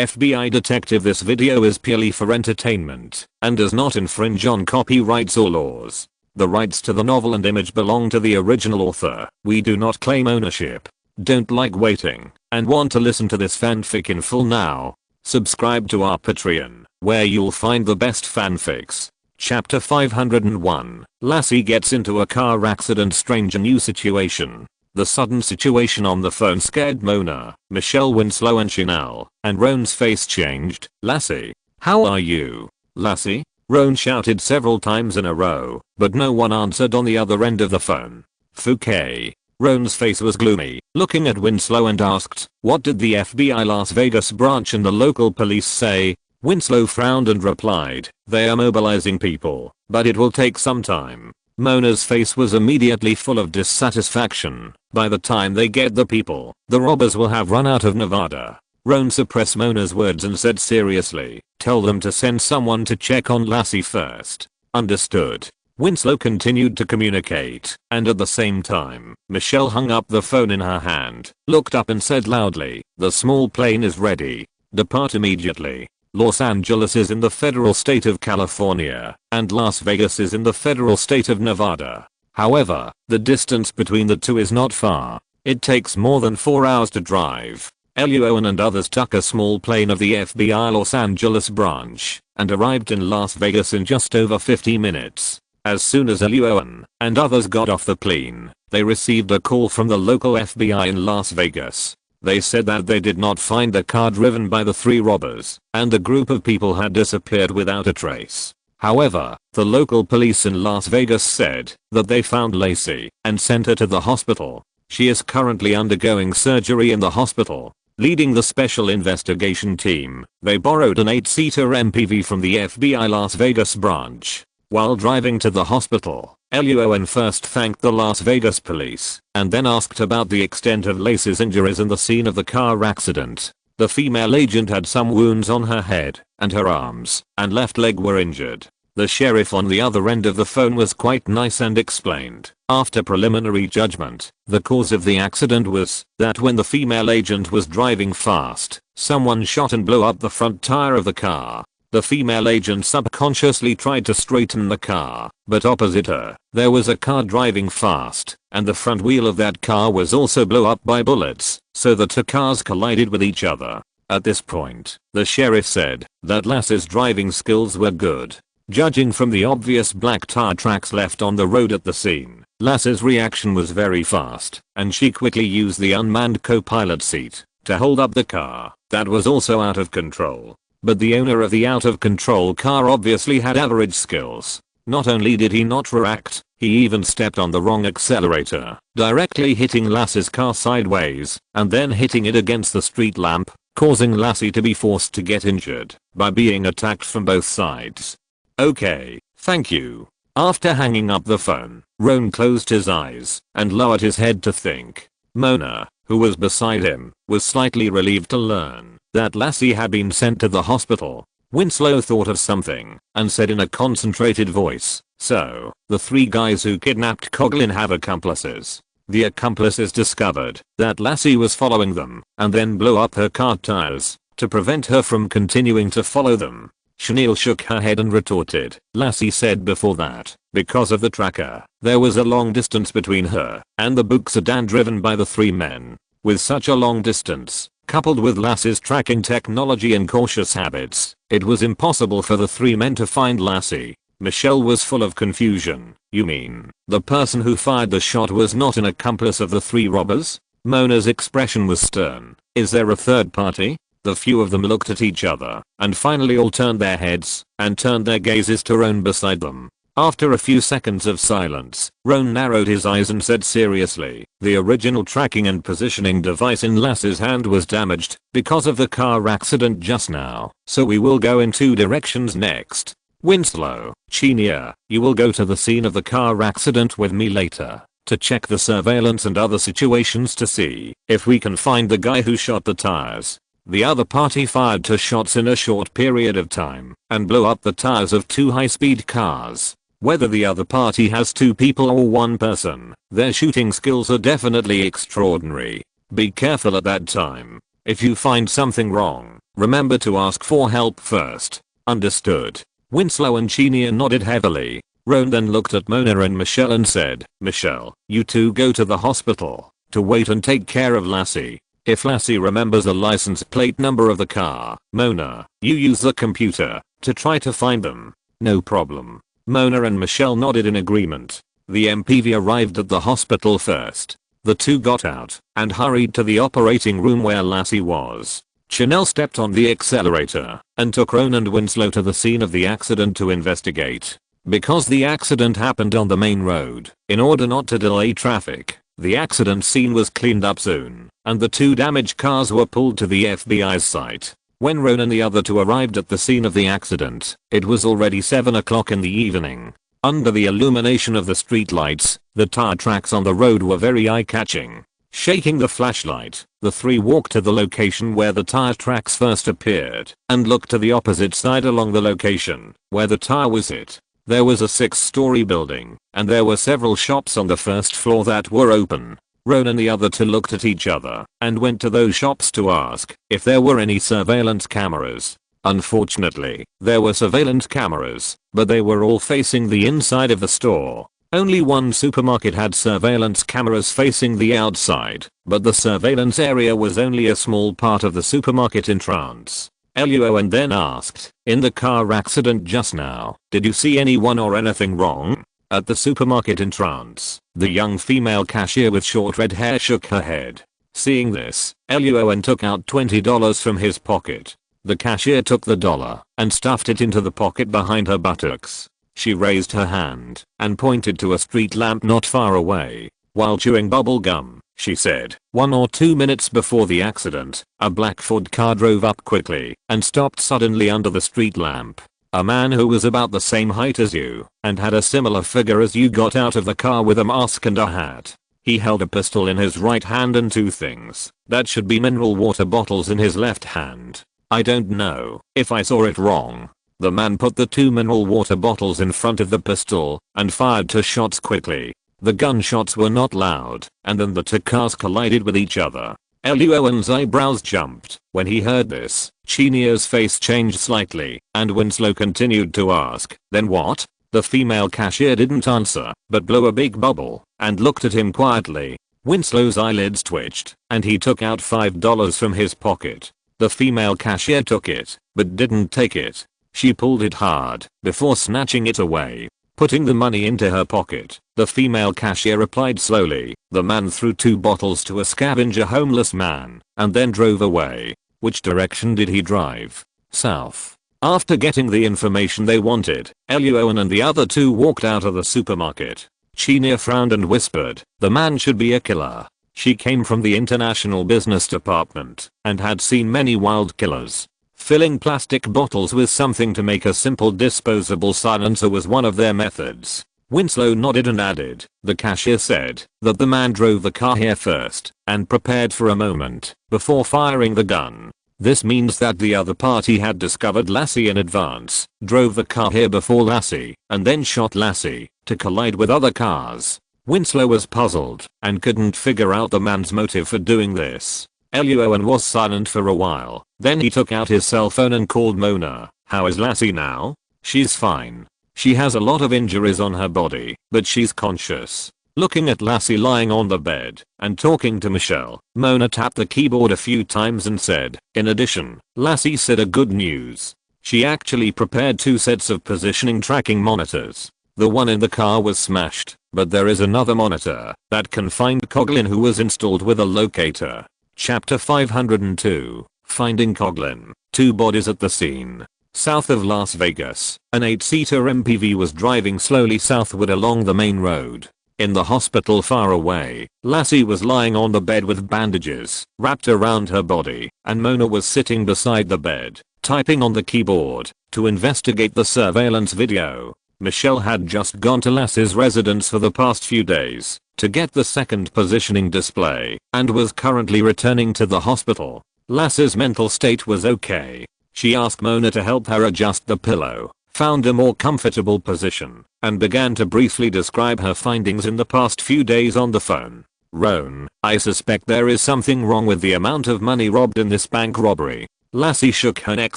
FBI detective, this video is purely for entertainment and does not infringe on copyrights or laws. The rights to the novel and image belong to the original author. We do not claim ownership. Don't like waiting and want to listen to this fanfic in full now? Subscribe to our Patreon, where you'll find the best fanfics. Chapter 501. Lassie gets into a car accident. Strange new situation. The sudden situation on the phone scared Mona, Michelle Winslow and Chanel, and Roan's face changed. "Lassie, how are you?" "Lassie?" Roan shouted several times in a row, but no one answered on the other end of the phone. "Fouquet." Roan's face was gloomy, looking at Winslow, and asked, "What did the FBI Las Vegas branch and the local police say?" Winslow frowned and replied, "They are mobilizing people, but it will take some time." Mona's face was immediately full of dissatisfaction. "By the time they get the people, the robbers will have run out of Nevada." Roan suppressed Mona's words and said seriously, "Tell them to send someone to check on Lassie first." "Understood." Winslow continued to communicate, and at the same time, Michelle hung up the phone in her hand, looked up and said loudly, "The small plane is ready. Depart immediately." Los Angeles is in the federal state of California, and Las Vegas is in the federal state of Nevada. However, the distance between the two is not far. It takes more than 4 hours to drive. Luo An and others took a small plane of the FBI Los Angeles branch and arrived in Las Vegas in just over 50 minutes. As soon as Luo An and others got off the plane, they received a call from the local FBI in Las Vegas. They said that they did not find the car driven by the three robbers, and the group of people had disappeared without a trace. However, the local police in Las Vegas said that they found Lassie and sent her to the hospital. She is currently undergoing surgery in the hospital. Leading the special investigation team, they borrowed an 8-seater MPV from the FBI Las Vegas branch. While driving to the hospital, Luo An first thanked the Las Vegas police and then asked about the extent of Lassie's injuries in the scene of the car accident. The female agent had some wounds on her head and her arms, and left leg were injured. The sheriff on the other end of the phone was quite nice and explained, after preliminary judgment, the cause of the accident was that when the female agent was driving fast, someone shot and blew up the front tire of the car. The female agent subconsciously tried to straighten the car, but opposite her, there was a car driving fast, and the front wheel of that car was also blew up by bullets, so the two cars collided with each other. At this point, the sheriff said that Lassie's driving skills were good. Judging from the obvious black tire tracks left on the road at the scene, Lassie's reaction was very fast, and she quickly used the unmanned co-pilot seat to hold up the car that was also out of control. But the owner of the out-of-control car obviously had average skills. Not only did he not react, he even stepped on the wrong accelerator, directly hitting Lassie's car sideways, and then hitting it against the street lamp, causing Lassie to be forced to get injured by being attacked from both sides. "Okay, thank you." After hanging up the phone, Roan closed his eyes and lowered his head to think. Mona, who was beside him, was slightly relieved to learn that Lassie had been sent to the hospital. Winslow thought of something and said in a concentrated voice, "So, the three guys who kidnapped Coughlin have accomplices." The accomplices discovered that Lassie was following them and then blew up her car tires to prevent her from continuing to follow them. Chanel shook her head and retorted, "Lassie said before that, because of the tracker, there was a long distance between her and the Buick sedan driven by the three men. With such a long distance, coupled with Lassie's tracking technology and cautious habits, it was impossible for the three men to find Lassie." Michelle was full of confusion. "You mean, the person who fired the shot was not an accomplice of the three robbers?" Mona's expression was stern. "Is there a third party?" The few of them looked at each other, and finally all turned their heads and turned their gazes to Roan beside them. After a few seconds of silence, Roan narrowed his eyes and said seriously, "The original tracking and positioning device in Lassie's hand was damaged because of the car accident just now, so we will go in two directions next. Winslow, Chenia, you will go to the scene of the car accident with me later to check the surveillance and other situations to see if we can find the guy who shot the tires. The other party fired 2 shots in a short period of time and blew up the tires of 2 high-speed cars. Whether the other party has 2 people or 1 person, their shooting skills are definitely extraordinary. Be careful at that time. If you find something wrong, remember to ask for help first. Understood. Winslow and Chenia nodded heavily. Roan then looked at Mona and Michelle and said, Michelle, you two go to the hospital to wait and take care of Lassie. If Lassie remembers the license plate number of the car, Mona, you use the computer to try to find them. No problem. Mona and Michelle nodded in agreement. The MPV arrived at the hospital first. The two got out and hurried to the operating room where Lassie was. Chanel stepped on the accelerator and took Roan and Winslow to the scene of the accident to investigate. Because the accident happened on the main road, in order not to delay traffic, the accident scene was cleaned up soon, and the two damaged cars were pulled to the FBI's site. When Roan and the other two arrived at the scene of the accident, it was already 7 o'clock in the evening. Under the illumination of the streetlights, the tire tracks on the road were very eye-catching. Shaking the flashlight, the three walked to the location where the tire tracks first appeared and looked to the opposite side along the location where the tire was hit. There was a 6-story building, and there were several shops on the first floor that were open. Roan and the other two looked at each other and went to those shops to ask if there were any surveillance cameras. Unfortunately, there were surveillance cameras, but they were all facing the inside of the store. Only one supermarket had surveillance cameras facing the outside, but the surveillance area was only a small part of the supermarket entrance. Luo An then asked, in the car accident just now, did you see anyone or anything wrong? At the supermarket entrance, the young female cashier with short red hair shook her head. Seeing this, Luo An took out $20 from his pocket. The cashier took the dollar and stuffed it into the pocket behind her buttocks. She raised her hand and pointed to a street lamp not far away. While chewing bubble gum, she said, 1 or 2 minutes before the accident, a black Ford car drove up quickly and stopped suddenly under the street lamp. A man who was about the same height as you and had a similar figure as you got out of the car with a mask and a hat. He held a pistol in his right hand and 2 things that should be mineral water bottles in his left hand. I don't know if I saw it wrong. The man put the 2 mineral water bottles in front of the pistol and fired 2 shots quickly. The gunshots were not loud, and then the 2 cars collided with each other. Luo An's eyebrows jumped when he heard this. Chenia's face changed slightly, and Winslow continued to ask, then what? The female cashier didn't answer, but blew a big bubble and looked at him quietly. Winslow's eyelids twitched, and he took out $5 from his pocket. The female cashier took it, but didn't take it. She pulled it hard before snatching it away. Putting the money into her pocket, the female cashier replied slowly. The man threw 2 bottles to a scavenger homeless man and then drove away. Which direction did he drive? South. After getting the information they wanted, Luo An and the other two walked out of the supermarket. Chenia frowned and whispered, the man should be a killer. She came from the international business department and had seen many wild killers. Filling plastic bottles with something to make a simple disposable silencer was one of their methods. Winslow nodded and added, the cashier said that the man drove the car here first and prepared for a moment before firing the gun. This means that the other party had discovered Lassie in advance, drove the car here before Lassie, and then shot Lassie to collide with other cars. Winslow was puzzled and couldn't figure out the man's motive for doing this. Luo An was silent for a while, then he took out his cell phone and called Mona. How is Lassie now? She's fine. She has a lot of injuries on her body, but she's conscious. Looking at Lassie lying on the bed and talking to Michelle, Mona tapped the keyboard a few times and said, in addition, Lassie said a good news. She actually prepared 2 sets of positioning tracking monitors. The one in the car was smashed, but there is another monitor that can find Coughlin who was installed with a locator. Chapter 502, Finding Coughlin. 2 bodies at the scene. South of Las Vegas, an 8-seater MPV was driving slowly southward along the main road. In the hospital far away, Lassie was lying on the bed with bandages wrapped around her body, and Mona was sitting beside the bed, typing on the keyboard to investigate the surveillance video. Michelle had just gone to Lassie's residence for the past few days to get the second positioning display and was currently returning to the hospital. Lassie's mental state was okay. She asked Mona to help her adjust the pillow, found a more comfortable position, and began to briefly describe her findings in the past few days on the phone. Roan, I suspect there is something wrong with the amount of money robbed in this bank robbery. Lassie shook her neck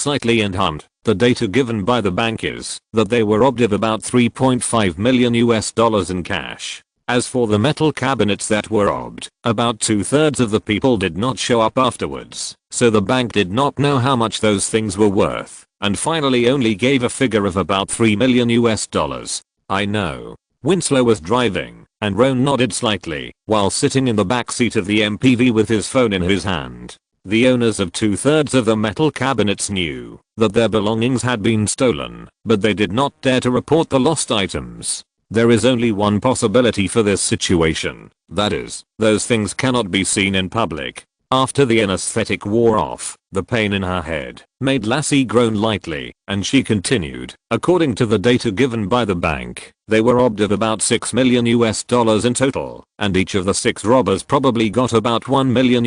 slightly and hummed. The data given by the bank is that they were robbed of about $3.5 million in cash. As for the metal cabinets that were robbed, about 2/3 of the people did not show up afterwards, so the bank did not know how much those things were worth, and finally only gave a figure of about $3 million. I know. Winslow was driving, and Roan nodded slightly, while sitting in the back seat of the MPV with his phone in his hand. The owners of 2/3 of the metal cabinets knew that their belongings had been stolen, but they did not dare to report the lost items. There is only one possibility for this situation, that is, those things cannot be seen in public. After the anesthetic wore off, the pain in her head made Lassie groan lightly, and she continued, according to the data given by the bank, they were robbed of about $6 million in total, and each of the 6 robbers probably got about $1 million.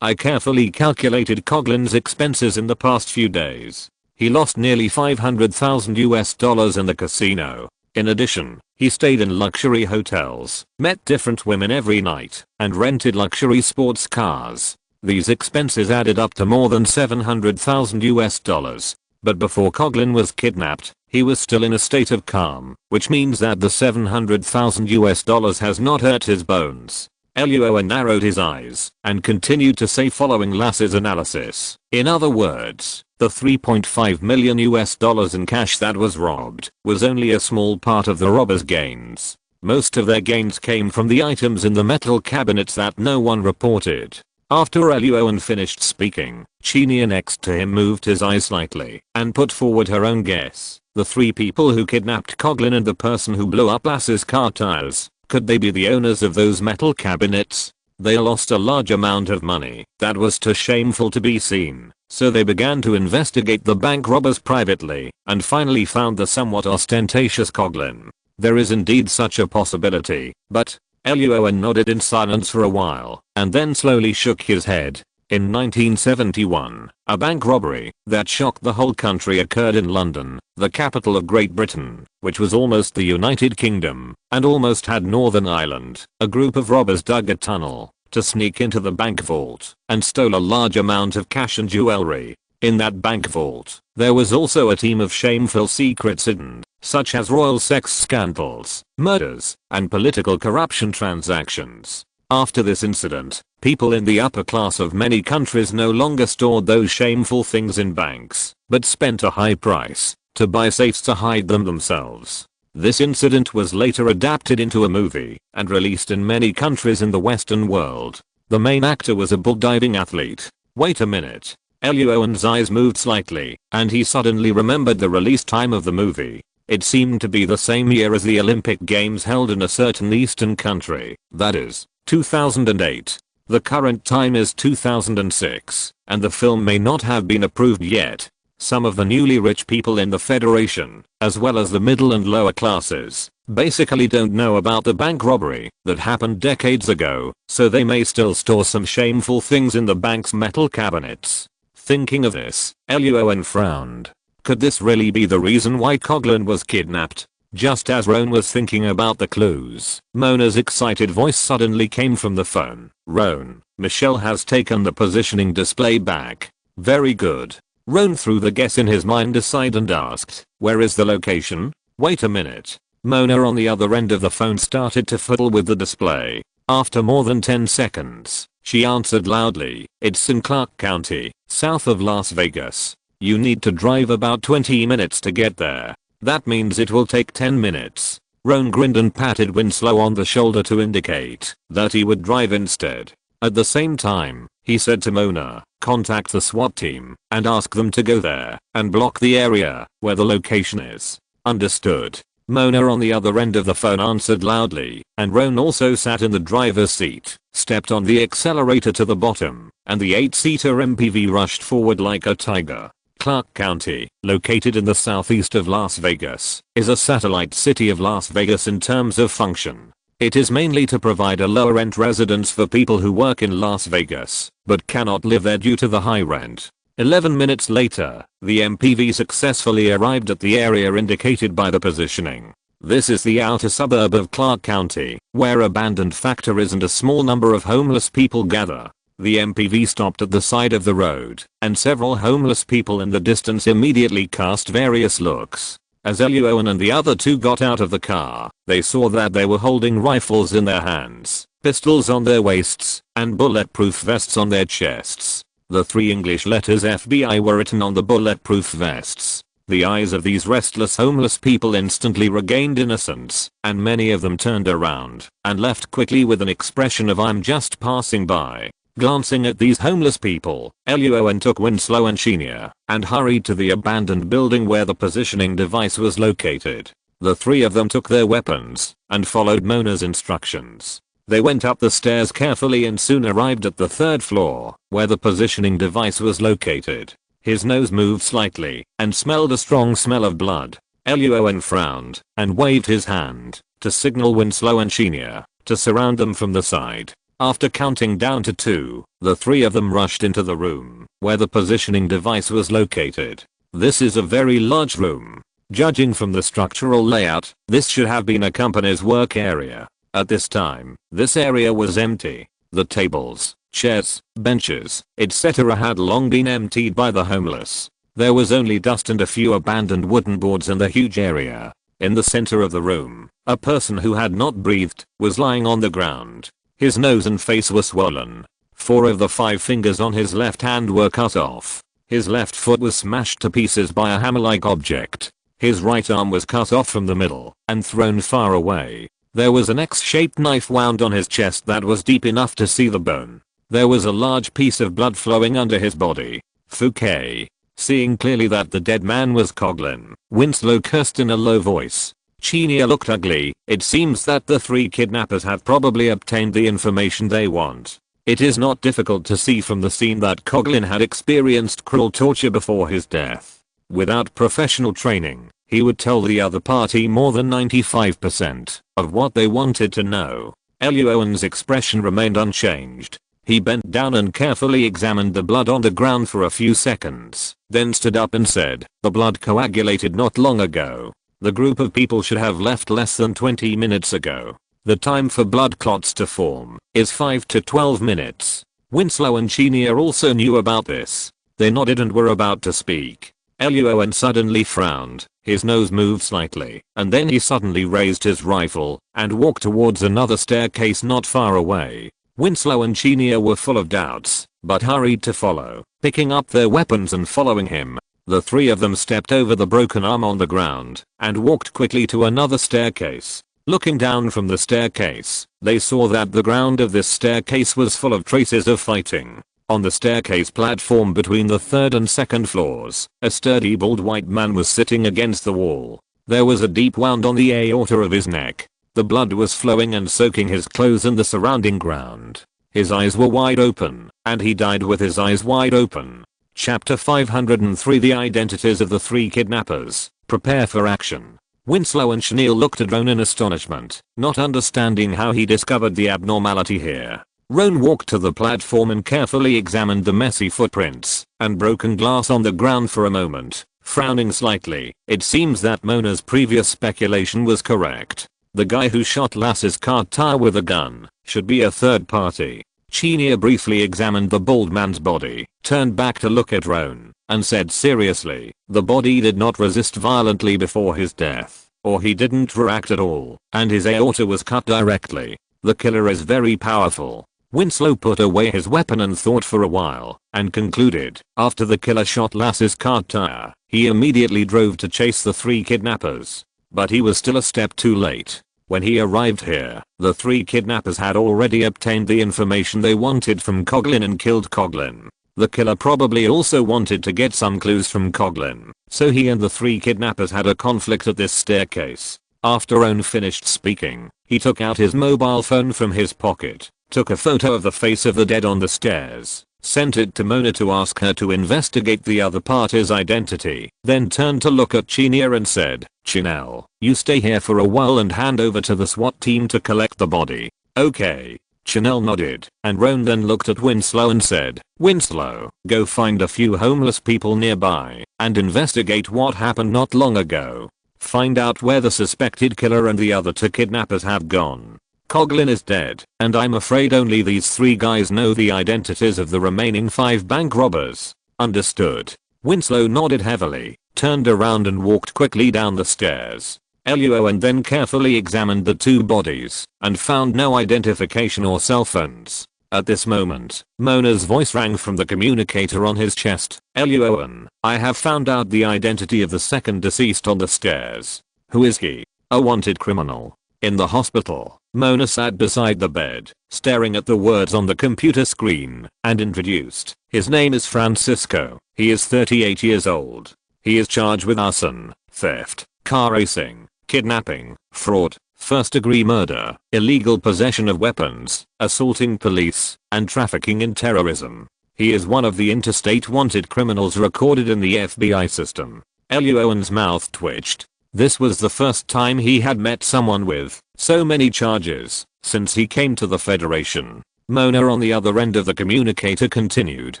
I carefully calculated Coughlin's expenses in the past few days. He lost nearly $500,000 in the casino. In addition, he stayed in luxury hotels, met different women every night, and rented luxury sports cars. These expenses added up to more than $700,000. But before Coughlin was kidnapped, he was still in a state of calm, which means that the $700,000 has not hurt his bones. Luo An narrowed his eyes and continued to say following Lassie's analysis. In other words, the $3.5 million in cash that was robbed was only a small part of the robbers' gains. Most of their gains came from the items in the metal cabinets that no one reported. After Luo An finished speaking, Chinia next to him moved his eyes slightly and put forward her own guess. The 3 people who kidnapped Coughlin and the person who blew up Lassie's car tires. Could they be the owners of those metal cabinets? They lost a large amount of money that was too shameful to be seen, so they began to investigate the bank robbers privately and finally found the somewhat ostentatious Coughlin. There is indeed such a possibility, but Luo An nodded in silence for a while and then slowly shook his head. In 1971, a bank robbery that shocked the whole country occurred in London, the capital of Great Britain, which was almost the United Kingdom, and almost had Northern Ireland. A group of robbers dug a tunnel to sneak into the bank vault and stole a large amount of cash and jewelry. In that bank vault, there was also a team of shameful secrets hidden, such as royal sex scandals, murders, and political corruption transactions. After this incident, people in the upper class of many countries no longer stored those shameful things in banks, but spent a high price to buy safes to hide them themselves. This incident was later adapted into a movie and released in many countries in the Western world. The main actor was a bull diving athlete. Wait a minute. Luo An's eyes moved slightly, and he suddenly remembered the release time of the movie. It seemed to be the same year as the Olympic Games held in a certain eastern country, that is, 2008. The current time is 2006, and the film may not have been approved yet. Some of the newly rich people in the Federation, as well as the middle and lower classes, basically don't know about the bank robbery that happened decades ago, so they may still store some shameful things in the bank's metal cabinets. Thinking of this, Luo An frowned. Could this really be the reason why Coughlin was kidnapped? Just as Roan was thinking about the clues, Mona's excited voice suddenly came from the phone. Roan, Michelle has taken the positioning display back. Very good. Roan threw the guess in his mind aside and asked, where is the location? Wait a minute. Mona on the other end of the phone started to fiddle with the display. After more than 10 seconds, she answered loudly, it's in Clark County, south of Las Vegas. You need to drive about 20 minutes to get there. That means it will take 10 minutes. Roan grinned and patted Winslow on the shoulder to indicate that he would drive instead. At the same time, he said to Mona, contact the SWAT team and ask them to go there and block the area where the location is. Understood. Mona on the other end of the phone answered loudly, and Roan also sat in the driver's seat, stepped on the accelerator to the bottom, and the 8-seater MPV rushed forward like a tiger. Clark County, located in the southeast of Las Vegas, is a satellite city of Las Vegas in terms of function. It is mainly to provide a lower-rent residence for people who work in Las Vegas, but cannot live there due to the high rent. 11 minutes later, the MPV successfully arrived at the area indicated by the positioning. This is the outer suburb of Clark County, where abandoned factories and a small number of homeless people gather. The MPV stopped at the side of the road, and several homeless people in the distance immediately cast various looks. As Luo An and the other two got out of the car, they saw that they were holding rifles in their hands, pistols on their waists, and bulletproof vests on their chests. The 3 English letters FBI were written on the bulletproof vests. The eyes of these restless homeless people instantly regained innocence, and many of them turned around and left quickly with an expression of "I'm just passing by." Glancing at these homeless people, Luo An took Winslow and Shinya and hurried to the abandoned building where the positioning device was located. The 3 of them took their weapons and followed Mona's instructions. They went up the stairs carefully and soon arrived at the 3rd floor, where the positioning device was located. His nose moved slightly and smelled a strong smell of blood. Luo An frowned and waved his hand to signal Winslow and Shinya to surround them from the side. After counting down to 2, the 3 of them rushed into the room where the positioning device was located. This is a very large room. Judging from the structural layout, this should have been a company's work area. At this time, this area was empty. The tables, chairs, benches, etc. had long been emptied by the homeless. There was only dust and a few abandoned wooden boards in the huge area. In the center of the room, a person who had not breathed was lying on the ground. His nose and face were swollen. 4 of the 5 fingers on his left hand were cut off. His left foot was smashed to pieces by a hammer-like object. His right arm was cut off from the middle and thrown far away. There was an X-shaped knife wound on his chest that was deep enough to see the bone. There was a large piece of blood flowing under his body. Fouquet. Seeing clearly that the dead man was Coughlin, Winslow cursed in a low voice. Shinya looked ugly. It seems that the 3 kidnappers have probably obtained the information they want. It is not difficult to see from the scene that Coughlin had experienced cruel torture before his death. Without professional training, he would tell the other party more than 95% of what they wanted to know. Luo An's expression remained unchanged. He bent down and carefully examined the blood on the ground for a few seconds, then stood up and said, "The blood coagulated not long ago. The group of people should have left less than 20 minutes ago. The time for blood clots to form is 5 to 12 minutes. Winslow and Shinya also knew about this. They nodded and were about to speak. Luo An suddenly frowned. His nose moved slightly, and then he suddenly raised his rifle and walked towards another staircase not far away. Winslow and Shinya were full of doubts, but hurried to follow, picking up their weapons and following him. The 3 of them stepped over the broken arm on the ground and walked quickly to another staircase. Looking down from the staircase, they saw that the ground of this staircase was full of traces of fighting. On the staircase platform between the 3rd and 2nd floors, a sturdy bald white man was sitting against the wall. There was a deep wound on the aorta of his neck. The blood was flowing and soaking his clothes and the surrounding ground. His eyes were wide open, and he died with his eyes wide open. Chapter 503 The Identities of the 3 Kidnappers. Prepare for action. Winslow and Chenille looked at Roan in astonishment, not understanding how he discovered the abnormality here. Roan walked to the platform and carefully examined the messy footprints and broken glass on the ground for a moment, frowning slightly. It seems that Mona's previous speculation was correct. The guy who shot Lass's car tire with a gun should be a third party. Shinya briefly examined the bald man's body, turned back to look at Roan, and said seriously, "The body did not resist violently before his death, or he didn't react at all, and his aorta was cut directly. The killer is very powerful." Winslow put away his weapon and thought for a while, and concluded, after the killer shot Lass's car tire, he immediately drove to chase the 3 kidnappers. But he was still a step too late. When he arrived here, the 3 kidnappers had already obtained the information they wanted from Coughlin and killed Coughlin. The killer probably also wanted to get some clues from Coughlin, so he and the 3 kidnappers had a conflict at this staircase. After Roan finished speaking, he took out his mobile phone from his pocket, took a photo of the face of the dead on the stairs, sent it to Mona to ask her to investigate the other party's identity, then turned to look at Shinya and said, "Chenille, you stay here for a while and hand over to the SWAT team to collect the body." "Okay." Chenille nodded, and Roan then looked at Winslow and said, "Winslow, go find a few homeless people nearby and investigate what happened not long ago." Find out where the suspected killer and the other 2 kidnappers have gone. Coughlin is dead, and I'm afraid only these 3 guys know the identities of the remaining 5 bank robbers. Understood. Winslow nodded heavily, turned around and walked quickly down the stairs. Luo An then carefully examined the 2 bodies and found no identification or cell phones. At this moment, Mona's voice rang from the communicator on his chest. Luo An, I have found out the identity of the second deceased on the stairs. Who is he? A wanted criminal. In the hospital, Mona sat beside the bed, staring at the words on the computer screen, and introduced. His name is Francisco. He is 38 years old. He is charged with arson, theft, car racing, kidnapping, fraud, first-degree murder, illegal possession of weapons, assaulting police, and trafficking in terrorism. He is one of the interstate wanted criminals recorded in the FBI system. Luo An's mouth twitched. This was the first time he had met someone with so many charges since he came to the Federation. Mona on the other end of the communicator continued.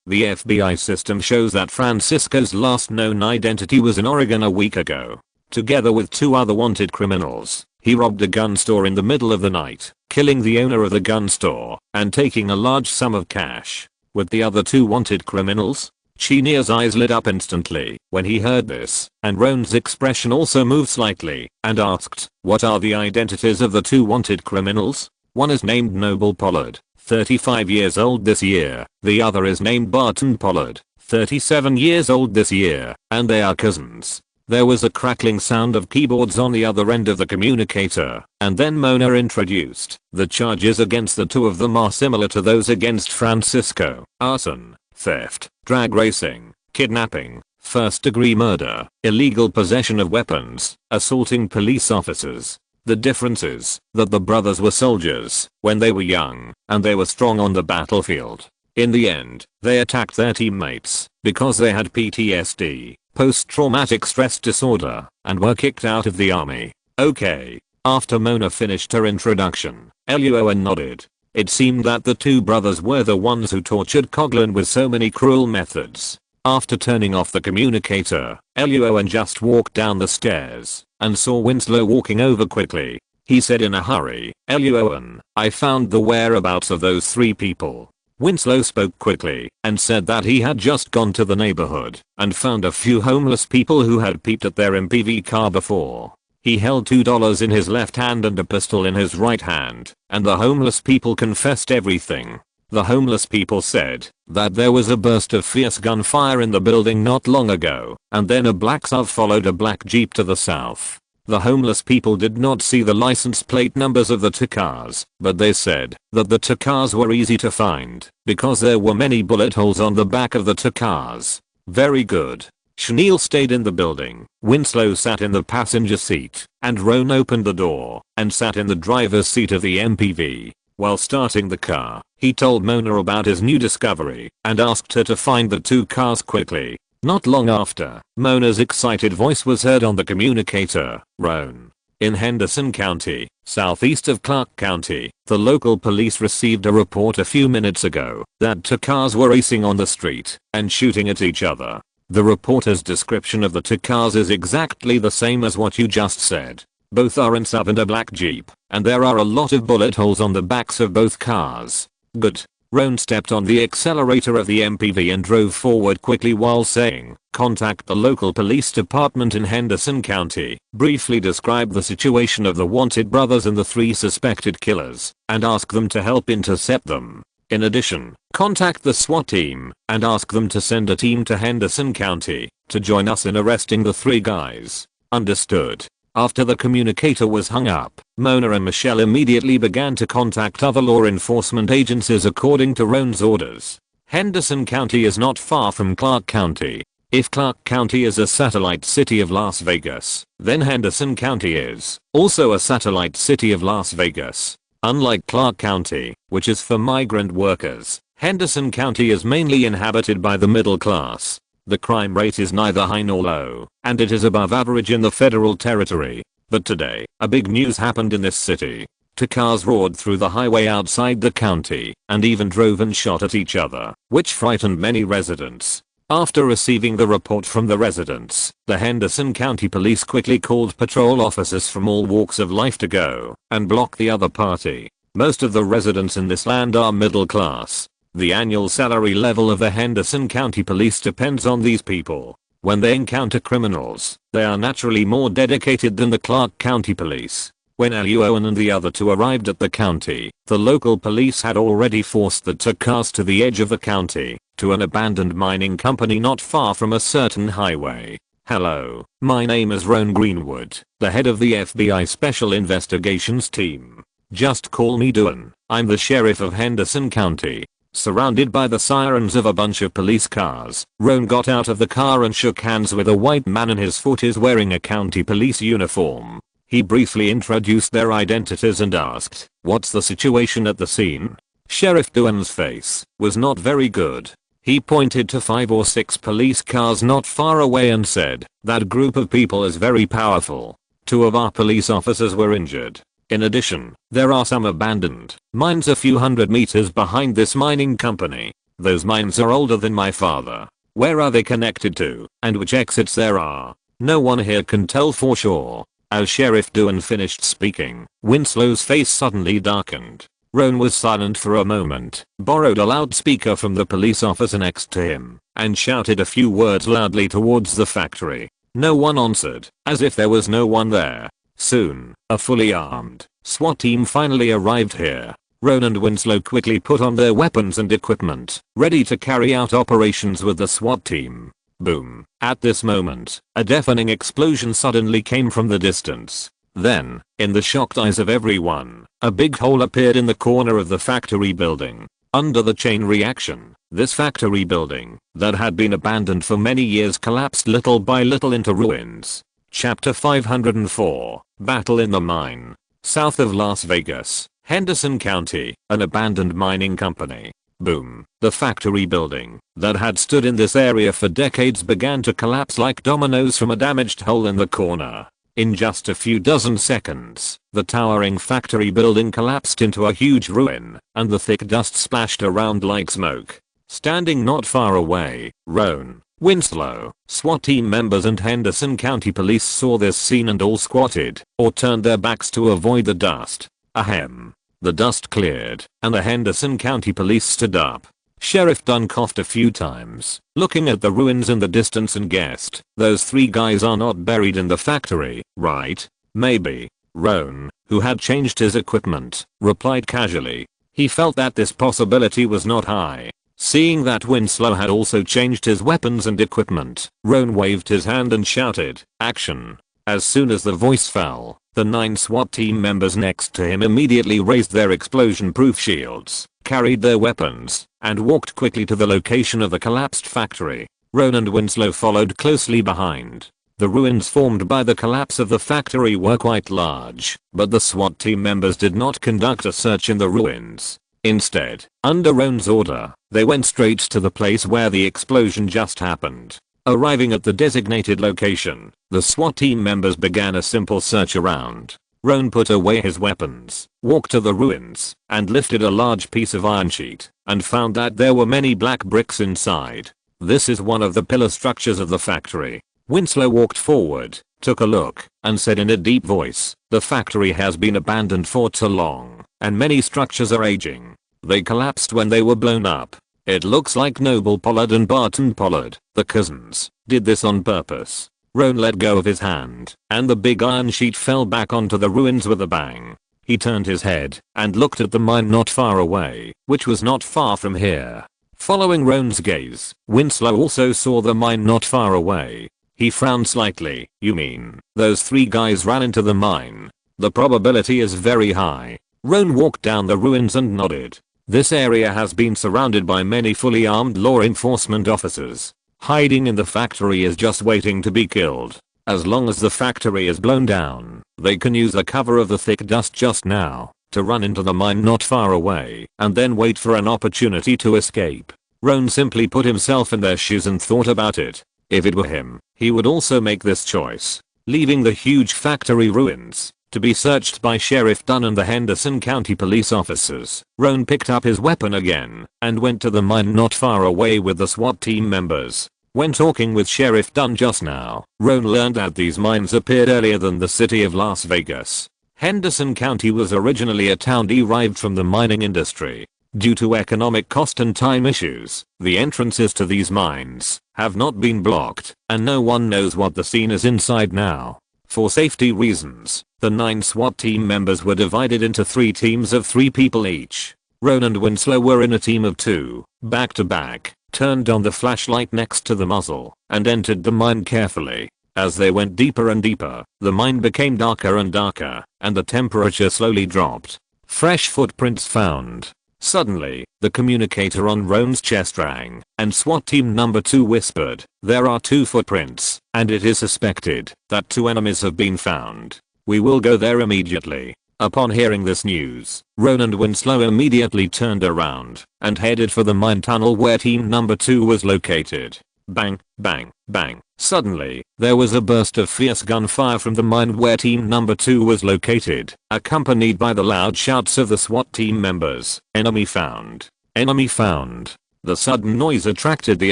The FBI system shows that Francisco's last known identity was in Oregon a week ago. Together with 2 other wanted criminals, he robbed a gun store in the middle of the night, killing the owner of the gun store and taking a large sum of cash. With the other 2 wanted criminals? Chinier's eyes lit up instantly when he heard this, and Roan's expression also moved slightly, and asked, what are the identities of the 2 wanted criminals? One is named Noble Pollard, 35 years old this year. The other is named Barton Pollard, 37 years old this year, and they are cousins. There was a crackling sound of keyboards on the other end of the communicator, and then Mona introduced. The charges against the 2 of them are similar to those against Francisco: arson, theft, drag racing, kidnapping, first-degree murder, illegal possession of weapons, assaulting police officers. The difference is that the brothers were soldiers when they were young, and they were strong on the battlefield. In the end, they attacked their teammates because they had PTSD, post-traumatic stress disorder, and were kicked out of the army. Okay. After Mona finished her introduction, Luo An nodded. It seemed that the 2 brothers were the ones who tortured Coughlin with so many cruel methods. After turning off the communicator, Luo An just walked down the stairs and saw Winslow walking over quickly. He said in a hurry, Luo An, I found the whereabouts of those 3 people. Winslow spoke quickly and said that he had just gone to the neighborhood and found a few homeless people who had peeped at their MPV car before. He held $2 in his left hand and a pistol in his right hand, and the homeless people confessed everything. The homeless people said that there was a burst of fierce gunfire in the building not long ago, and then a black SUV followed a black Jeep to the south. The homeless people did not see the license plate numbers of the 2 cars, but they said that the 2 cars were easy to find because there were many bullet holes on the back of the 2 cars. Very good. Chenille stayed in the building. Winslow sat in the passenger seat, and Roan opened the door and sat in the driver's seat of the MPV. While starting the car, he told Mona about his new discovery and asked her to find the 2 cars quickly. Not long after, Mona's excited voice was heard on the communicator. Roan. In Henderson County, southeast of Clark County, the local police received a report a few minutes ago that 2 cars were racing on the street and shooting at each other. The reporter's description of the 2 cars is exactly the same as what you just said. Both are in SUV and a black Jeep, and there are a lot of bullet holes on the backs of both cars. Good. Roan stepped on the accelerator of the MPV and drove forward quickly while saying, contact the local police department in Henderson County, briefly describe the situation of the wanted brothers and the 3 suspected killers, and ask them to help intercept them. In addition, contact the SWAT team and ask them to send a team to Henderson County to join us in arresting the 3 guys. Understood. After the communicator was hung up, Mona and Michelle immediately began to contact other law enforcement agencies according to Roan's orders. Henderson County is not far from Clark County. If Clark County is a satellite city of Las Vegas, then Henderson County is also a satellite city of Las Vegas. Unlike Clark County, which is for migrant workers, Henderson County is mainly inhabited by the middle class. The crime rate is neither high nor low, and it is above average in the federal territory. But today, a big news happened in this city. 2 cars roared through the highway outside the county, and even drove and shot at each other, which frightened many residents. After receiving the report from the residents, the Henderson County Police quickly called patrol officers from all walks of life to go and block the other party. Most of the residents in this land are middle class. The annual salary level of the Henderson County Police depends on these people. When they encounter criminals, they are naturally more dedicated than the Clark County Police. When Luo An and the other two arrived at the county, the local police had already forced the two cars to the edge of the county, to an abandoned mining company not far from a certain highway. Hello, my name is Ron Greenwood, the head of the FBI Special Investigations Team. Just call me Duan. I'm the sheriff of Henderson County. Surrounded by the sirens of a bunch of police cars, Ron got out of the car and shook hands with a white man, and his foot is wearing a county police uniform. He briefly introduced their identities and asked, "What's the situation at the scene?" Sheriff Duan's face was not very good. He pointed to 5 or 6 police cars not far away and said, "That group of people is very powerful. 2 of our police officers were injured. In addition, there are some abandoned mines a few hundred meters behind this mining company. Those mines are older than my father. Where are they connected to, and which exits there are? No one here can tell for sure." As Sheriff Duan finished speaking, Winslow's face suddenly darkened. Ron was silent for a moment, borrowed a loudspeaker from the police officer next to him, and shouted a few words loudly towards the factory. No one answered, as if there was no one there. Soon, a fully armed SWAT team finally arrived here. Ron and Winslow quickly put on their weapons and equipment, ready to carry out operations with the SWAT team. Boom. At this moment, a deafening explosion suddenly came from the distance. Then, in the shocked eyes of everyone, a big hole appeared in the corner of the factory building. Under the chain reaction, this factory building, that had been abandoned for many years, collapsed little by little into ruins. Chapter 504, Battle in the Mine. South of Las Vegas, Henderson County, an abandoned mining company. Boom. The factory building that had stood in this area for decades began to collapse like dominoes from a damaged hole in the corner. In just a few dozen seconds, the towering factory building collapsed into a huge ruin, and the thick dust splashed around like smoke. Standing not far away, Ron, Winslow, SWAT team members and Henderson County Police saw this scene and all squatted, or turned their backs to avoid the dust. Ahem. The dust cleared, and the Henderson County Police stood up. Sheriff Dunn coughed a few times, looking at the ruins in the distance, and guessed, "Those 3 guys are not buried in the factory, right?" "Maybe." Ron, who had changed his equipment, replied casually. He felt that this possibility was not high. Seeing that Winslow had also changed his weapons and equipment, Ron waved his hand and shouted, "Action." As soon as the voice fell, the 9 SWAT team members next to him immediately raised their explosion-proof shields, carried their weapons, and walked quickly to the location of the collapsed factory. Ron and Winslow followed closely behind. The ruins formed by the collapse of the factory were quite large, but the SWAT team members did not conduct a search in the ruins. Instead, under Ron's order, they went straight to the place where the explosion just happened. Arriving at the designated location, the SWAT team members began a simple search around. Ron put away his weapons, walked to the ruins, and lifted a large piece of iron sheet, and found that there were many black bricks inside. "This is one of the pillar structures of the factory." Winslow walked forward, took a look, and said in a deep voice, "The factory has been abandoned for too long, and many structures are aging. They collapsed when they were blown up. It looks like Noble Pollard and Barton Pollard, the cousins, did this on purpose." Ron let go of his hand, and the big iron sheet fell back onto the ruins with a bang. He turned his head and looked at the mine not far away, which was not far from here. Following Ron's gaze, Winslow also saw the mine not far away. He frowned slightly. "You mean, those 3 guys ran into the mine?" "The probability is very high." Ron walked down the ruins and nodded. "This area has been surrounded by many fully armed law enforcement officers. Hiding in the factory is just waiting to be killed. As long as the factory is blown down, they can use the cover of the thick dust just now to run into the mine not far away and then wait for an opportunity to escape." Ron simply put himself in their shoes and thought about it. If it were him, he would also make this choice. Leaving the huge factory ruins to be searched by Sheriff Dunn and the Henderson County police officers, Ron picked up his weapon again and went to the mine not far away with the SWAT team members. When talking with Sheriff Dunn just now, Roan learned that these mines appeared earlier than the city of Las Vegas. Henderson County was originally a town derived from the mining industry. Due to economic cost and time issues, the entrances to these mines have not been blocked, and no one knows what the scene is inside now. For safety reasons, the 9 SWAT team members were divided into 3 teams of 3 people each. Roan and Winslow were in a team of 2, back to back, turned on the flashlight next to the muzzle, and entered the mine carefully. As they went deeper and deeper, the mine became darker and darker, and the temperature slowly dropped. Fresh footprints found. Suddenly, the communicator on Roan's chest rang, and SWAT team number 2 whispered, "There are 2 footprints, and it is suspected that 2 enemies have been found. We will go there immediately." Upon hearing this news, Roan and Winslow immediately turned around and headed for the mine tunnel where team number 2 was located. Bang, bang, bang. Suddenly, there was a burst of fierce gunfire from the mine where team number 2 was located, accompanied by the loud shouts of the SWAT team members. "Enemy found! Enemy found!" The sudden noise attracted the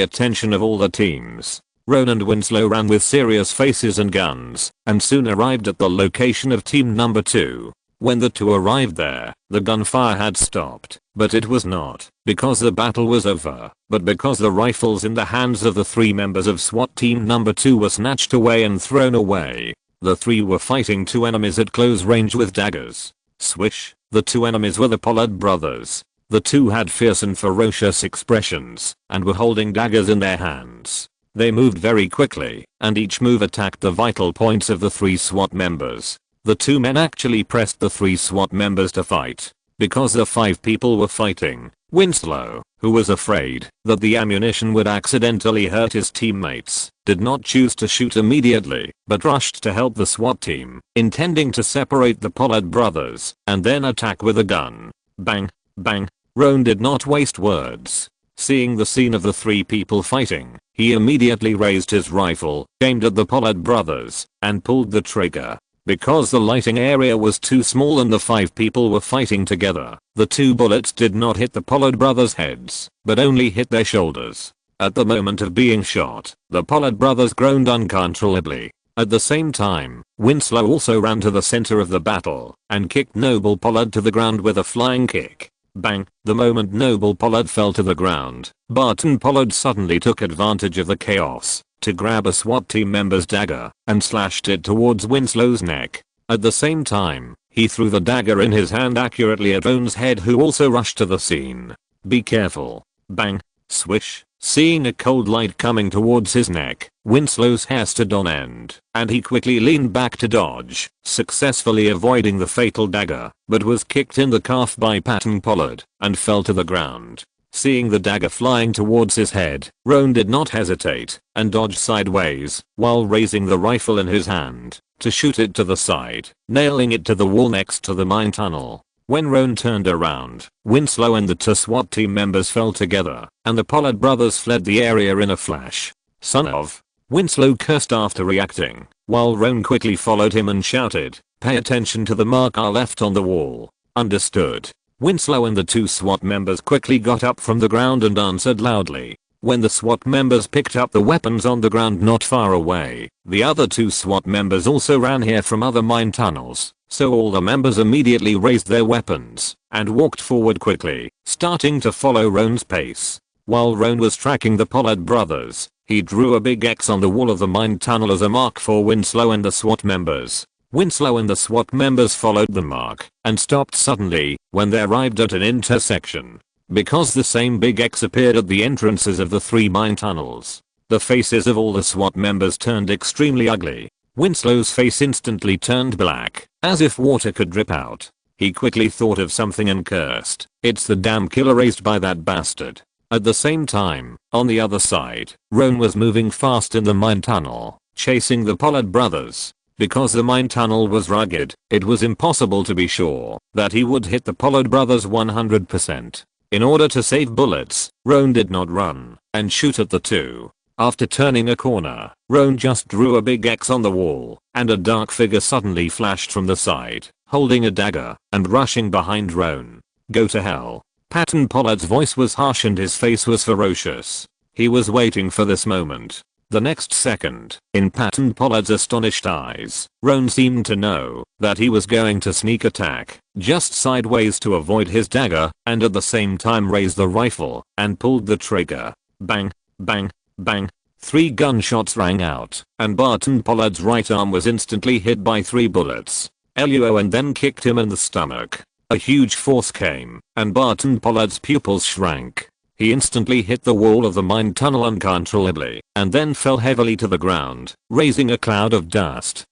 attention of all the teams. Roan and Winslow ran with serious faces and guns, and soon arrived at the location of team number 2. When the 2 arrived there, the gunfire had stopped, but it was not because the battle was over, but because the rifles in the hands of the 3 members of SWAT team number 2 were snatched away and thrown away. The 3 were fighting 2 enemies at close range with daggers. Swish, the 2 enemies were the Pollard brothers. The 2 had fierce and ferocious expressions, and were holding daggers in their hands. They moved very quickly, and each move attacked the vital points of the 3 SWAT members. The 2 men actually pressed the 3 SWAT members to fight. Because the 5 people were fighting, Winslow, who was afraid that the ammunition would accidentally hurt his teammates, did not choose to shoot immediately, but rushed to help the SWAT team, intending to separate the Pollard brothers and then attack with a gun. Bang, bang. Roan did not waste words. Seeing the scene of the 3 people fighting, he immediately raised his rifle, aimed at the Pollard brothers, and pulled the trigger. Because the lighting area was too small and the 5 people were fighting together, the 2 bullets did not hit the Pollard brothers' heads, but only hit their shoulders. At the moment of being shot, the Pollard brothers groaned uncontrollably. At the same time, Winslow also ran to the center of the battle and kicked Noble Pollard to the ground with a flying kick. Bang! The moment Noble Pollard fell to the ground, Barton Pollard suddenly took advantage of the chaos to grab a SWAT team member's dagger and slashed it towards Winslow's neck. At the same time, he threw the dagger in his hand accurately at Roan's head, who also rushed to the scene. "Be careful." Bang! Swish! Seeing a cold light coming towards his neck, Winslow's hair stood on end, and he quickly leaned back to dodge, successfully avoiding the fatal dagger, but was kicked in the calf by Patton Pollard and fell to the ground. Seeing the dagger flying towards his head, Roan did not hesitate and dodged sideways while raising the rifle in his hand to shoot it to the side, nailing it to the wall next to the mine tunnel. When Roan turned around, Winslow and the 2 SWAT team members fell together, and the Pollard brothers fled the area in a flash. "Son of!" Winslow cursed after reacting, while Roan quickly followed him and shouted, "Pay attention to the marker left on the wall." Understood. Winslow and the 2 SWAT members quickly got up from the ground and answered loudly. When the SWAT members picked up the weapons on the ground not far away, the other 2 SWAT members also ran here from other mine tunnels, so all the members immediately raised their weapons and walked forward quickly, starting to follow Roan's pace. While Roan was tracking the Pollard brothers, he drew a big X on the wall of the mine tunnel as a mark for Winslow and the SWAT members. Winslow and the SWAT members followed the mark and stopped suddenly when they arrived at an intersection. Because the same big X appeared at the entrances of the 3 mine tunnels, the faces of all the SWAT members turned extremely ugly. Winslow's face instantly turned black, as if water could drip out. He quickly thought of something and cursed, "It's the damn killer raised by that bastard." At the same time, on the other side, Roan was moving fast in the mine tunnel, chasing the Pollard brothers. Because the mine tunnel was rugged, it was impossible to be sure that he would hit the Pollard brothers 100%. In order to save bullets, Roan did not run and shoot at the 2. After turning a corner, Roan just drew a big X on the wall, and a dark figure suddenly flashed from the side, holding a dagger and rushing behind Roan. "Go to hell." Patton Pollard's voice was harsh and his face was ferocious. He was waiting for this moment. The next second, in Patton Pollard's astonished eyes, Roan seemed to know that he was going to sneak attack, just sideways to avoid his dagger, and at the same time raised the rifle and pulled the trigger. Bang, bang, bang. 3 gunshots rang out, and Barton Pollard's right arm was instantly hit by 3 bullets. Luo An then kicked him in the stomach. A huge force came, and Barton Pollard's pupils shrank. He instantly hit the wall of the mine tunnel uncontrollably, and then fell heavily to the ground, raising a cloud of dust.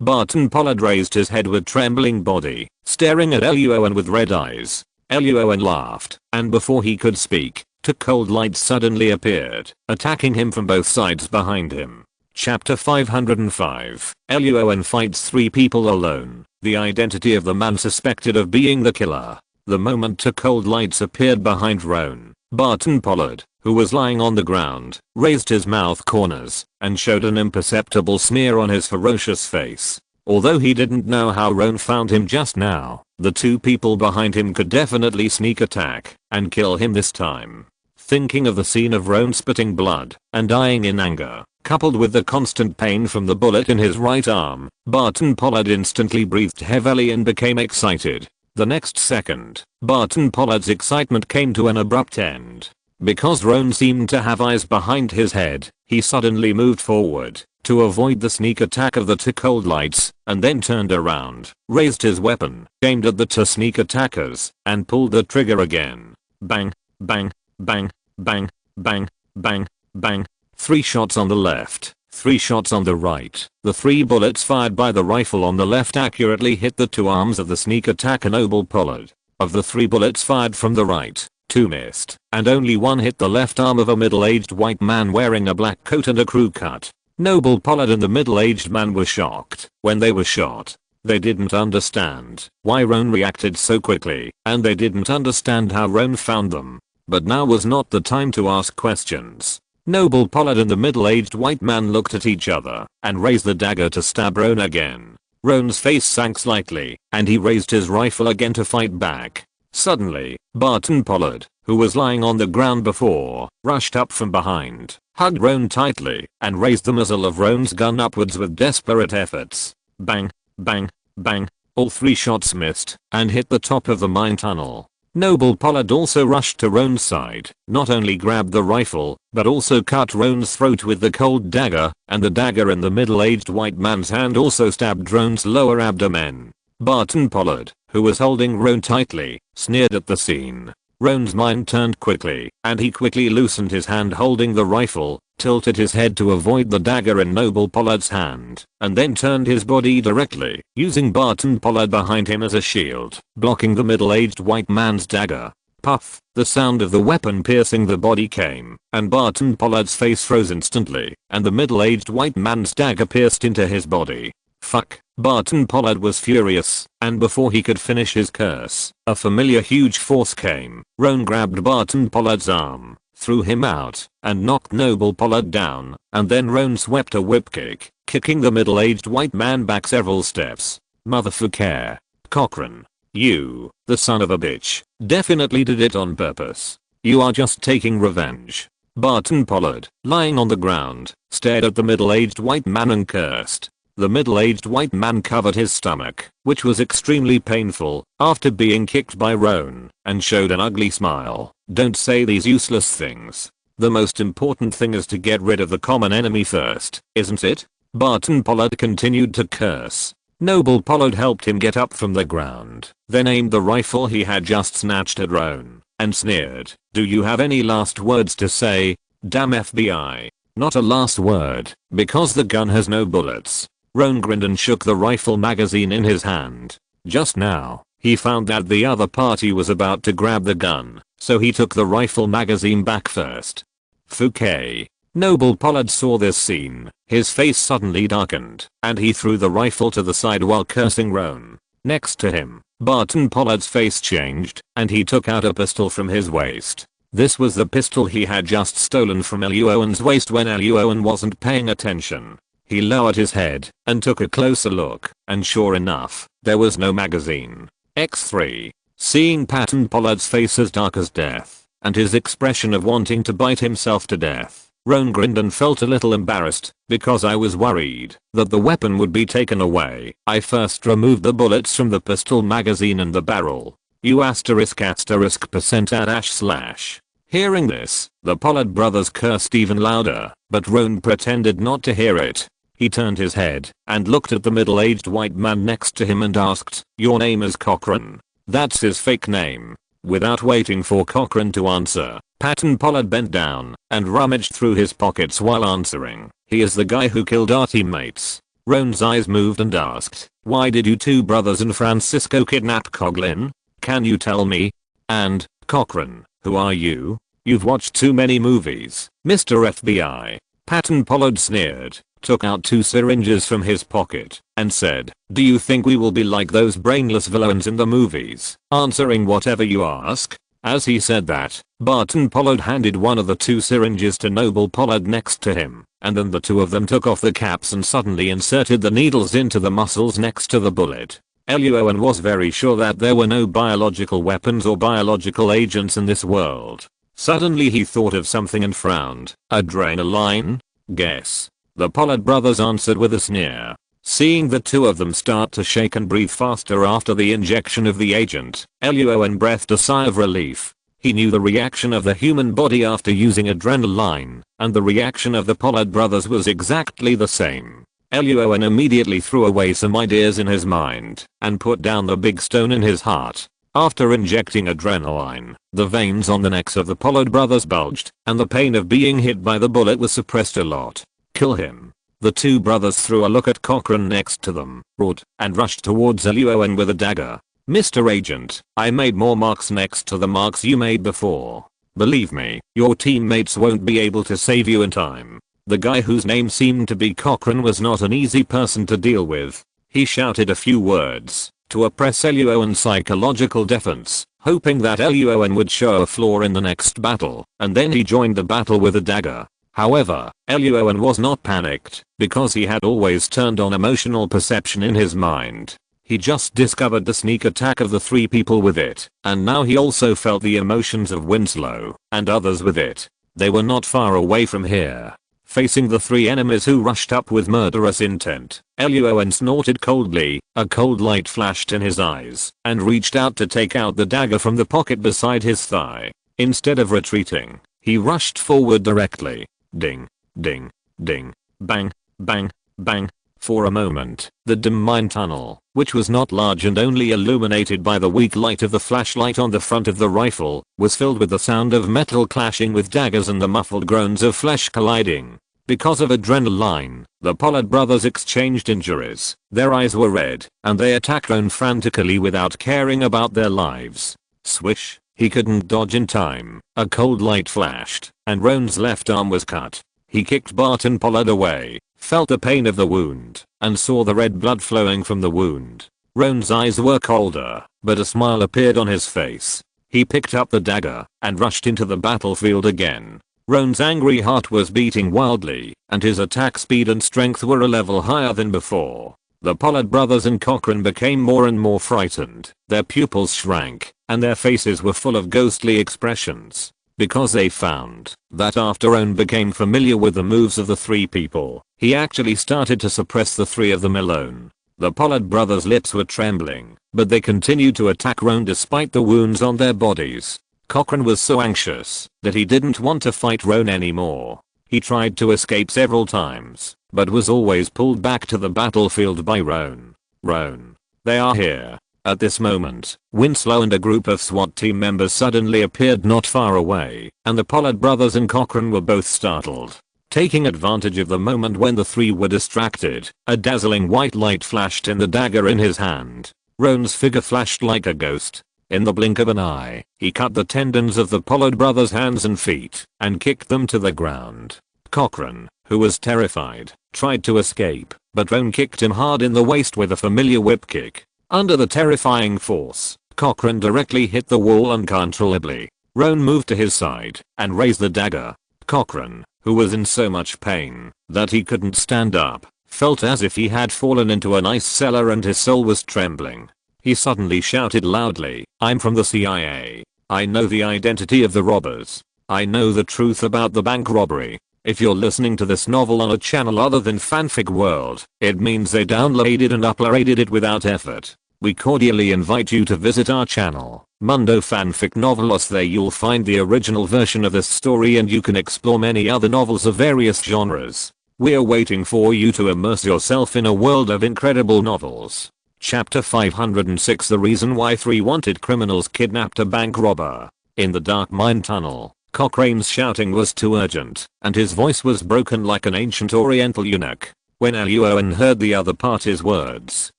Barton Pollard raised his head with trembling body, staring at Luo An with red eyes. Luo An laughed, and before he could speak, 2 cold lights suddenly appeared, attacking him from both sides behind him. Chapter 505. Luo An fights 3 people alone. The identity of the man suspected of being the killer. The moment 2 cold lights appeared behind Roan, Barton Pollard, who was lying on the ground, raised his mouth corners and showed an imperceptible sneer on his ferocious face. Although he didn't know how Roan found him just now, the 2 people behind him could definitely sneak attack and kill him this time. Thinking of the scene of Roan spitting blood and dying in anger, coupled with the constant pain from the bullet in his right arm, Barton Pollard instantly breathed heavily and became excited. The next second, Barton Pollard's excitement came to an abrupt end. Because Roan seemed to have eyes behind his head, he suddenly moved forward to avoid the sneak attack of the 2 cold lights, and then turned around, raised his weapon, aimed at the 2 sneak attackers, and pulled the trigger again. Bang, bang, bang, bang, bang, bang, bang. 3 shots on the left, 3 shots on the right. The 3 bullets fired by the rifle on the left accurately hit the 2 arms of the sneak attacker Noble Pollard. Of the 3 bullets fired from the right, 2 missed, and only 1 hit the left arm of a middle-aged white man wearing a black coat and a crew cut. Noble Pollard and the middle-aged man were shocked when they were shot. They didn't understand why Roan reacted so quickly, and they didn't understand how Roan found them. But now was not the time to ask questions. Noble Pollard and the middle-aged white man looked at each other and raised the dagger to stab Roan again. Roan's face sank slightly, and he raised his rifle again to fight back. Suddenly, Barton Pollard, who was lying on the ground before, rushed up from behind, hugged Roan tightly, and raised the muzzle of Roan's gun upwards with desperate efforts. Bang, bang, bang. All 3 shots missed and hit the top of the mine tunnel. Noble Pollard also rushed to Roan's side, not only grabbed the rifle, but also cut Roan's throat with the cold dagger, and the dagger in the middle-aged white man's hand also stabbed Roan's lower abdomen. Barton Pollard, who was holding Roan tightly, sneered at the scene. Roan's mind turned quickly, and he quickly loosened his hand holding the rifle, tilted his head to avoid the dagger in Noble Pollard's hand, and then turned his body directly, using Barton Pollard behind him as a shield, blocking the middle-aged white man's dagger. Puff, the sound of the weapon piercing the body came, and Barton Pollard's face froze instantly, and the middle-aged white man's dagger pierced into his body. Fuck. Barton Pollard was furious, and before he could finish his curse, a familiar huge force came. Roan grabbed Barton Pollard's arm, threw him out, and knocked Noble Pollard down, and then Roan swept a whip kick, kicking the middle-aged white man back several steps. Motherfucker. Cochran. You, the son of a bitch, definitely did it on purpose. You are just taking revenge. Barton Pollard, lying on the ground, stared at the middle-aged white man and cursed. The middle-aged white man covered his stomach, which was extremely painful, after being kicked by Roan, and showed an ugly smile. Don't say these useless things. The most important thing is to get rid of the common enemy first, isn't it? Barton Pollard continued to curse. Noble Pollard helped him get up from the ground, then aimed the rifle he had just snatched at Roan, and sneered. Do you have any last words to say? Damn FBI. Not a last word, because the gun has no bullets. Roan grinned and shook the rifle magazine in his hand. Just now, he found that the other party was about to grab the gun, so he took the rifle magazine back first. Fouquet. Noble Pollard saw this scene, his face suddenly darkened, and he threw the rifle to the side while cursing Roan. Next to him, Barton Pollard's face changed, and he took out a pistol from his waist. This was the pistol he had just stolen from Luo An's waist when Luo An wasn't paying attention. He lowered his head and took a closer look, and sure enough, there was no magazine. X3. Seeing Barton Pollard's face as dark as death, and his expression of wanting to bite himself to death. Roan grinned and felt a little embarrassed, because I was worried that the weapon would be taken away. I first removed the bullets from the pistol magazine and the barrel. You **% Hearing this, the Pollard brothers cursed even louder, but Roan pretended not to hear it. He turned his head and looked at the middle-aged white man next to him and asked, "Your name is Cochran?" That's his fake name. Without waiting for Cochran to answer, Patton Pollard bent down and rummaged through his pockets while answering. "He is the guy who killed our teammates." Roan's eyes moved and asked, "Why did you two brothers in Francisco kidnap Coughlin? Can you tell me?" And, "Cochran, who are you? You've watched too many movies, Mr. FBI." Patton Pollard sneered, took out 2 syringes from his pocket, and said, "Do you think we will be like those brainless villains in the movies, answering whatever you ask?" As he said that, Barton Pollard handed one of the 2 syringes to Noble Pollard next to him, and then the 2 of them took off the caps and suddenly inserted the needles into the muscles next to the bullet. Luo An was very sure that there were no biological weapons or biological agents in this world. Suddenly he thought of something and frowned. "Adrenaline? Guess." The Pollard brothers answered with a sneer. Seeing the 2 of them start to shake and breathe faster after the injection of the agent, Luo An breathed a sigh of relief. He knew the reaction of the human body after using adrenaline, and the reaction of the Pollard brothers was exactly the same. Luo An immediately threw away some ideas in his mind and put down the big stone in his heart. After injecting adrenaline, the veins on the necks of the Pollard brothers bulged, and the pain of being hit by the bullet was suppressed a lot. "Kill him." The 2 brothers threw a look at Cochran next to them, roared, and rushed towards Luo An with a dagger. "Mr. Agent, I made more marks next to the marks you made before. Believe me, your teammates won't be able to save you in time." The guy whose name seemed to be Cochran was not an easy person to deal with. He shouted a few words to oppress Luo An's psychological defense, hoping that Luo An would show a flaw in the next battle, and then he joined the battle with a dagger. However, Luo An was not panicked, because he had always turned on emotional perception in his mind. He just discovered the sneak attack of the 3 people with it, and now he also felt the emotions of Winslow and others with it. They were not far away from here. Facing the 3 enemies who rushed up with murderous intent, Luo An snorted coldly, a cold light flashed in his eyes, and reached out to take out the dagger from the pocket beside his thigh. Instead of retreating, he rushed forward directly. Ding, ding, ding, bang, bang, bang. For a moment, the dim mine tunnel, which was not large and only illuminated by the weak light of the flashlight on the front of the rifle, was filled with the sound of metal clashing with daggers and the muffled groans of flesh colliding. Because of adrenaline, the Pollard brothers exchanged injuries. Their eyes were red, and they attacked Roan frantically without caring about their lives. Swish. He couldn't dodge in time. A cold light flashed, and Roan's left arm was cut. He kicked Barton Pollard away, felt the pain of the wound, and saw the red blood flowing from the wound. Roan's eyes were colder, but a smile appeared on his face. He picked up the dagger and rushed into the battlefield again. Roan's angry heart was beating wildly, and his attack speed and strength were a level higher than before. The Pollard brothers and Cochran became more and more frightened. Their pupils shrank, and their faces were full of ghostly expressions. Because they found that after Roan became familiar with the moves of the 3 people, he actually started to suppress the 3 of them alone. The Pollard brothers' lips were trembling, but they continued to attack Roan despite the wounds on their bodies. Cochran was so anxious that he didn't want to fight Roan anymore. He tried to escape several times, but was always pulled back to the battlefield by Roan. "Roan, they are here." At this moment, Winslow and a group of SWAT team members suddenly appeared not far away, and the Pollard brothers and Cochran were both startled. Taking advantage of the moment when the 3 were distracted, a dazzling white light flashed in the dagger in his hand. Roan's figure flashed like a ghost. In the blink of an eye, he cut the tendons of the Pollard brothers' hands and feet, and kicked them to the ground. Cochran, who was terrified, tried to escape, but Roan kicked him hard in the waist with a familiar whip kick. Under the terrifying force, Cochran directly hit the wall uncontrollably. Roan moved to his side and raised the dagger. Cochran, who was in so much pain that he couldn't stand up, felt as if he had fallen into an ice cellar and his soul was trembling. He suddenly shouted loudly, "I'm from the CIA. I know the identity of the robbers. I know the truth about the bank robbery. If you're listening to this novel on a channel other than Fanfic World, it means they downloaded and uploaded it without effort. We cordially invite you to visit our channel, Mundo Fanfic Novelos. There you'll find the original version of this story and you can explore many other novels of various genres. We're waiting for you to immerse yourself in a world of incredible novels. Chapter 506, The Reason Why 3 Wanted Criminals Kidnapped a Bank Robber. In the dark mine tunnel, Cochrane's shouting was too urgent, and his voice was broken like an ancient oriental eunuch. When Luo An heard the other party's words,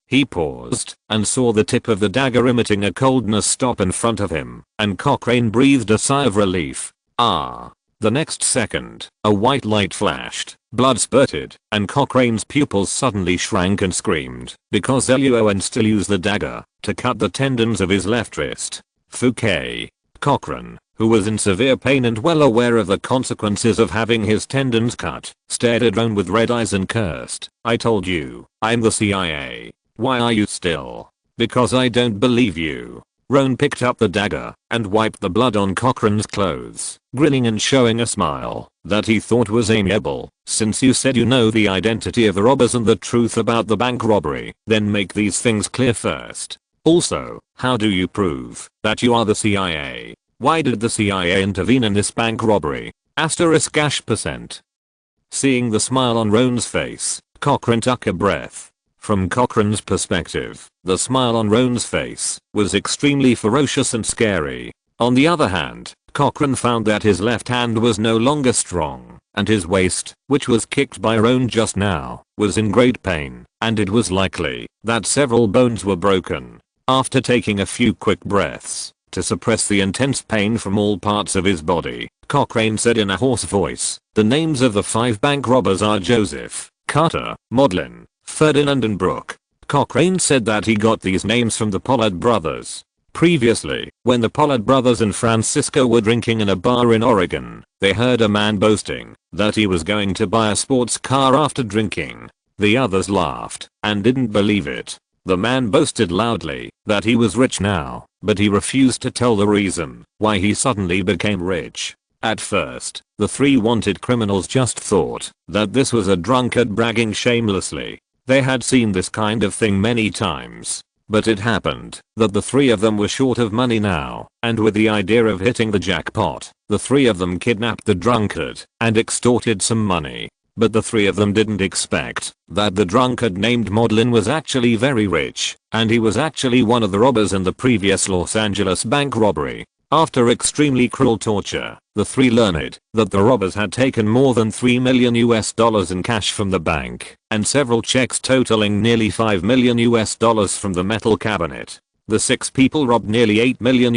he paused and saw the tip of the dagger emitting a coldness stop in front of him, and Cochrane breathed a sigh of relief. Ah! The next second, a white light flashed, blood spurted, and Cochrane's pupils suddenly shrank and screamed, because Luo An still used the dagger to cut the tendons of his left wrist. Fouquet. Cochrane, who was in severe pain and well aware of the consequences of having his tendons cut, stared at Roan with red eyes and cursed. I told you, I'm the CIA. Why are you still? Because I don't believe you. Roan picked up the dagger and wiped the blood on Cochrane's clothes, grinning and showing a smile that he thought was amiable. Since you said you know the identity of the robbers and the truth about the bank robbery, then make these things clear first. Also, how do you prove that you are the CIA? Why did the CIA intervene in this bank robbery? *%. Seeing the smile on Roan's face, Cochrane took a breath. From Cochrane's perspective, the smile on Roan's face was extremely ferocious and scary. On the other hand, Cochrane found that his left hand was no longer strong, and his waist, which was kicked by Roan just now, was in great pain, and it was likely that several bones were broken. After taking a few quick breaths to suppress the intense pain from all parts of his body, Cochrane said in a hoarse voice, the names of the 5 bank robbers are Joseph, Carter, Maudlin, Ferdinand and Brooke. Cochrane said that he got these names from the Pollard brothers. Previously, when the Pollard brothers and Francisco were drinking in a bar in Oregon, they heard a man boasting that he was going to buy a sports car after drinking. The others laughed and didn't believe it. The man boasted loudly that he was rich now, but he refused to tell the reason why he suddenly became rich. At first, the 3 wanted criminals just thought that this was a drunkard bragging shamelessly. They had seen this kind of thing many times. But it happened that the 3 of them were short of money now, and with the idea of hitting the jackpot, the 3 of them kidnapped the drunkard and extorted some money. But the 3 of them didn't expect that the drunkard named Maudlin was actually very rich, and he was actually one of the robbers in the previous Los Angeles bank robbery. After extremely cruel torture, the 3 learned that the robbers had taken more than $3 million in cash from the bank, and several checks totaling nearly $5 million from the metal cabinet. The 6 people robbed nearly $8 million.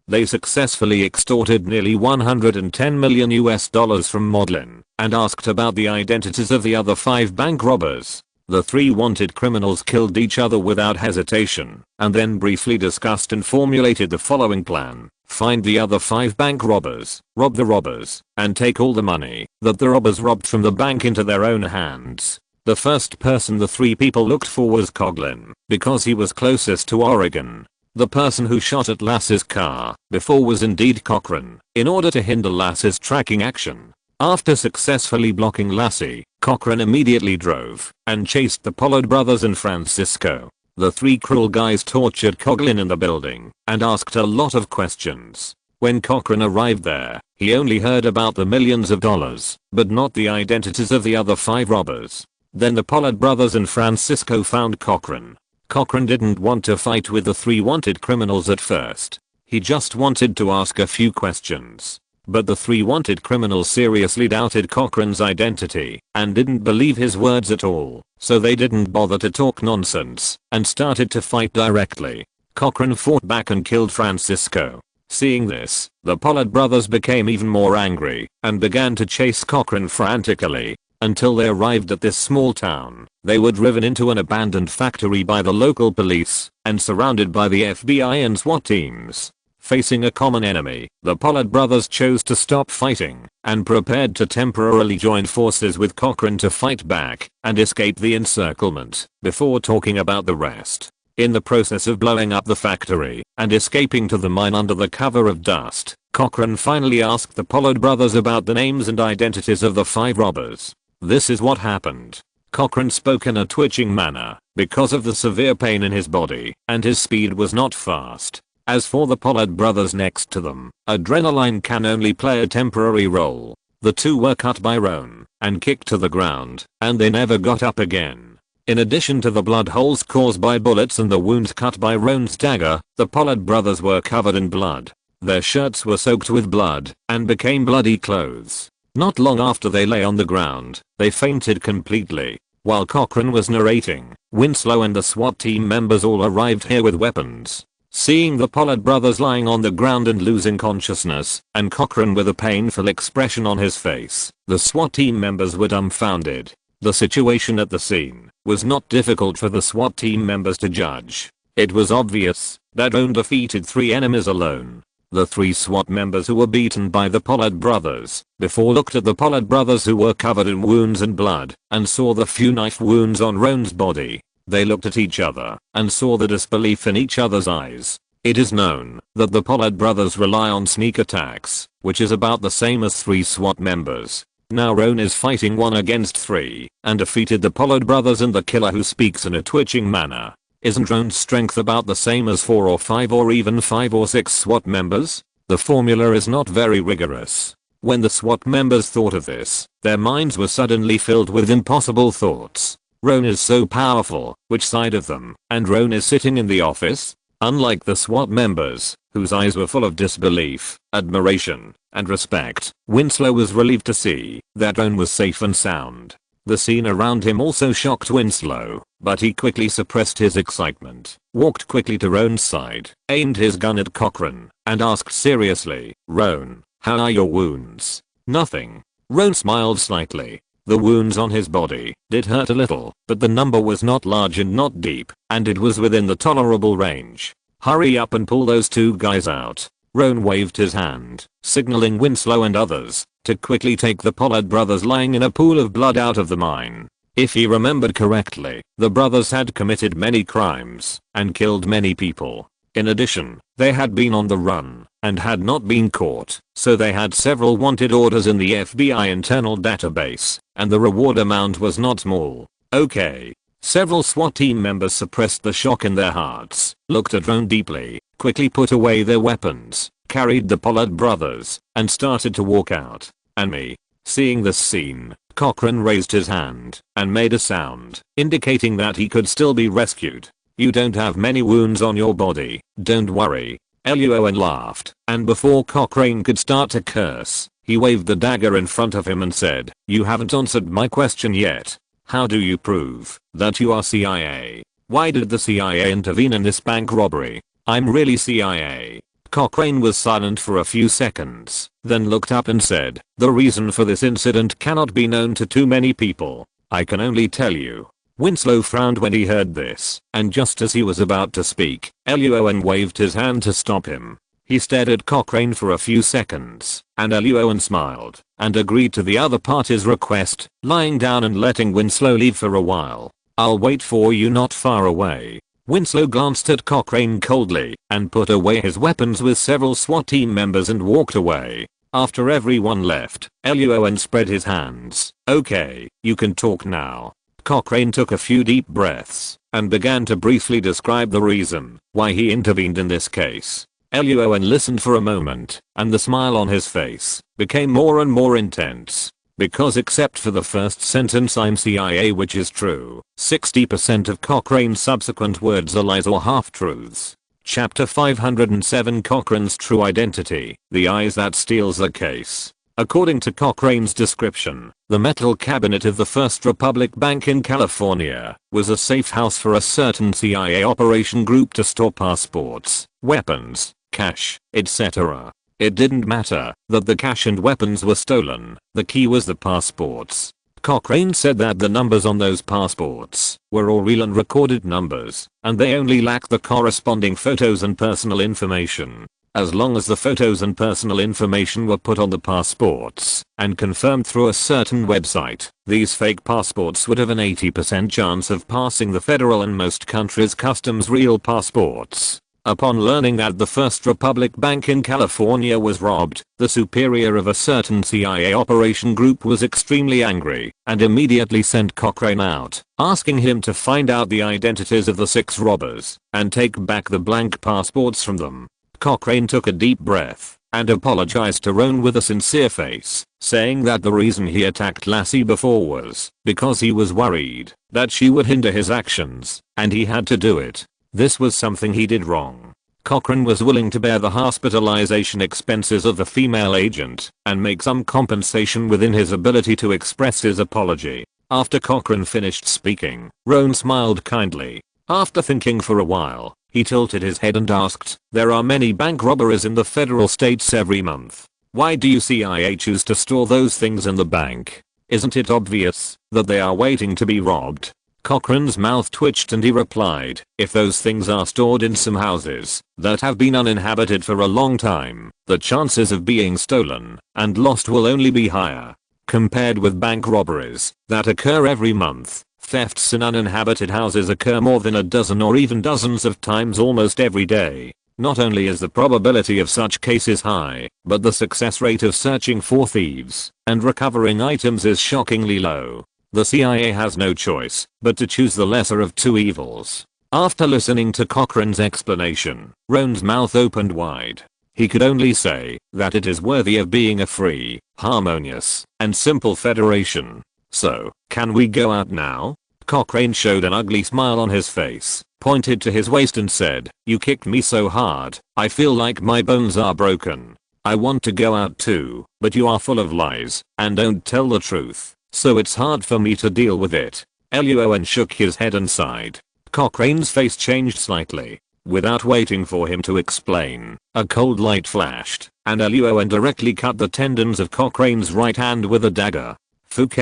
They successfully extorted nearly $110 million from Maudlin, and asked about the identities of the other 5 bank robbers. The 3 wanted criminals killed each other without hesitation, and then briefly discussed and formulated the following plan. Find the other 5 bank robbers, rob the robbers, and take all the money that the robbers robbed from the bank into their own hands. The first person the 3 people looked for was Coughlin, because he was closest to Oregon. The person who shot at Lass's car before was indeed Cochrane, in order to hinder Lass's tracking action. After successfully blocking Lassie, Cochrane immediately drove and chased the Pollard brothers and Francisco. The 3 cruel guys tortured Coughlin in the building and asked a lot of questions. When Cochrane arrived there, he only heard about the millions of dollars, but not the identities of the other 5 robbers. Then the Pollard brothers and Francisco found Cochrane. Cochrane didn't want to fight with the 3 wanted criminals at first. He just wanted to ask a few questions. But the 3 wanted criminals seriously doubted Cochrane's identity and didn't believe his words at all, so they didn't bother to talk nonsense and started to fight directly. Cochrane fought back and killed Francisco. Seeing this, the Pollard brothers became even more angry and began to chase Cochrane frantically until they arrived at this small town. They were driven into an abandoned factory by the local police and surrounded by the FBI and SWAT teams. Facing a common enemy, the Pollard brothers chose to stop fighting and prepared to temporarily join forces with Cochrane to fight back and escape the encirclement before talking about the rest. In the process of blowing up the factory and escaping to the mine under the cover of dust, Cochran finally asked the Pollard brothers about the names and identities of the 5 robbers. This is what happened. Cochran spoke in a twitching manner because of the severe pain in his body, and his speed was not fast. As for the Pollard brothers next to them, adrenaline can only play a temporary role. The 2 were cut by Roan and kicked to the ground, and they never got up again. In addition to the blood holes caused by bullets and the wounds cut by Roan's dagger, the Pollard brothers were covered in blood. Their shirts were soaked with blood and became bloody clothes. Not long after they lay on the ground, they fainted completely. While Cochran was narrating, Winslow and the SWAT team members all arrived here with weapons. Seeing the Pollard brothers lying on the ground and losing consciousness, and Cochran with a painful expression on his face, the SWAT team members were dumbfounded. The situation at the scene was not difficult for the SWAT team members to judge. It was obvious that Roan defeated 3 enemies alone. The 3 SWAT members who were beaten by the Pollard brothers before looked at the Pollard brothers who were covered in wounds and blood and saw the few knife wounds on Roan's body. They looked at each other and saw the disbelief in each other's eyes. It is known that the Pollard brothers rely on sneak attacks, which is about the same as 3 SWAT members. Now Roan is fighting 1 against 3 and defeated the Pollard brothers and the killer who speaks in a twitching manner. Isn't Roan's strength about the same as 4 or 5 or even 5 or 6 SWAT members? The formula is not very rigorous. When the SWAT members thought of this, their minds were suddenly filled with impossible thoughts. Roan is so powerful, which side of them? And Roan is sitting in the office? Unlike the SWAT members, whose eyes were full of disbelief, admiration, and respect, Winslow was relieved to see that Roan was safe and sound. The scene around him also shocked Winslow, but he quickly suppressed his excitement, walked quickly to Roan's side, aimed his gun at Cochran, and asked seriously, "Roan, how are your wounds?" "Nothing." Roan smiled slightly. The wounds on his body did hurt a little, but the number was not large and not deep, and it was within the tolerable range. "Hurry up and pull those 2 guys out." Roan waved his hand, signaling Winslow and others to quickly take the Pollard brothers lying in a pool of blood out of the mine. If he remembered correctly, the brothers had committed many crimes and killed many people. In addition, they had been on the run and had not been caught, so they had several wanted orders in the FBI internal database, and the reward amount was not small. Okay. Several SWAT team members suppressed the shock in their hearts, looked at Roan deeply, quickly put away their weapons, carried the Pollard brothers, and started to walk out. And me. Seeing this scene, Cochran raised his hand and made a sound, indicating that he could still be rescued. "You don't have many wounds on your body, don't worry." Luo An laughed, and before Cochran could start to curse, he waved the dagger in front of him and said, "You haven't answered my question yet. How do you prove that you are CIA? Why did the CIA intervene in this bank robbery? I'm really CIA." Cochran was silent for a few seconds, then looked up and said, "The reason for this incident cannot be known to too many people. I can only tell you." Winslow frowned when he heard this, and just as he was about to speak, Luo An waved his hand to stop him. He stared at Cochran for a few seconds, and Luo An smiled, and agreed to the other party's request, lying down and letting Winslow leave for a while. "I'll wait for you not far away." Winslow glanced at Cochran coldly, and put away his weapons with several SWAT team members and walked away. After everyone left, Luo An spread his hands. "Okay, you can talk now." Cochran took a few deep breaths, and began to briefly describe the reason why he intervened in this case. Luo An listened for a moment, and the smile on his face became more and more intense. "Because except for the first sentence I'm CIA, which is true, 60% of Cochran's subsequent words are lies or half-truths." Chapter 507 Cochran's True Identity, The Eyes That Steals the Case. According to Cochran's description, the metal cabinet of the First Republic Bank in California was a safe house for a certain CIA operation group to store passports, weapons, cash, etc. It didn't matter that the cash and weapons were stolen, the key was the passports. Cochran said that the numbers on those passports were all real and recorded numbers, and they only lacked the corresponding photos and personal information. As long as the photos and personal information were put on the passports and confirmed through a certain website, these fake passports would have an 80% chance of passing the federal and most countries' customs real passports. Upon learning that the First Republic Bank in California was robbed, the superior of a certain CIA operation group was extremely angry and immediately sent Cochrane out, asking him to find out the identities of the 6 robbers and take back the blank passports from them. Cochrane took a deep breath and apologized to Roan with a sincere face, saying that the reason he attacked Lassie before was because he was worried that she would hinder his actions and he had to do it. This was something he did wrong. Cochrane was willing to bear the hospitalization expenses of the female agent and make some compensation within his ability to express his apology. After Cochrane finished speaking, Roan smiled kindly. After thinking for a while, he tilted his head and asked, "There are many bank robberies in the federal states every month. Why do you CIA choose to store those things in the bank? Isn't it obvious that they are waiting to be robbed?" Cochrane's mouth twitched and he replied, "If those things are stored in some houses that have been uninhabited for a long time, the chances of being stolen and lost will only be higher. Compared with bank robberies that occur every month, thefts in uninhabited houses occur more than a dozen or even dozens of times almost every day. Not only is the probability of such cases high, but the success rate of searching for thieves and recovering items is shockingly low. The CIA has no choice but to choose the lesser of two evils." After listening to Cochrane's explanation, Roan's mouth opened wide. He could only say that it is worthy of being a free, harmonious, and simple federation. "So, can we go out now?" Cochrane showed an ugly smile on his face, pointed to his waist and said, "You kicked me so hard, I feel like my bones are broken. I want to go out too, but you are full of lies and don't tell the truth. So it's hard for me to deal with it." Luo An shook his head and sighed. Cochrane's face changed slightly. Without waiting for him to explain, a cold light flashed, and Luo An directly cut the tendons of Cochrane's right hand with a dagger. "Fuck.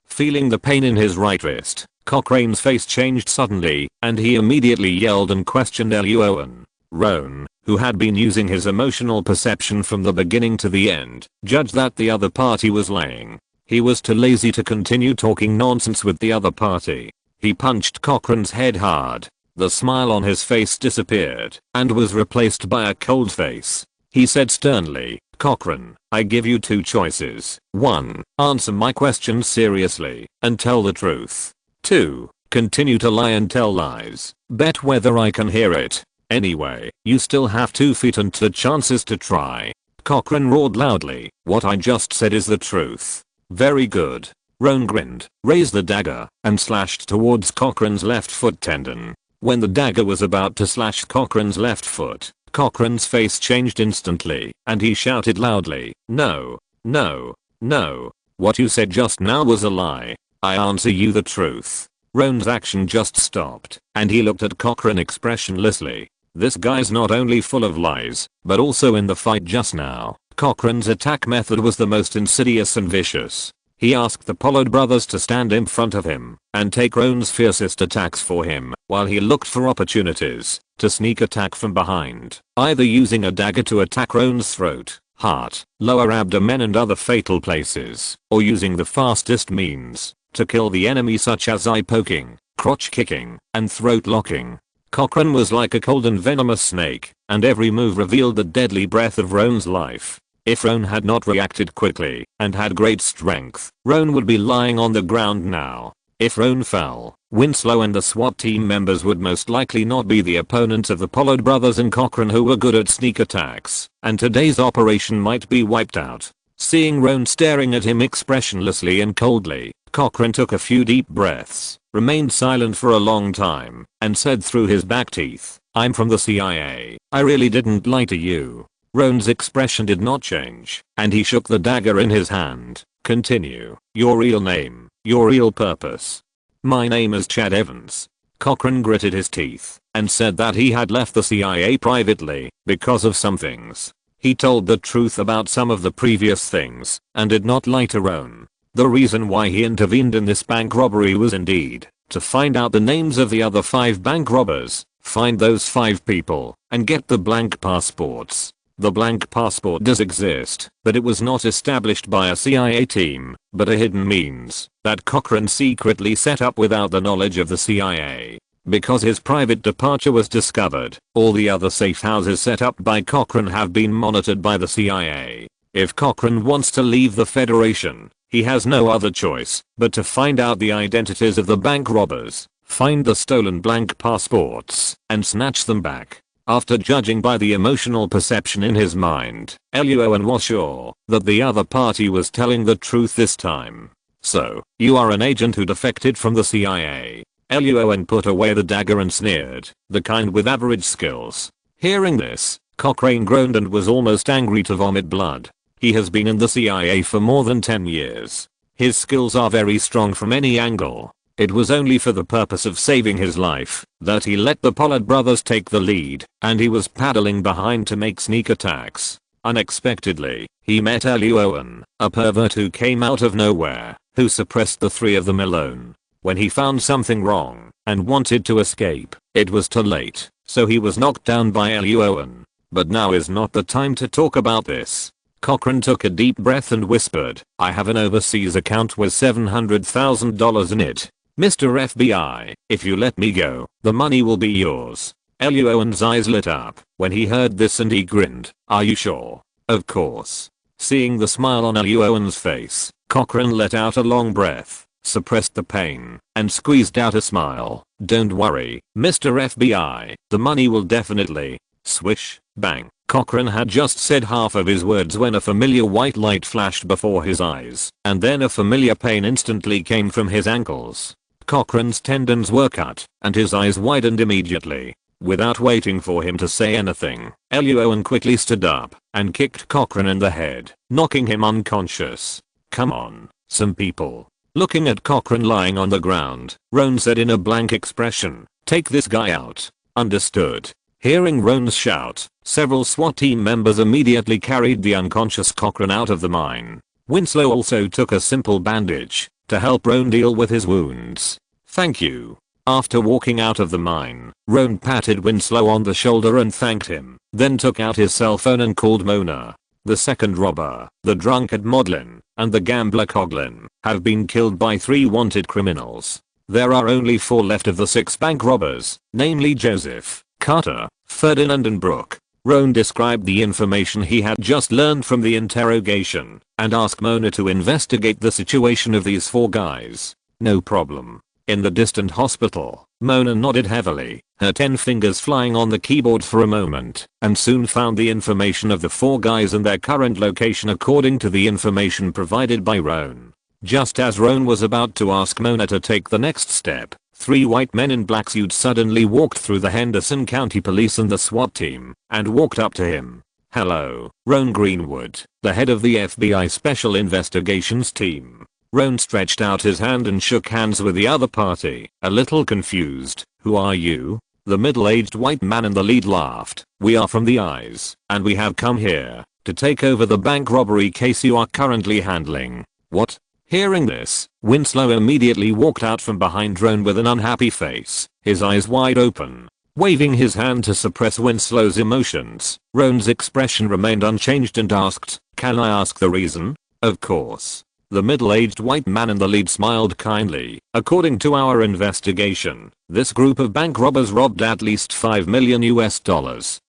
Feeling the pain in his right wrist, Cochrane's face changed suddenly, and he immediately yelled and questioned Luo An. Roan, who had been using his emotional perception from the beginning to the end, judged that the other party was lying. He was too lazy to continue talking nonsense with the other party. He punched Cochrane's head hard. The smile on his face disappeared and was replaced by a cold face. He said sternly, "Cochrane, I give you 2 choices. 1. Answer my questions seriously and tell the truth. 2. Continue to lie and tell lies. Bet whether I can hear it. Anyway, you still have 2 feet and 2 chances to try." Cochrane roared loudly, "What I just said is the truth." "Very good." Roan grinned, raised the dagger, and slashed towards Cochrane's left foot tendon. When the dagger was about to slash Cochrane's left foot, Cochrane's face changed instantly, and he shouted loudly, "No, no, no. What you said just now was a lie. I answer you the truth." Roan's action just stopped, and he looked at Cochrane expressionlessly. This guy's not only full of lies, but also in the fight just now. Cochrane's attack method was the most insidious and vicious. He asked the Pollard brothers to stand in front of him and take Roan's fiercest attacks for him while he looked for opportunities to sneak attack from behind, either using a dagger to attack Roan's throat, heart, lower abdomen and other fatal places, or using the fastest means to kill the enemy such as eye poking, crotch kicking, and throat locking. Cochrane was like a cold and venomous snake, and every move revealed the deadly breath of Roan's life. If Roan had not reacted quickly and had great strength, Roan would be lying on the ground now. If Roan fell, Winslow and the SWAT team members would most likely not be the opponents of the Pollard brothers and Cochrane, who were good at sneak attacks, and today's operation might be wiped out. Seeing Roan staring at him expressionlessly and coldly, Cochrane took a few deep breaths, remained silent for a long time, and said through his back teeth, "I'm from the CIA. I really didn't lie to you." Roan's expression did not change, and he shook the dagger in his hand. "Continue. Your real name, your real purpose." "My name is Chad Evans." Cochrane gritted his teeth and said that he had left the CIA privately because of some things. He told the truth about some of the previous things and did not lie to Roan. The reason why he intervened in this bank robbery was indeed to find out the names of the other 5 bank robbers. Find those 5 people and get the blank passports. The blank passport does exist, but it was not established by a CIA team, but a hidden means that Cochrane secretly set up without the knowledge of the CIA. Because his private departure was discovered, all the other safe houses set up by Cochrane have been monitored by the CIA. If Cochrane wants to leave the Federation, he has no other choice but to find out the identities of the bank robbers, find the stolen blank passports, and snatch them back. After judging by the emotional perception in his mind, Luo An was sure that the other party was telling the truth this time. So, you are an agent who defected from the CIA. Luo An put away the dagger and sneered, the kind with average skills. Hearing this, Cochrane groaned and was almost angry to vomit blood. He has been in the CIA for more than 10 years. His skills are very strong from any angle. It was only for the purpose of saving his life that he let the Pollard brothers take the lead, and he was paddling behind to make sneak attacks. Unexpectedly, he met Luo An, a pervert who came out of nowhere, who suppressed the 3 of them alone. When he found something wrong and wanted to escape, it was too late, so he was knocked down by Luo An. But now is not the time to talk about this. Cochrane took a deep breath and whispered, I have an overseas account with $700,000 in it. Mr. FBI, if you let me go, the money will be yours. Luo An's eyes lit up when he heard this and he grinned. Are you sure? Of course. Seeing the smile on Luo An's face, Cochrane let out a long breath, suppressed the pain, and squeezed out a smile. Don't worry, Mr. FBI, the money will definitely. Swish, bang. Cochrane had just said half of his words when a familiar white light flashed before his eyes, and then a familiar pain instantly came from his ankles. Cochrane's tendons were cut, and his eyes widened immediately. Without waiting for him to say anything, Luo An quickly stood up and kicked Cochrane in the head, knocking him unconscious. Come on, some people. Looking at Cochrane lying on the ground, Roan said in a blank expression, take this guy out. Understood. Hearing Roan's shout, several SWAT team members immediately carried the unconscious Cochrane out of the mine. Winslow also took a simple bandage to help Roan deal with his wounds. Thank you. After walking out of the mine, Roan patted Winslow on the shoulder and thanked him, then took out his cell phone and called Mona. The second robber, the drunkard Modlin, and the gambler Coglin have been killed by 3 wanted criminals. There are only 4 left of the 6 bank robbers, namely Joseph, Carter, Ferdinand and Brooke. Roan described the information he had just learned from the interrogation and asked Mona to investigate the situation of these 4 guys. No problem. In the distant hospital, Mona nodded heavily, her 10 fingers flying on the keyboard for a moment, and soon found the information of the 4 guys and their current location according to the information provided by Roan. Just as Roan was about to ask Mona to take the next step, 3 white men in black suits suddenly walked through the Henderson County Police and the SWAT team and walked up to him. Hello, Roan Greenwood, the head of the FBI Special Investigations Team. Roan stretched out his hand and shook hands with the other party, a little confused. Who are you? The middle-aged white man in the lead laughed. We are from the Eyes, and we have come here to take over the bank robbery case you are currently handling. What? Hearing this, Winslow immediately walked out from behind Roan with an unhappy face, his eyes wide open. Waving his hand to suppress Winslow's emotions, Roan's expression remained unchanged and asked, can I ask the reason? Of course. The middle-aged white man in the lead smiled kindly. According to our investigation, this group of bank robbers robbed at least $5 million,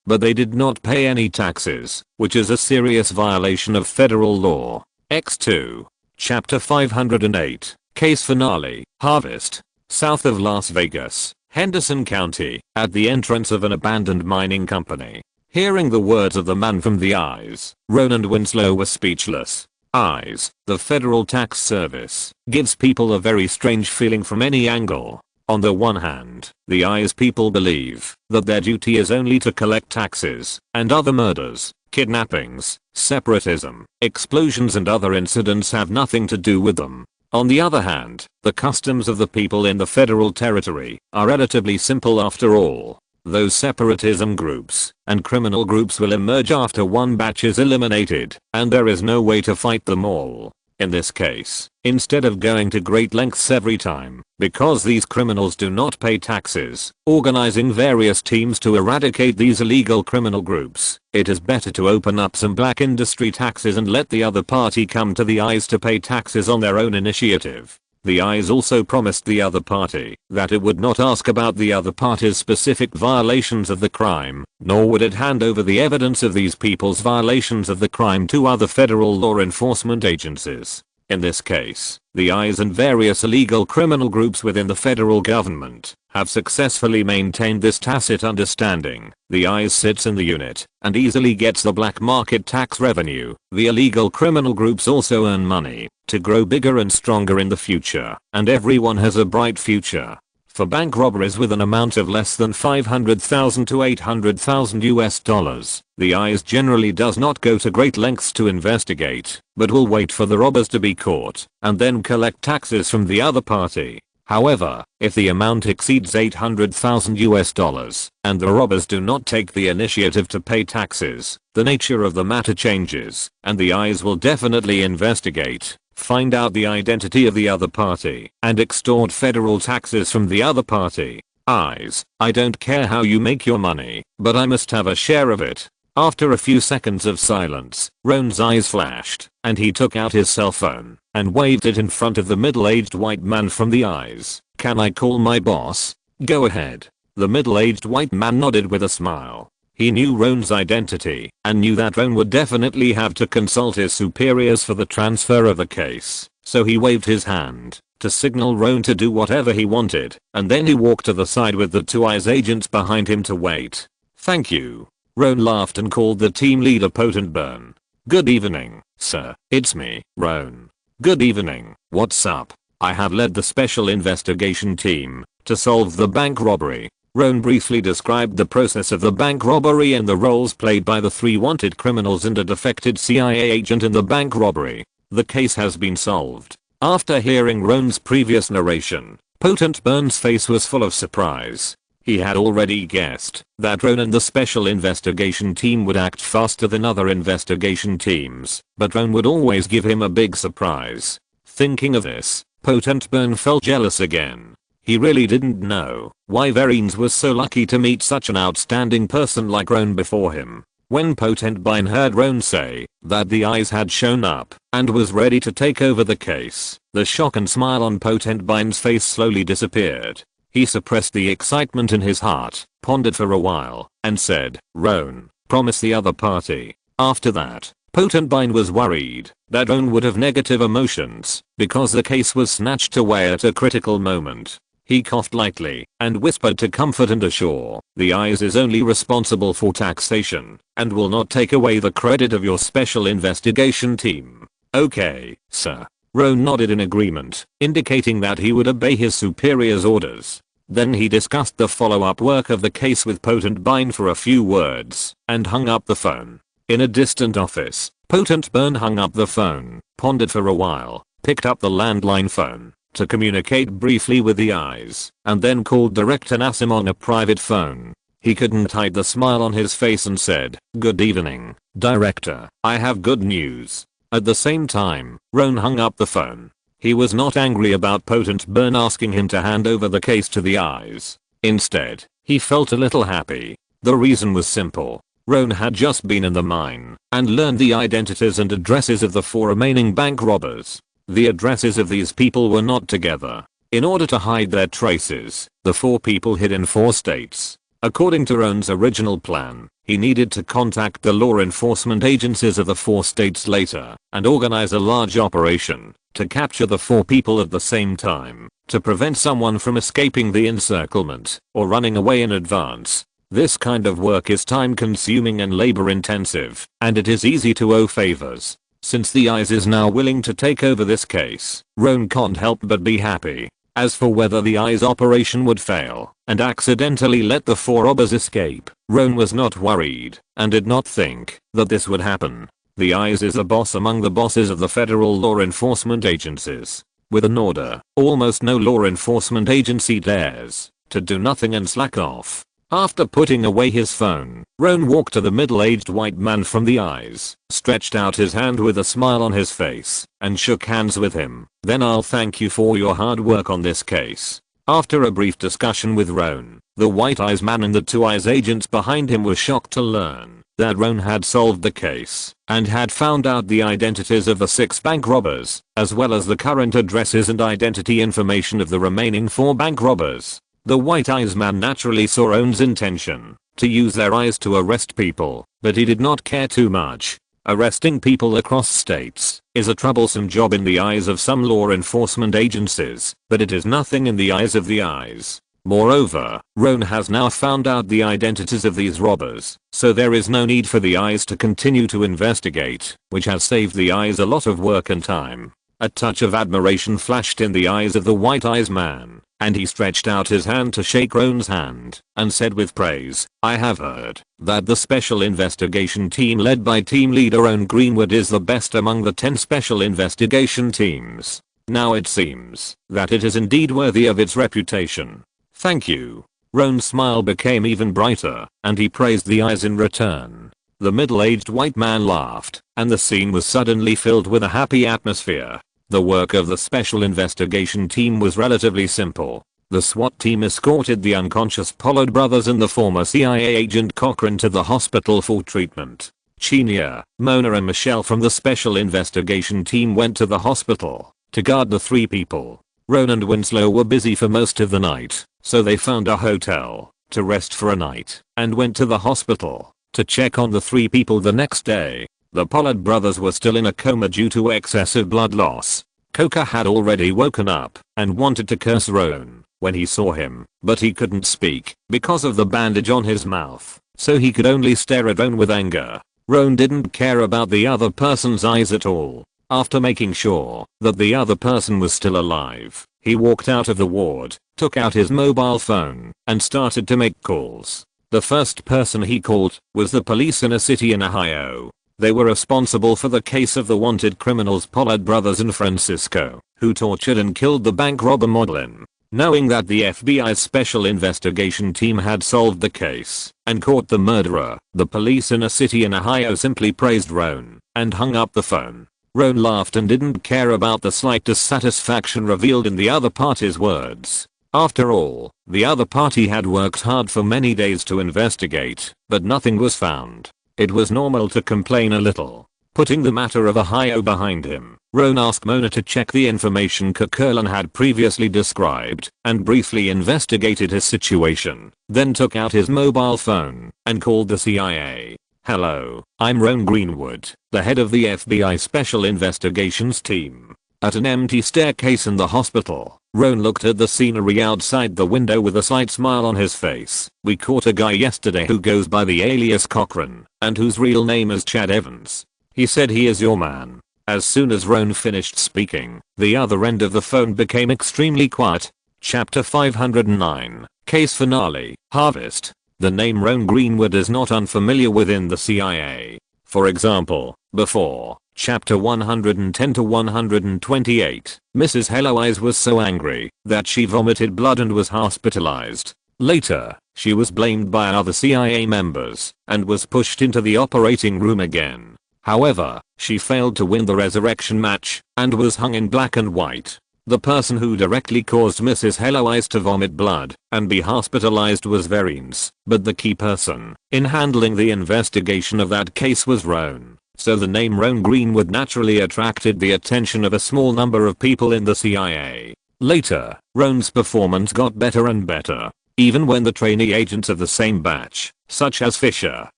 but they did not pay any taxes, which is a serious violation of federal law. X2. Chapter 508. Case Finale. Harvest. South of Las Vegas, Henderson County, at the entrance of an abandoned mining company. Hearing the words of the man from the Eyes, Roan and Winslow were speechless. Eyes, the Federal Tax Service, gives people a very strange feeling from any angle. On the one hand, the Eyes people believe that their duty is only to collect taxes, and other murders, kidnappings, separatism, explosions and other incidents have nothing to do with them. On the other hand, the customs of the people in the federal territory are relatively simple after all. Those separatism groups and criminal groups will emerge after one batch is eliminated, and there is no way to fight them all. In this case, instead of going to great lengths every time, Because these criminals do not pay taxes, organizing various teams to eradicate these illegal criminal groups, it is better to open up some black industry taxes and let the other party come to the eyes to pay taxes on their own initiative. The eyes also promised the other party that it would not ask about the other party's specific violations of the crime, nor would it hand over the evidence of these people's violations of the crime to other federal law enforcement agencies. In this case, the eyes and various illegal criminal groups within the federal government have successfully maintained this tacit understanding. The eyes sits in the unit and easily gets the black market tax revenue. The illegal criminal groups also earn money to grow bigger and stronger in the future, and everyone has a bright future. For bank robberies with an amount of less than $500,000 to $800,000, the eyes generally does not go to great lengths to investigate, but will wait for the robbers to be caught and then collect taxes from the other party. However, if the amount exceeds $800,000 and the robbers do not take the initiative to pay taxes, the nature of the matter changes, and the eyes will definitely investigate, find out the identity of the other party, and extort federal taxes from the other party. Eyes, I don't care how you make your money, but I must have a share of it. After a few seconds of silence, Roan's eyes flashed, and he took out his cell phone and waved it in front of the middle-aged white man from the eyes. Can I call my boss? Go ahead. The middle-aged white man nodded with a smile. He knew Roan's identity and knew that Roan would definitely have to consult his superiors for the transfer of the case, so he waved his hand to signal Roan to do whatever he wanted, and then he walked to the side with the two eyes agents behind him to wait. Thank you. Roan laughed and called the team leader Potent Burn. Good evening, sir. It's me, Roan. Good evening. What's up? I have led the special investigation team to solve the bank robbery. Roan briefly described the process of the bank robbery and the roles played by the three wanted criminals and a defected CIA agent in the bank robbery. The case has been solved. After hearing Roan's previous narration, Potent Burn's face was full of surprise. He had already guessed that Roan and the special investigation team would act faster than other investigation teams, but Roan would always give him a big surprise. Thinking of this, Potent Burn felt jealous again. He really didn't know why Verines was so lucky to meet such an outstanding person like Roan before him. When Potent Burn heard Roan say that the eyes had shown up and was ready to take over the case, the shock and smile on Potent Burn's face slowly disappeared. He suppressed the excitement in his heart, pondered for a while, and said, Roan, promise the other party. After that, Potent Burn was worried that Roan would have negative emotions because the case was snatched away at a critical moment. He coughed lightly and whispered to comfort and assure, the eyes is only responsible for taxation and will not take away the credit of your special investigation team. Okay, sir. Roan nodded in agreement, indicating that he would obey his superior's orders. Then he discussed the follow-up work of the case with Potent Burn for a few words and hung up the phone. In a distant office, Potent Burn hung up the phone, pondered for a while, picked up the landline phone to communicate briefly with the eyes, and then called Director Nassim on a private phone. He couldn't hide the smile on his face and said, Good evening, Director. I have good news. At the same time, Roan hung up the phone. He was not angry about Potent Burn asking him to hand over the case to the eyes. Instead, he felt a little happy. The reason was simple. Roan had just been in the mine and learned the identities and addresses of the 4 remaining bank robbers. The addresses of these people were not together. In order to hide their traces, the 4 people hid in 4 states. According to Roan's original plan, he needed to contact the law enforcement agencies of the 4 states later and organize a large operation to capture the 4 people at the same time to prevent someone from escaping the encirclement or running away in advance. This kind of work is time consuming and labor intensive, and it is easy to owe favors. Since the eyes is now willing to take over this case, Roan can't help but be happy. As for whether the eyes operation would fail and accidentally let the 4 robbers escape, Roan was not worried and did not think that this would happen. The eyes is a boss among the bosses of the federal law enforcement agencies. With an order, almost no law enforcement agency dares to do nothing and slack off. After putting away his phone, Roan walked to the middle-aged white man from the eyes, stretched out his hand with a smile on his face, and shook hands with him. "Then I'll thank you for your hard work on this case." After a brief discussion with Roan, the white eyes man and the two eyes agents behind him were shocked to learn that Roan had solved the case and had found out the identities of the 6 bank robbers, as well as the current addresses and identity information of the remaining 4 bank robbers. The white eyes man naturally saw Roan's intention to use their eyes to arrest people, but he did not care too much. Arresting people across states is a troublesome job in the eyes of some law enforcement agencies, but it is nothing in the eyes of the eyes. Moreover, Roan has now found out the identities of these robbers, so there is no need for the eyes to continue to investigate, which has saved the eyes a lot of work and time. A touch of admiration flashed in the eyes of the white eyes man, and he stretched out his hand to shake Roan's hand, and said with praise, "I have heard that the special investigation team led by team leader Roan Greenwood is the best among the 10 special investigation teams. Now it seems that it is indeed worthy of its reputation." "Thank you." Roan's smile became even brighter, and he praised the eyes in return. The middle-aged white man laughed, and the scene was suddenly filled with a happy atmosphere. The work of the special investigation team was relatively simple. The SWAT team escorted the unconscious Pollard brothers and the former CIA agent Cochran to the hospital for treatment. Chenia, Mona and Michelle from the special investigation team went to the hospital to guard the 3 people. Roan and Winslow were busy for most of the night, so they found a hotel to rest for a night and went to the hospital to check on the 3 people the next day. The Pollard brothers were still in a coma due to excessive blood loss. Coca had already woken up and wanted to curse Roan when he saw him, but he couldn't speak because of the bandage on his mouth, so he could only stare at Roan with anger. Roan didn't care about the other person's eyes at all. After making sure that the other person was still alive, he walked out of the ward, took out his mobile phone, and started to make calls. The first person he called was the police in a city in Ohio. They were responsible for the case of the wanted criminals Pollard brothers in Francisco, who tortured and killed the bank robber Modlin. Knowing that the FBI's special investigation team had solved the case and caught the murderer, the police in a city in Ohio simply praised Roan and hung up the phone. Roan laughed and didn't care about the slight dissatisfaction revealed in the other party's words. After all, the other party had worked hard for many days to investigate, but nothing was found. It was normal to complain a little. Putting the matter of Ohio behind him, Roan asked Mona to check the information Coquelin had previously described and briefly investigated his situation, then took out his mobile phone and called the CIA. "Hello, I'm Roan Greenwood, the head of the FBI Special Investigations Team." At an empty staircase in the hospital, Roan looked at the scenery outside the window with a slight smile on his face. "We caught a guy yesterday who goes by the alias Cochran and whose real name is Chad Evans. He said he is your man." As soon as Roan finished speaking, the other end of the phone became extremely quiet. Chapter 509, Case Finale, Harvest. The name Roan Greenwood is not unfamiliar within the CIA. For example, before Chapter 110 to 128, Mrs. Hello Eyes was so angry that she vomited blood and was hospitalized. Later, she was blamed by other CIA members and was pushed into the operating room again. However, she failed to win the resurrection match and was hung in black and white. The person who directly caused Mrs. Hello Eyes to vomit blood and be hospitalized was Verines, but the key person in handling the investigation of that case was Roan. So the name Roan Greenwood naturally attracted the attention of a small number of people in the CIA. Later, Roan's performance got better and better, even when the trainee agents of the same batch, such as Fisher,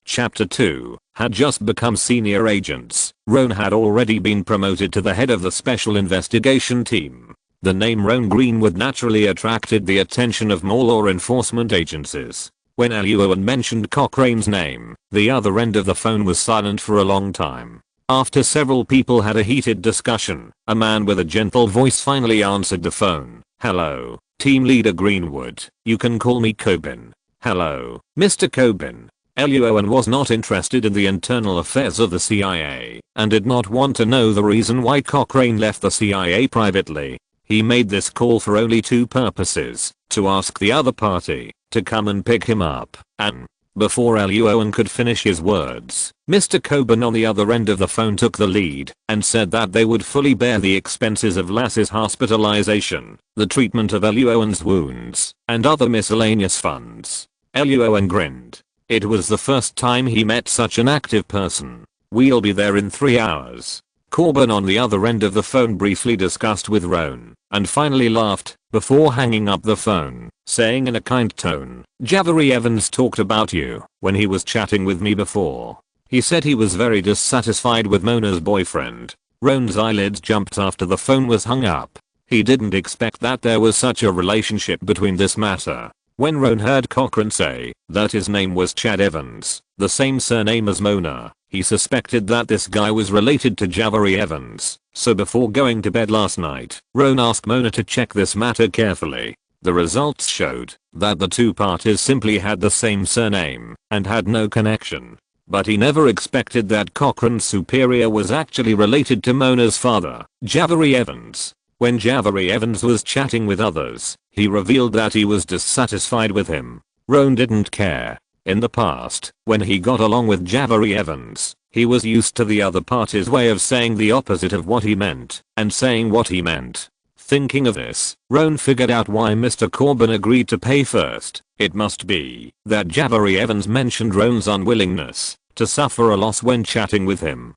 Chapter 2, had just become senior agents. Roan had already been promoted to the head of the special investigation team. The name Roan Greenwood naturally attracted the attention of more law enforcement agencies. When Luo An mentioned Cochrane's name, the other end of the phone was silent for a long time. After several people had a heated discussion, a man with a gentle voice finally answered the phone. "Hello, Team Leader Greenwood, you can call me Coben." "Hello, Mr. Coben." Luo An was not interested in the internal affairs of the CIA and did not want to know the reason why Cochrane left the CIA privately. He made this call for only 2 purposes: to ask the other party to come and pick him up, and before Luo An could finish his words, Mr. Coburn on the other end of the phone took the lead and said that they would fully bear the expenses of Lass's hospitalization, the treatment of Luo An's wounds, and other miscellaneous funds. Luo An grinned. It was the first time he met such an active person. "We'll be there in 3 hours." Coburn on the other end of the phone briefly discussed with Roan, and finally laughed, before hanging up the phone, saying in a kind tone, "Javarie Evans talked about you when he was chatting with me before. He said he was very dissatisfied with Mona's boyfriend." Roan's eyelids jumped after the phone was hung up. He didn't expect that there was such a relationship between this matter. When Roan heard Cochran say that his name was Chad Evans, the same surname as Mona, he suspected that this guy was related to Javarie Evans, so before going to bed last night, Roan asked Mona to check this matter carefully. The results showed that the two parties simply had the same surname and had no connection. But he never expected that Cochran's superior was actually related to Mona's father, Javarie Evans. When Javarie Evans was chatting with others, he revealed that he was dissatisfied with him. Roan didn't care. In the past, when he got along with Javarie Evans, he was used to the other party's way of saying the opposite of what he meant, and saying what he meant. Thinking of this, Roan figured out why Mr. Coburn agreed to pay first. It must be that Javarie Evans mentioned Roan's unwillingness to suffer a loss when chatting with him.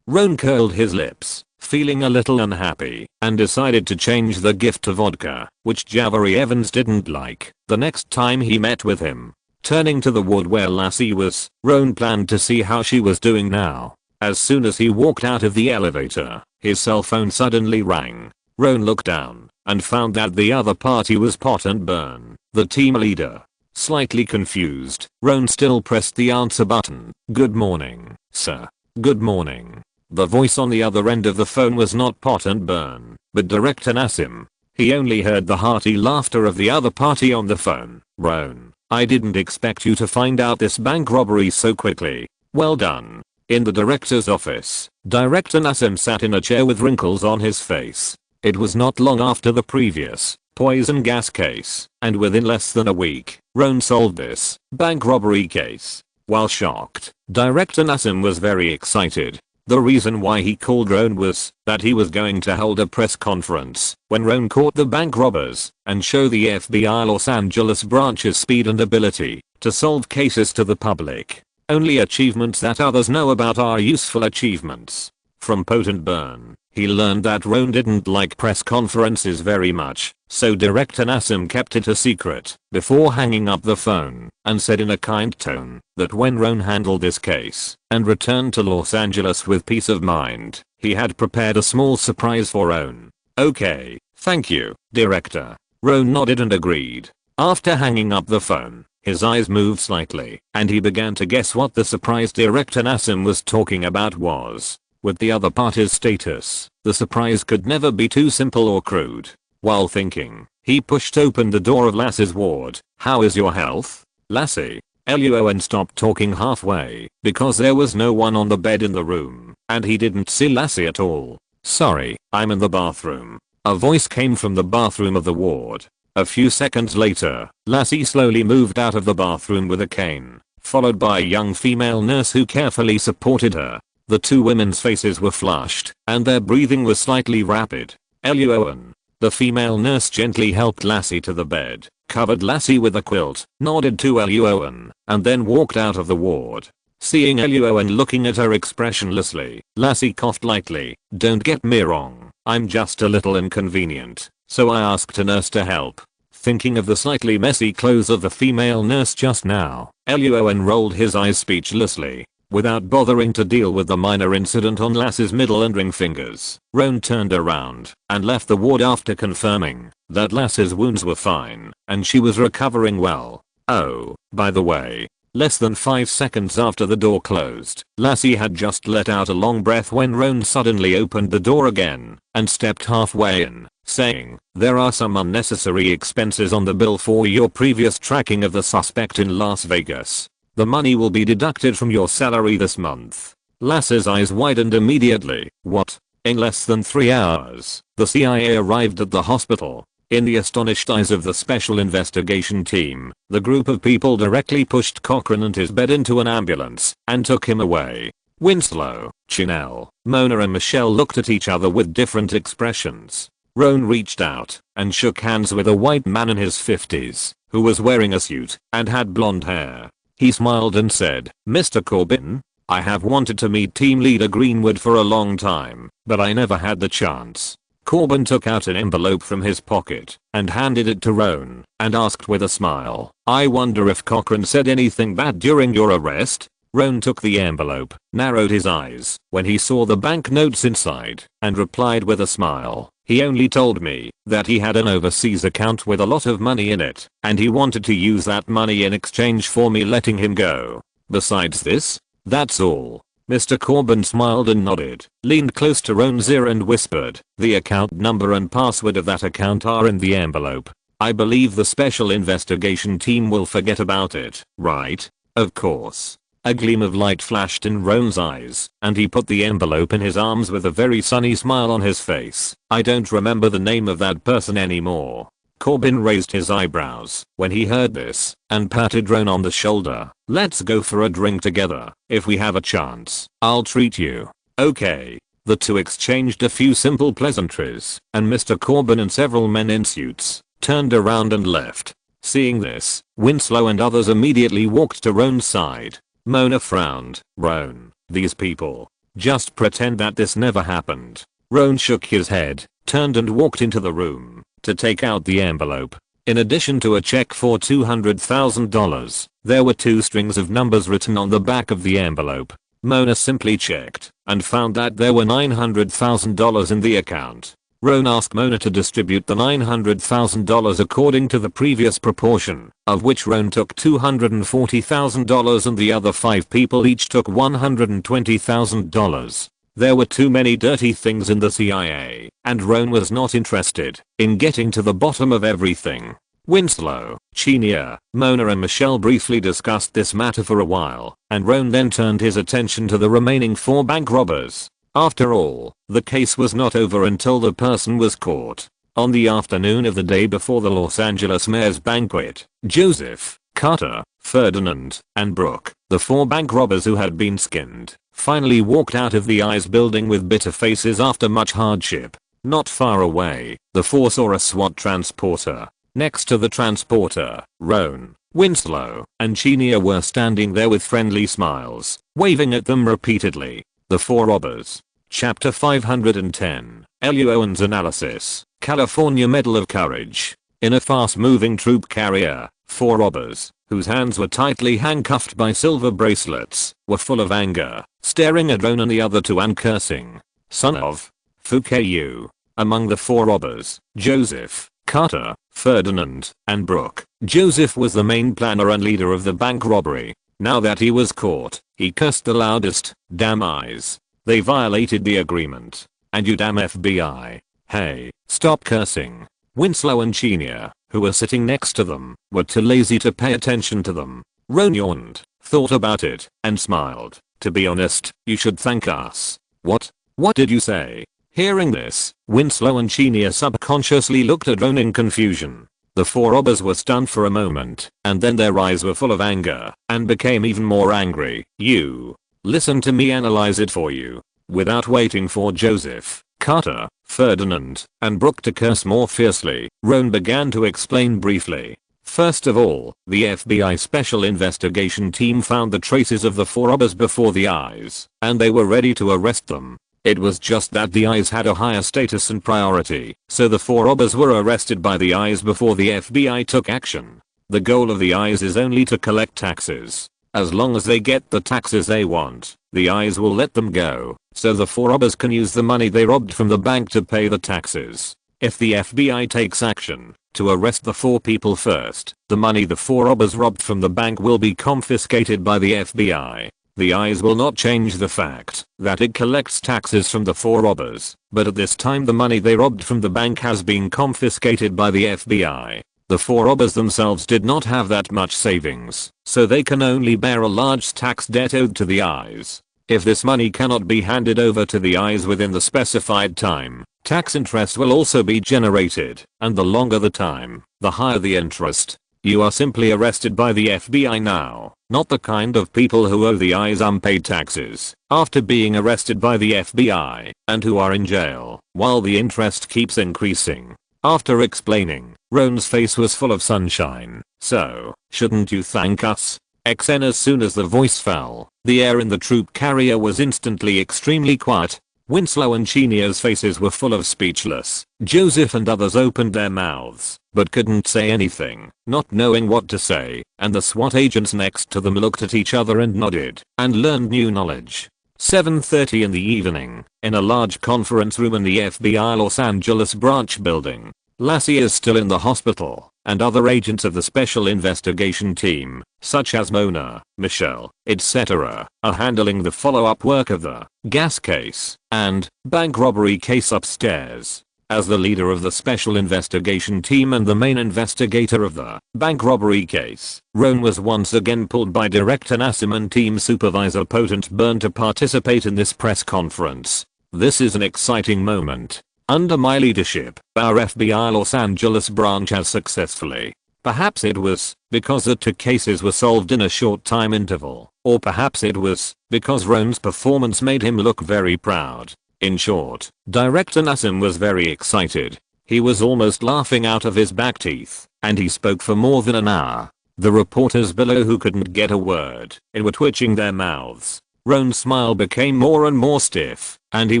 Roan curled his lips, feeling a little unhappy, and decided to change the gift to vodka, which Javarie Evans didn't like, the next time he met with him. Turning to the ward where Lassie was, Roan planned to see how she was doing now. As soon as he walked out of the elevator, his cell phone suddenly rang. Roan looked down and found that the other party was Pot and Burn, the team leader. Slightly confused, Roan still pressed the answer button. "Good morning, sir." "Good morning." The voice on the other end of the phone was not Pot and Burn, but Director Nassim. He only heard the hearty laughter of the other party on the phone. "Roan, I didn't expect you to find out this bank robbery so quickly. Well done." In the director's office, Director Nassim sat in a chair with wrinkles on his face. It was not long after the previous poison gas case, and within less than a week, Roan solved this bank robbery case. While shocked, Director Nassim was very excited. The reason why he called Roan was that he was going to hold a press conference when Roan caught the bank robbers and show the FBI Los Angeles branch's speed and ability to solve cases to the public. Only achievements that others know about are useful achievements. From Potent Burn, he learned that Roan didn't like press conferences very much, so Director Nassim kept it a secret before hanging up the phone and said in a kind tone that when Roan handled this case and returned to Los Angeles with peace of mind, he had prepared a small surprise for Roan. "Okay, thank you, Director." Roan nodded and agreed. After hanging up the phone, his eyes moved slightly, and he began to guess what the surprise Director Nassim was talking about was. With the other party's status, the surprise could never be too simple or crude. While thinking, he pushed open the door of Lassie's ward. "How is your health, Lassie?" Luo An stopped talking halfway because there was no one on the bed in the room, and he didn't see Lassie at all. "Sorry, I'm in the bathroom." A voice came from the bathroom of the ward. A few seconds later, Lassie slowly moved out of the bathroom with a cane, followed by a young female nurse who carefully supported her. The two women's faces were flushed, and their breathing was slightly rapid. "Luo An." The female nurse gently helped Lassie to the bed, covered Lassie with a quilt, nodded to Luo An, and then walked out of the ward. Seeing Luo An looking at her expressionlessly, Lassie coughed lightly. "Don't get me wrong, I'm just a little inconvenient, so I asked a nurse to help." Thinking of the slightly messy clothes of the female nurse just now, Luo An rolled his eyes speechlessly. Without bothering to deal with the minor incident on Lassie's middle and ring fingers, Roan turned around and left the ward after confirming that Lassie's wounds were fine and she was recovering well. Oh, by the way, less than 5 seconds after the door closed, Lassie had just let out a long breath when Roan suddenly opened the door again and stepped halfway in, saying, "There are some unnecessary expenses on the bill for your previous tracking of the suspect in Las Vegas. The money will be deducted from your salary this month." Lassie's eyes widened immediately. What? In less than 3 hours, the CIA arrived at the hospital. In the astonished eyes of the special investigation team, the group of people directly pushed Cochran and his bed into an ambulance and took him away. Winslow, Chanel, Mona and Michelle looked at each other with different expressions. Roan reached out and shook hands with a white man in his 50s who was wearing a suit and had blonde hair. He smiled and said, "Mr. Corbin, I have wanted to meet team leader Greenwood for a long time, but I never had the chance." Corbin took out an envelope from his pocket and handed it to Roan and asked with a smile, "I wonder if Cochran said anything bad during your arrest?" Roan took the envelope, narrowed his eyes when he saw the banknotes inside, and replied with a smile, "He only told me that he had an overseas account with a lot of money in it, and he wanted to use that money in exchange for me letting him go. Besides this, that's all." Mr. Corbin smiled and nodded, leaned close to Roan's ear and whispered, "The account number and password of that account are in the envelope. I believe the special investigation team will forget about it, right?" "Of course." A gleam of light flashed in Roan's eyes, and he put the envelope in his arms with a very sunny smile on his face. "I don't remember the name of that person anymore." Corbin raised his eyebrows when he heard this and patted Roan on the shoulder. "Let's go for a drink together. If we have a chance, I'll treat you." "Okay." The two exchanged a few simple pleasantries, and Mr. Corbin and several men in suits turned around and left. Seeing this, Winslow and others immediately walked to Roan's side. Mona frowned. "Roan, these people just pretend that this never happened." Roan shook his head, turned and walked into the room to take out the envelope. In addition to a check for $200,000, there were 2 strings of numbers written on the back of the envelope. Mona simply checked and found that there were $900,000 in the account. Roan asked Mona to distribute the $900,000 according to the previous proportion, of which Roan took $240,000 and the other 5 people each took $120,000. There were too many dirty things in the CIA, and Roan was not interested in getting to the bottom of everything. Winslow, Chenia, Mona and Michelle briefly discussed this matter for a while, and Roan then turned his attention to the remaining 4 bank robbers. After all, the case was not over until the person was caught. On the afternoon of the day before the Los Angeles mayor's banquet, Joseph, Carter, Ferdinand, and Brooke, the 4 bank robbers who had been skinned, finally walked out of the ICE building with bitter faces after much hardship. Not far away, the 4 saw a SWAT transporter. Next to the transporter, Roan, Winslow, and Chenia were standing there with friendly smiles, waving at them repeatedly. The 4 robbers. Chapter 510. Luo An's analysis. California Medal of Courage. In a fast-moving troop carrier, 4 robbers, whose hands were tightly handcuffed by silver bracelets, were full of anger, staring at Roan and the other 2 and cursing. "Son of Fuck-you." Among the 4 robbers, Joseph, Carter, Ferdinand, and Brooke. Joseph was the main planner and leader of the bank robbery. Now that he was caught, he cursed the loudest. "Damn eyes. They violated the agreement. And you damn FBI. Hey, stop cursing." Winslow and Chenia, who were sitting next to them, were too lazy to pay attention to them. Roan yawned, thought about it, and smiled. "To be honest, you should thank us." What did you say?" Hearing this, Winslow and Chenia subconsciously looked at Roan in confusion. The 4 robbers were stunned for a moment, and then their eyes were full of anger, and became even more angry. "You. Listen to me analyze it for you." Without waiting for Joseph, Carter, Ferdinand, and Brooke to curse more fiercely, Roan began to explain briefly. First of all, the FBI Special Investigation Team found the traces of the 4 robbers before the eyes, and they were ready to arrest them. It was just that the eyes had a higher status and priority, so the 4 robbers were arrested by the eyes before the FBI took action. The goal of the eyes is only to collect taxes. As long as they get the taxes they want, the eyes will let them go, so the 4 robbers can use the money they robbed from the bank to pay the taxes. If the FBI takes action to arrest the 4 people first, the money the 4 robbers robbed from the bank will be confiscated by the FBI. The eyes will not change the fact that it collects taxes from the 4 robbers, but at this time the money they robbed from the bank has been confiscated by the FBI. The 4 robbers themselves did not have that much savings, so they can only bear a large tax debt owed to the eyes. If this money cannot be handed over to the eyes within the specified time, tax interest will also be generated, and the longer the time, the higher the interest. You are simply arrested by the FBI now, not the kind of people who owe the eyes unpaid taxes after being arrested by the FBI and who are in jail while the interest keeps increasing. After explaining, Roan's face was full of sunshine. So, shouldn't you thank us? XN. As soon as the voice fell, the air in the troop carrier was instantly extremely quiet. Winslow and Chenia's faces were full of speechless. Joseph and others opened their mouths, but couldn't say anything, not knowing what to say, and the SWAT agents next to them looked at each other and nodded, and learned new knowledge. 7:30 in the evening, in a large conference room in the FBI Los Angeles branch building. Lassie is still in the hospital, and other agents of the special investigation team, such as Mona, Michelle, etc., are handling the follow-up work of the gas case and bank robbery case upstairs. As the leader of the special investigation team and the main investigator of the bank robbery case, Roan was once again pulled by Director Nassim and team supervisor Potent Burn to participate in this press conference. This is an exciting moment. Under my leadership, our FBI Los Angeles branch has successfully. Perhaps it was because the two cases were solved in a short time interval, or perhaps it was because Roan's performance made him look very proud. In short, Director Nassim was very excited. He was almost laughing out of his back teeth, and he spoke for more than an hour. The reporters below, who couldn't get a word in, were twitching their mouths. Roan's smile became more and more stiff, and he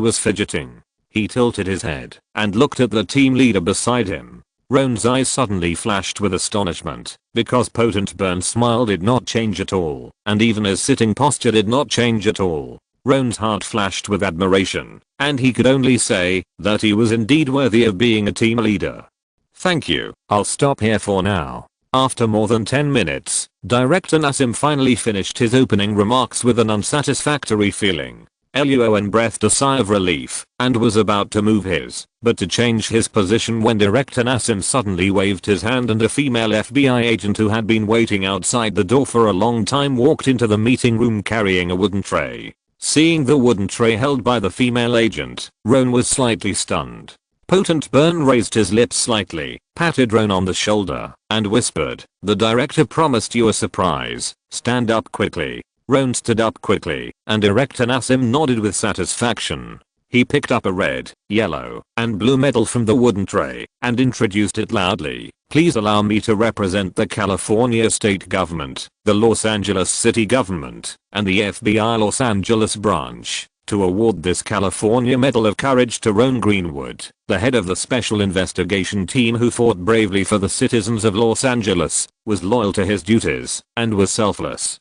was fidgeting. He tilted his head and looked at the team leader beside him. Roan's eyes suddenly flashed with astonishment, because Potent Burn's smile did not change at all, and even his sitting posture did not change at all. Roan's heart flashed with admiration, and he could only say that he was indeed worthy of being a team leader. Thank you, I'll stop here for now. After more than 10 minutes, Director Nassim finally finished his opening remarks with an unsatisfactory feeling. Luo An breathed a sigh of relief and was about to move but to change his position when Director Nassim suddenly waved his hand, and a female FBI agent who had been waiting outside the door for a long time walked into the meeting room carrying a wooden tray. Seeing the wooden tray held by the female agent, Roan was slightly stunned. Potent Burn raised his lips slightly, patted Roan on the shoulder, and whispered, "The director promised you a surprise. Stand up quickly." Roan stood up quickly, and Director Nassim nodded with satisfaction. He picked up a red, yellow, and blue medal from the wooden tray and introduced it loudly. "Please allow me to represent the California state government, the Los Angeles city government, and the FBI Los Angeles branch, to award this California Medal of Courage to Roan Greenwood, the head of the special investigation team who fought bravely for the citizens of Los Angeles, was loyal to his duties, and was selfless,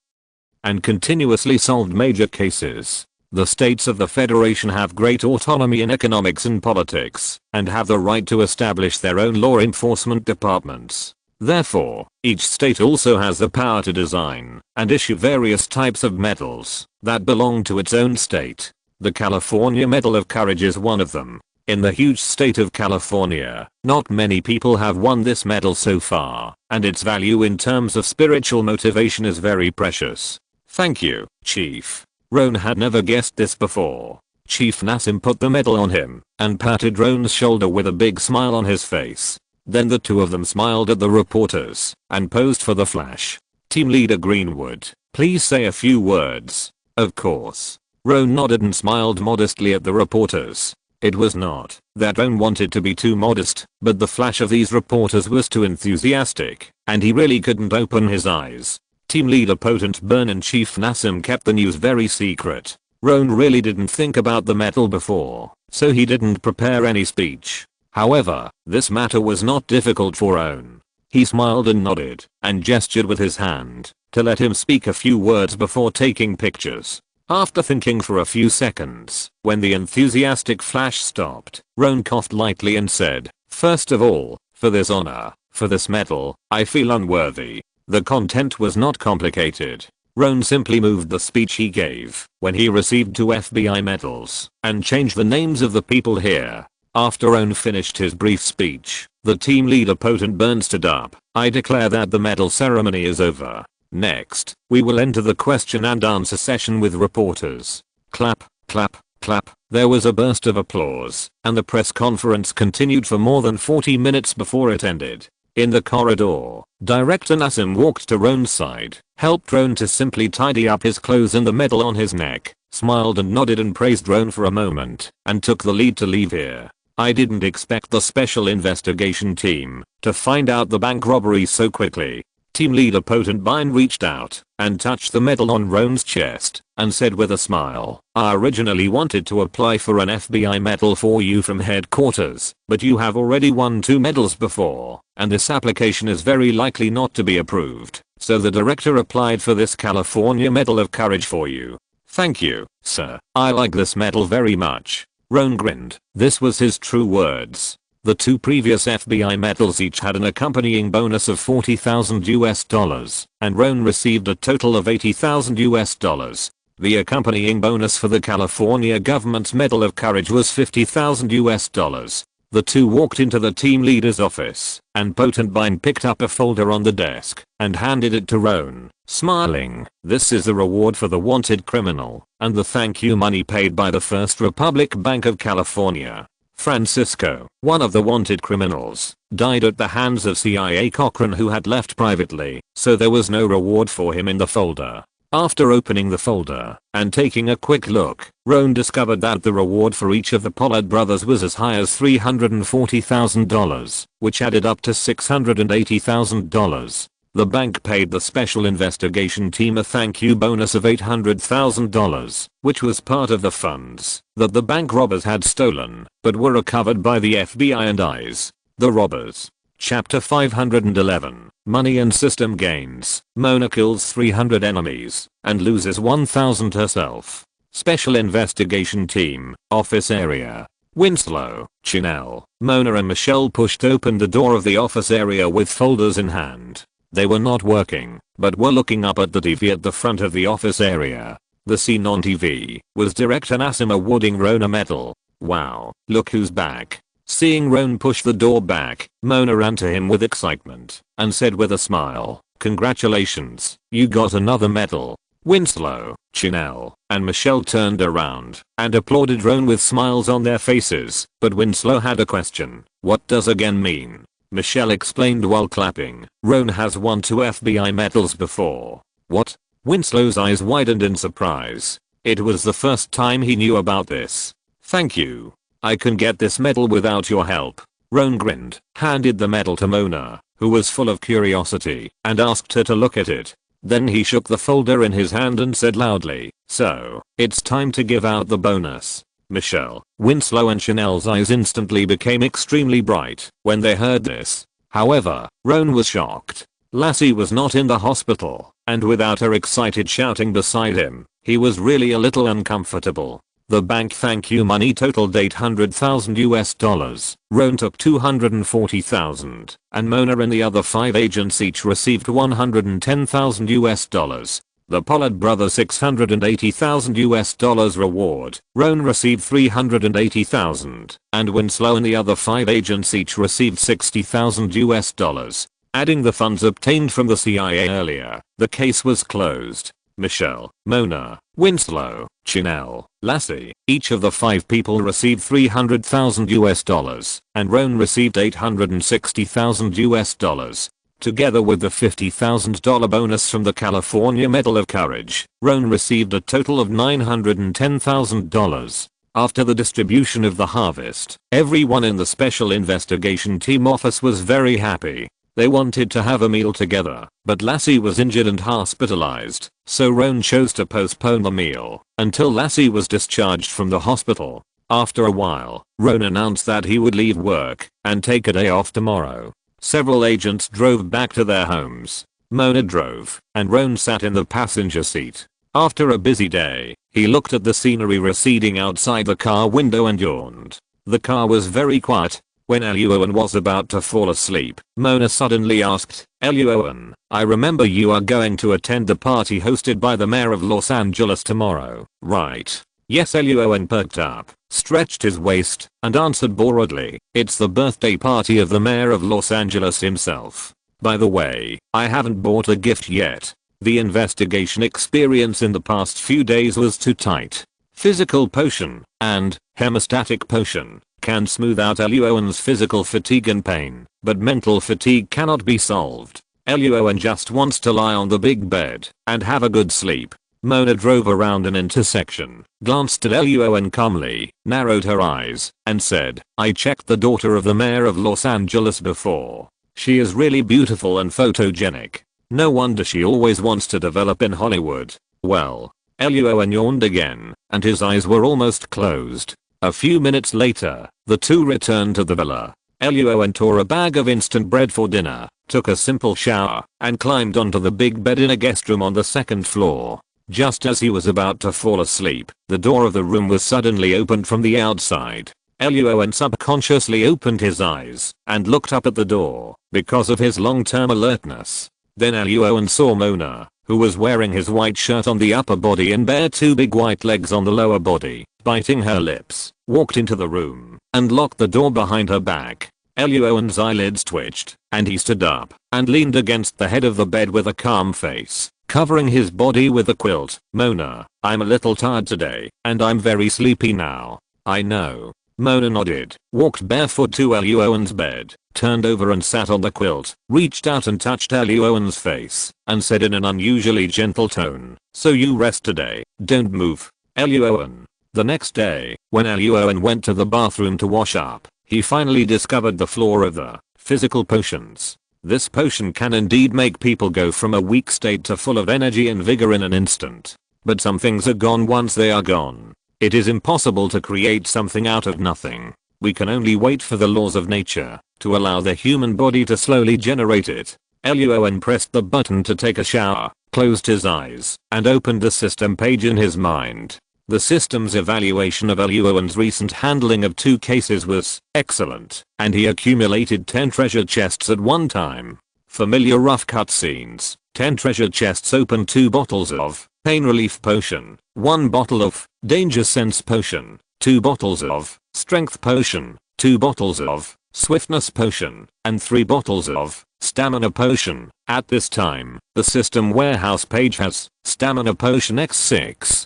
and continuously solved major cases. The states of the Federation have great autonomy in economics and politics, and have the right to establish their own law enforcement departments. Therefore, each state also has the power to design and issue various types of medals that belong to its own state. The California Medal of Courage is one of them. In the huge state of California, not many people have won this medal so far, and its value in terms of spiritual motivation is very precious. Thank you, Chief. Roan had never guessed this before. Chief Nassim put the medal on him and patted Roan's shoulder with a big smile on his face. Then the two of them smiled at the reporters and posed for the flash. Team Leader Greenwood, please say a few words. Of course. Roan nodded and smiled modestly at the reporters. It was not that Roan wanted to be too modest, but the flash of these reporters was too enthusiastic, and he really couldn't open his eyes. Team Leader Potent Burn and Chief Nassim kept the news very secret. Roan really didn't think about the medal before, so he didn't prepare any speech. However, this matter was not difficult for Roan. He smiled and nodded, and gestured with his hand to let him speak a few words before taking pictures. After thinking for a few seconds, when the enthusiastic flash stopped, Roan coughed lightly and said, "First of all, for this honor, for this medal, I feel unworthy." The content was not complicated. Roan simply moved the speech he gave when he received 2 FBI medals and changed the names of the people here. After Roan finished his brief speech, the team leader Potent Burn stood up. "I declare that the medal ceremony is over. Next, we will enter the question and answer session with reporters. Clap, clap, clap. There was a burst of applause, and the press conference continued for more than 40 minutes before it ended. In the corridor, Director Nassim walked to Roan's side, helped Roan to simply tidy up his clothes and the medal on his neck, smiled and nodded and praised Roan for a moment, and took the lead to leave here. I didn't expect the special investigation team to find out the bank robbery so quickly. Team leader Potent Bind reached out and touched the medal on Roan's chest and said with a smile, I originally wanted to apply for an FBI medal for you from headquarters, but you have already won 2 medals before, and this application is very likely not to be approved, so the director applied for this California Medal of Courage for you. Thank you, sir. I like this medal very much. Roan grinned. This was his true words. The 2 previous FBI medals each had an accompanying bonus of $40,000 and Roan received a total of $80,000. The accompanying bonus for the California government's Medal of Courage was $50,000. The 2 walked into the team leader's office, and Potent Bind picked up a folder on the desk and handed it to Roan, smiling. This is the reward for the wanted criminal, and the thank you money paid by the First Republic Bank of California. Francisco, one of the wanted criminals, died at the hands of CIA Cochran, who had left privately, so there was no reward for him in the folder. After opening the folder and taking a quick look, Roan discovered that the reward for each of the Pollard brothers was as high as $340,000, which added up to $680,000. The bank paid the special investigation team a thank you bonus of $800,000, which was part of the funds that the bank robbers had stolen, but were recovered by the FBI and ICE. The robbers. Chapter 511. Money and System Gains. Mona kills 300 enemies and loses 1,000 herself. Special Investigation Team. Office area. Winslow, Chanel, Mona and Michelle pushed open the door of the office area with folders in hand. They were not working, but were looking up at the TV at the front of the office area. The scene on TV was Director Nassim awarding Roan a medal. Wow, look who's back. Seeing Roan push the door back, Mona ran to him with excitement and said with a smile, congratulations, you got another medal. Winslow, Chanel, and Michelle turned around and applauded Roan with smiles on their faces, but Winslow had a question. What does again mean? Michelle explained while clapping. Roan has won 2 FBI medals before. What? Winslow's eyes widened in surprise. It was the first time he knew about this. Thank you. I can get this medal without your help. Roan grinned, handed the medal to Mona, who was full of curiosity, and asked her to look at it. Then he shook the folder in his hand and said loudly, so, it's time to give out the bonus. Michelle, Winslow and Chanel's eyes instantly became extremely bright when they heard this. However, Roan was shocked. Lassie was not in the hospital, and without her excited shouting beside him, he was really a little uncomfortable. The bank thank you money totaled $800,000. Roan took $240,000, and Mona and the other 5 agents each received $110,000. The Pollard brothers $680,000 reward. Roan received $380,000, and Winslow and the other 5 agents each received $60,000. Adding the funds obtained from the CIA earlier, the case was closed. Michelle, Mona, Winslow, Chanel, Lassie, each of the 5 people received $300,000, and Roan received $860,000. Together with the $50,000 bonus from the California Medal of Courage, Roan received a total of $910,000. After the distribution of the harvest, everyone in the Special Investigation Team office was very happy. They wanted to have a meal together, but Lassie was injured and hospitalized, so Roan chose to postpone the meal until Lassie was discharged from the hospital. After a while, Roan announced that he would leave work and take a day off tomorrow. Several agents drove back to their homes. Mona drove, and Roan sat in the passenger seat. After a busy day, he looked at the scenery receding outside the car window and yawned. The car was very quiet. When Luo An was about to fall asleep, Mona suddenly asked, Luo An, I remember you are going to attend the party hosted by the mayor of Los Angeles tomorrow, right? Yes. Luo An perked up, stretched his waist, and answered boredly, it's the birthday party of the mayor of Los Angeles himself. By the way, I haven't bought a gift yet. The investigation experience in the past few days was too tight. physical potion, and hemostatic potion can smooth out Luo An's physical fatigue and pain, but mental fatigue cannot be solved. Luo An just wants to lie on the big bed and have a good sleep. Mona drove around an intersection, glanced at Luo An calmly, narrowed her eyes, and said, "I checked the daughter of the mayor of Los Angeles before. She is really beautiful and photogenic. No wonder she always wants to develop in Hollywood." Well, Luo An yawned again, and his eyes were almost closed. A few minutes later, the two returned to the villa. Luo An tore a bag of instant bread for dinner, took a simple shower, and climbed onto the big bed in a guest room on the second floor. Just as he was about to fall asleep, the door of the room was suddenly opened from the outside. Luo An subconsciously opened his eyes and looked up at the door because of his long-term alertness. Then Luo An saw Mona, who was wearing his white shirt on the upper body and bare two big white legs on the lower body, biting her lips, walked into the room and locked the door behind her back. Luo An's eyelids twitched, and he stood up and leaned against the head of the bed with a calm face, covering his body with a quilt. "Mona, I'm a little tired today, and I'm very sleepy now." "I know." Mona nodded, walked barefoot to Luo An's bed, turned over and sat on the quilt, reached out and touched Luo An's face, and said in an unusually gentle tone, "So you rest today, don't move." Luo An. The next day, when Luo An went to the bathroom to wash up, he finally discovered the flaw of the physical potions. This potion can indeed make people go from a weak state to full of energy and vigor in an instant. But some things are gone once they are gone. It is impossible to create something out of nothing. We can only wait for the laws of nature to allow the human body to slowly generate it. Luo An pressed the button to take a shower, closed his eyes, and opened the system page in his mind. The system's evaluation of Luo An's recent handling of 2 cases was excellent, and he accumulated 10 treasure chests at one time. Familiar rough cutscenes. 10 treasure chests opened 2 bottles of pain relief potion, 1 bottle of danger sense potion, 2 bottles of strength potion, 2 bottles of swiftness potion, and 3 bottles of stamina potion. At this time, the system warehouse page has stamina potion x6.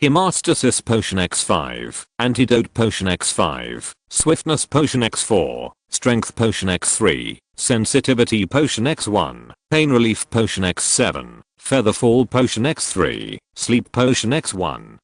Hemostasis potion x5, antidote potion x5, swiftness potion x4, strength potion x3, sensitivity potion x1, pain relief potion x7, featherfall potion x3, sleep potion x1,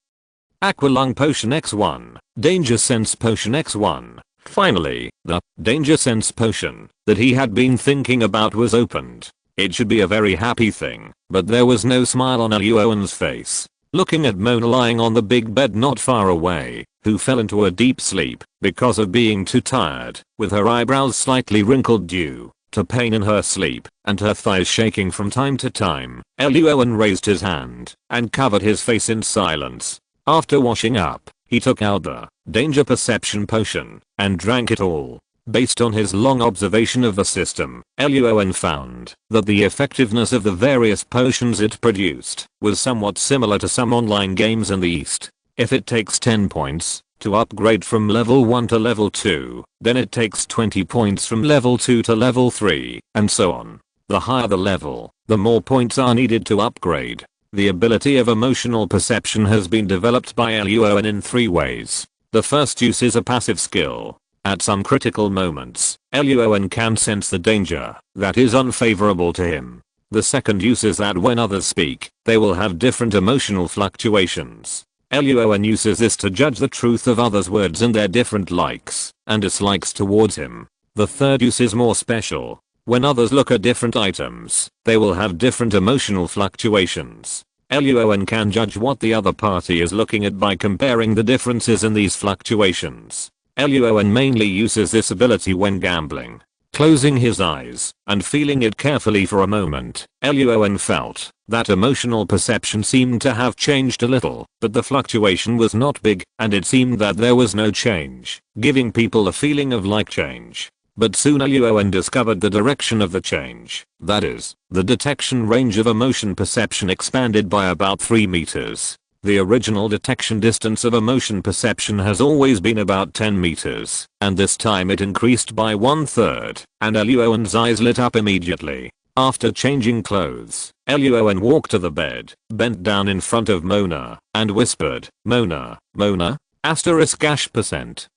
aqualung potion x1, danger sense potion x1. Finally, the danger sense potion that he had been thinking about was opened. It should be a very happy thing, but there was no smile on Luo An's face. Looking at Mona lying on the big bed not far away, who fell into a deep sleep because of being too tired, with her eyebrows slightly wrinkled due to pain in her sleep and her thighs shaking from time to time, Luo An raised his hand and covered his face in silence. After washing up, he took out the danger perception potion and drank it all. Based on his long observation of the system, Luo An found that the effectiveness of the various potions it produced was somewhat similar to some online games in the East. If it takes 10 points to upgrade from level 1 to level 2, then it takes 20 points from level 2 to level 3, and so on. The higher the level, the more points are needed to upgrade. The ability of emotional perception has been developed by Luo An in 3 ways. The first use is a passive skill. At some critical moments, Luo An can sense the danger that is unfavorable to him. The second use is that when others speak, they will have different emotional fluctuations. Luo An uses this to judge the truth of others' words and their different likes and dislikes towards him. The third use is more special. When others look at different items, they will have different emotional fluctuations. Luo An can judge what the other party is looking at by comparing the differences in these fluctuations. Luo An mainly uses this ability when gambling. Closing his eyes and feeling it carefully for a moment, Luo An felt that emotional perception seemed to have changed a little, but the fluctuation was not big, and it seemed that there was no change, giving people a feeling of like change. But soon Luo An discovered the direction of the change. That is, the detection range of emotion perception expanded by about 3 meters. The original detection distance of emotion perception has always been about 10 meters, and this time it increased by 1/3, and Luo An's eyes lit up immediately. After changing clothes, Luo An walked to the bed, bent down in front of Mona, and whispered, "Mona, Mona, *%."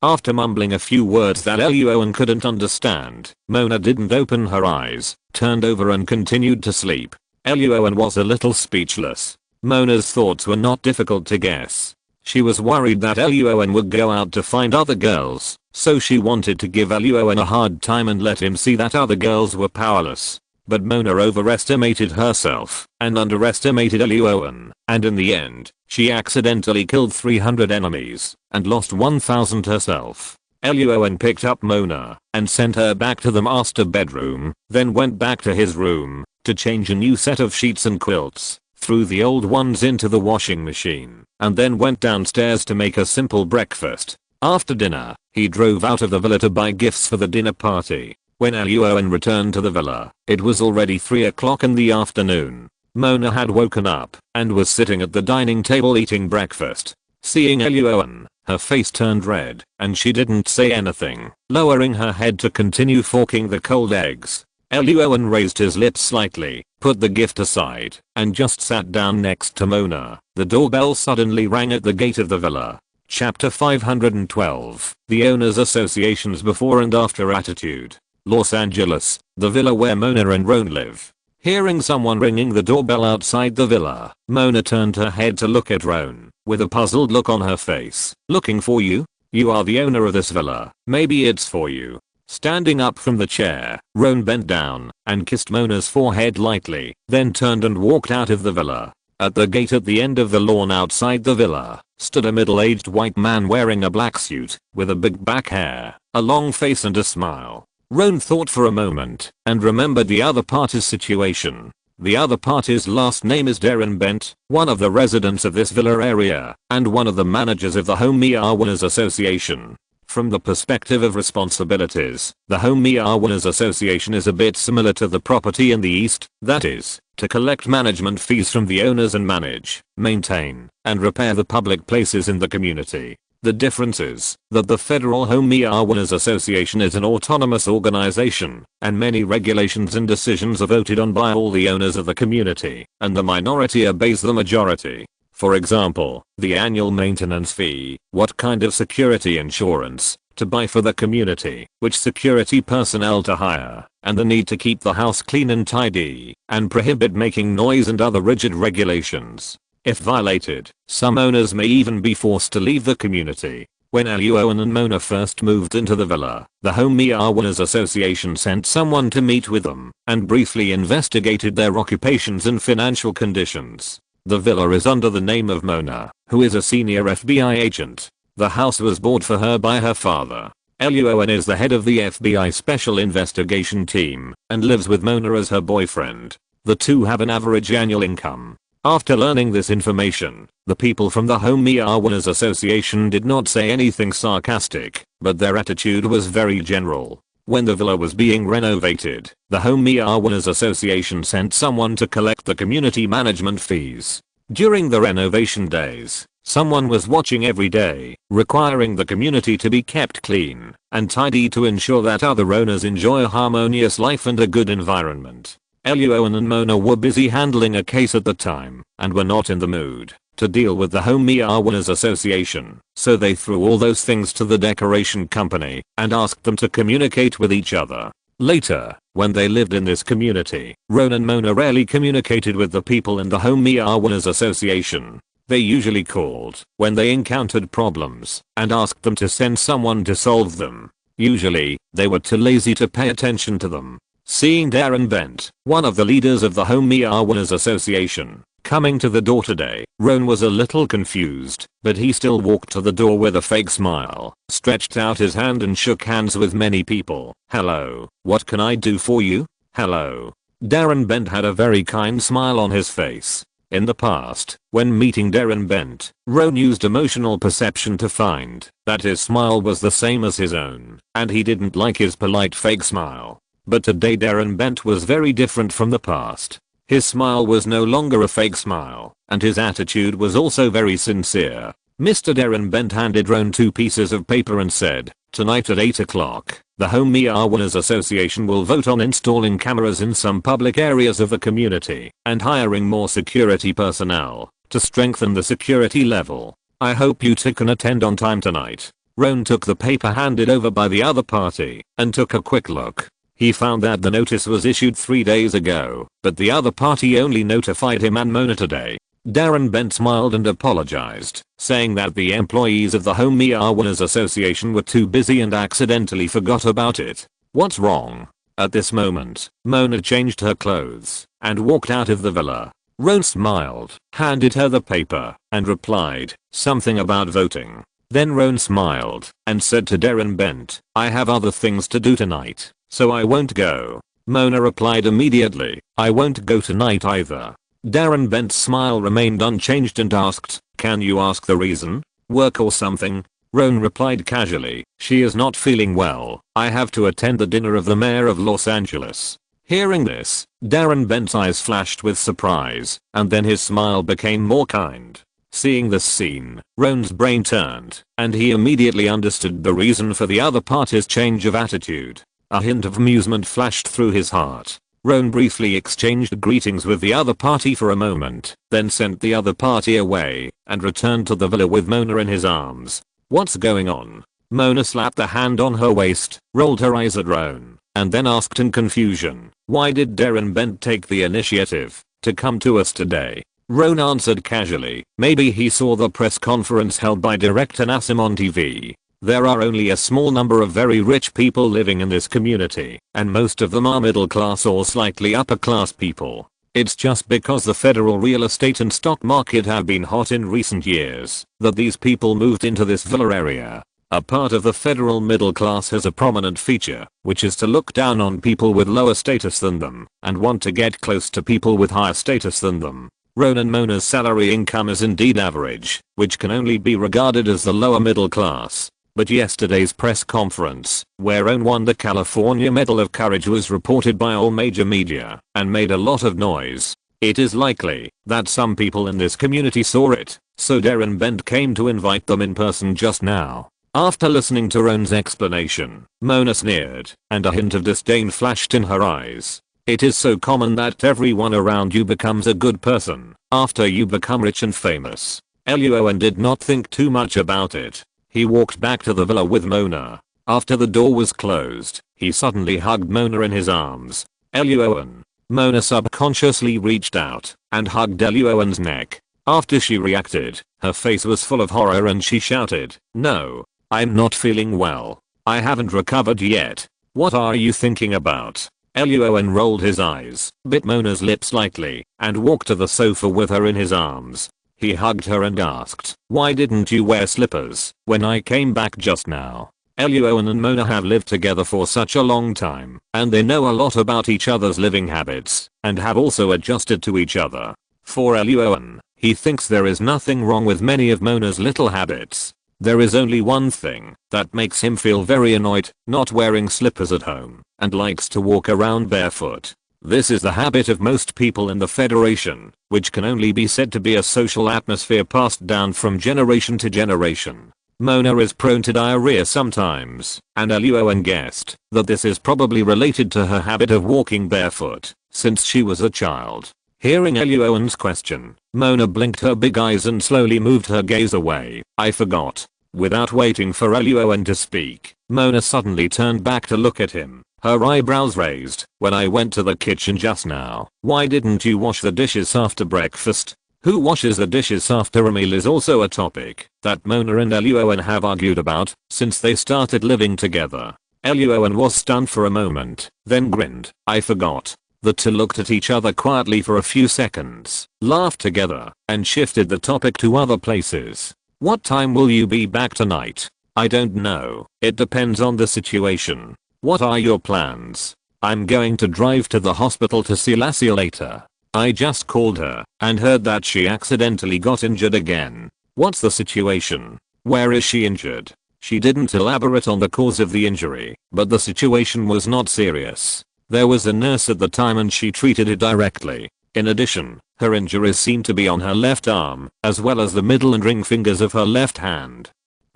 After mumbling a few words that Luo An couldn't understand, Mona didn't open her eyes, turned over and continued to sleep. Luo An was a little speechless. Mona's thoughts were not difficult to guess. She was worried that Luo An would go out to find other girls, so she wanted to give Luo An a hard time and let him see that other girls were powerless. But Mona overestimated herself and underestimated Luo An, and in the end, she accidentally killed 300 enemies and lost 1000 herself. Luo An picked up Mona and sent her back to the master bedroom, then went back to his room to change a new set of sheets and quilts, threw the old ones into the washing machine, and then went downstairs to make a simple breakfast. After dinner, he drove out of the villa to buy gifts for the dinner party. When Luo An returned to the villa, it was already 3 o'clock in the afternoon. Mona had woken up and was sitting at the dining table eating breakfast. Seeing Luo An, her face turned red, and she didn't say anything, lowering her head to continue forking the cold eggs. Luo An raised his lips slightly, put the gift aside, and just sat down next to Mona. The doorbell suddenly rang at the gate of the villa. Chapter 512, The Owners Association's Before and After Attitude. Los Angeles, the villa where Mona and Roan live. Hearing someone ringing the doorbell outside the villa, Mona turned her head to look at Roan, with a puzzled look on her face. "Looking for you? You are the owner of this villa. Maybe it's for you." Standing up from the chair, Roan bent down and kissed Mona's forehead lightly, then turned and walked out of the villa. At the gate at the end of the lawn outside the villa, stood a middle-aged white man wearing a black suit, with a big back hair, a long face and a smile. Roan thought for a moment and remembered the other party's situation. The other party's last name is Darren Bent, one of the residents of this villa area, and one of the managers of the Homie Owners Association. From the perspective of responsibilities, the Homie Owners Association is a bit similar to the property in the East, that is, to collect management fees from the owners and manage, maintain, and repair the public places in the community. The difference is that the Federal Homie Owners Association is an autonomous organization, and many regulations and decisions are voted on by all the owners of the community, and the minority obeys the majority. For example, the annual maintenance fee, what kind of security insurance to buy for the community, which security personnel to hire, and the need to keep the house clean and tidy, and prohibit making noise and other rigid regulations. If violated, some owners may even be forced to leave the community. When Luo An and Mona first moved into the villa, the Homie Owners Association sent someone to meet with them and briefly investigated their occupations and financial conditions. The villa is under the name of Mona, who is a senior FBI agent. The house was bought for her by her father. Luo An is the head of the FBI Special Investigation Team and lives with Mona as her boyfriend. The two have an average annual income. After learning this information, the people from the Homie Owners Association did not say anything sarcastic, but their attitude was very general. When the villa was being renovated, the Homie Owners Association sent someone to collect the community management fees. During the renovation days, someone was watching every day, requiring the community to be kept clean and tidy to ensure that other owners enjoy a harmonious life and a good environment. Luo An and Mona were busy handling a case at the time and were not in the mood to deal with the Homie Owners Association, so they threw all those things to the decoration company and asked them to communicate with each other. Later, when they lived in this community, Roan and Mona rarely communicated with the people in the Homie Owners Association. They usually called when they encountered problems and asked them to send someone to solve them. Usually, they were too lazy to pay attention to them. Seeing Darren Bent, one of the leaders of the Homie Owners Association, coming to the door today, Roan was a little confused, but he still walked to the door with a fake smile, stretched out his hand and shook hands with many people. "Hello, what can I do for you?" "Hello." Darren Bent had a very kind smile on his face. In the past, when meeting Darren Bent, Roan used emotional perception to find that his smile was the same as his own, and he didn't like his polite fake smile. But today Darren Bent was very different from the past. His smile was no longer a fake smile, and his attitude was also very sincere. Mr. Darren Bent handed Roan 2 pieces of paper and said, "Tonight at 8 o'clock, The Homeowners Association will vote on installing cameras in some public areas of the community and hiring more security personnel to strengthen the security level. I hope you two can attend on time tonight. Roan took the paper handed over by the other party and took a quick look. He found that the notice was issued 3 days ago, but the other party only notified him and Mona today. Darren Bent smiled and apologized, saying that the employees of the Homeowners Association were too busy and accidentally forgot about it. What's wrong? At this moment, Mona changed her clothes and walked out of the villa. Roan smiled, handed her the paper, and replied, something about voting. Then Roan smiled and said to Darren Bent, I have other things to do tonight, so I won't go. Mona replied immediately, I won't go tonight either. Darren Bent's smile remained unchanged and asked, can you ask the reason? Work or something? Roan replied casually, she is not feeling well. I have to attend the dinner of the mayor of Los Angeles. Hearing this, Darren Bent's eyes flashed with surprise, and then his smile became more kind. Seeing this scene, Roan's brain turned, and he immediately understood the reason for the other party's change of attitude. A hint of amusement flashed through his heart. Roan briefly exchanged greetings with the other party for a moment, then sent the other party away, and returned to the villa with Mona in his arms. What's going on? Mona slapped the hand on her waist, rolled her eyes at Roan, and then asked in confusion, why did Darren Bent take the initiative to come to us today? Roan answered casually, maybe he saw the press conference held by director Nassim on TV. There are only a small number of very rich people living in this community, and most of them are middle class or slightly upper class people. It's just because the federal real estate and stock market have been hot in recent years that these people moved into this villa area. A part of the federal middle class has a prominent feature, which is to look down on people with lower status than them and want to get close to people with higher status than them. Roan and Mona's salary income is indeed average, which can only be regarded as the lower middle class. But yesterday's press conference, where Roan won the California Medal of Courage, was reported by all major media and made a lot of noise. It is likely that some people in this community saw it, so Darren Bent came to invite them in person just now. After listening to Roan's explanation, Mona sneered, and a hint of disdain flashed in her eyes. It is so common that everyone around you becomes a good person after you become rich and famous. Luo An did not think too much about it. He walked back to the villa with Mona. After the door was closed, he suddenly hugged Mona in his arms. Luo An. Mona subconsciously reached out and hugged Luo An's neck. After she reacted, her face was full of horror and she shouted, no, I'm not feeling well. I haven't recovered yet. What are you thinking about? Luo An rolled his eyes, bit Mona's lip slightly, and walked to the sofa with her in his arms. He hugged her and asked, why didn't you wear slippers when I came back just now? Luo An and Mona have lived together for such a long time, and they know a lot about each other's living habits, and have also adjusted to each other. For Luo An, he thinks there is nothing wrong with many of Mona's little habits. There is only one thing that makes him feel very annoyed, not wearing slippers at home, and likes to walk around barefoot. This is the habit of most people in the Federation, which can only be said to be a social atmosphere passed down from generation to generation. Mona is prone to diarrhea sometimes, and Luo An guessed that this is probably related to her habit of walking barefoot since she was a child. Hearing Luo An's question, Mona blinked her big eyes and slowly moved her gaze away. I forgot. Without waiting for Luo An to speak, Mona suddenly turned back to look at him. Her eyebrows raised. When I went to the kitchen just now, why didn't you wash the dishes after breakfast? Who washes the dishes after a meal is also a topic that Mona and Luo An have argued about since they started living together. Luo An was stunned for a moment, then grinned. I forgot. The two looked at each other quietly for a few seconds, laughed together, and shifted the topic to other places. What time will you be back tonight? I don't know. It depends on the situation. What are your plans? I'm going to drive to the hospital to see Lassie later. I just called her and heard that she accidentally got injured again. What's the situation? Where is she injured? She didn't elaborate on the cause of the injury, but the situation was not serious. There was a nurse at the time and she treated it directly. In addition, her injuries seem to be on her left arm, as well as the middle and ring fingers of her left hand.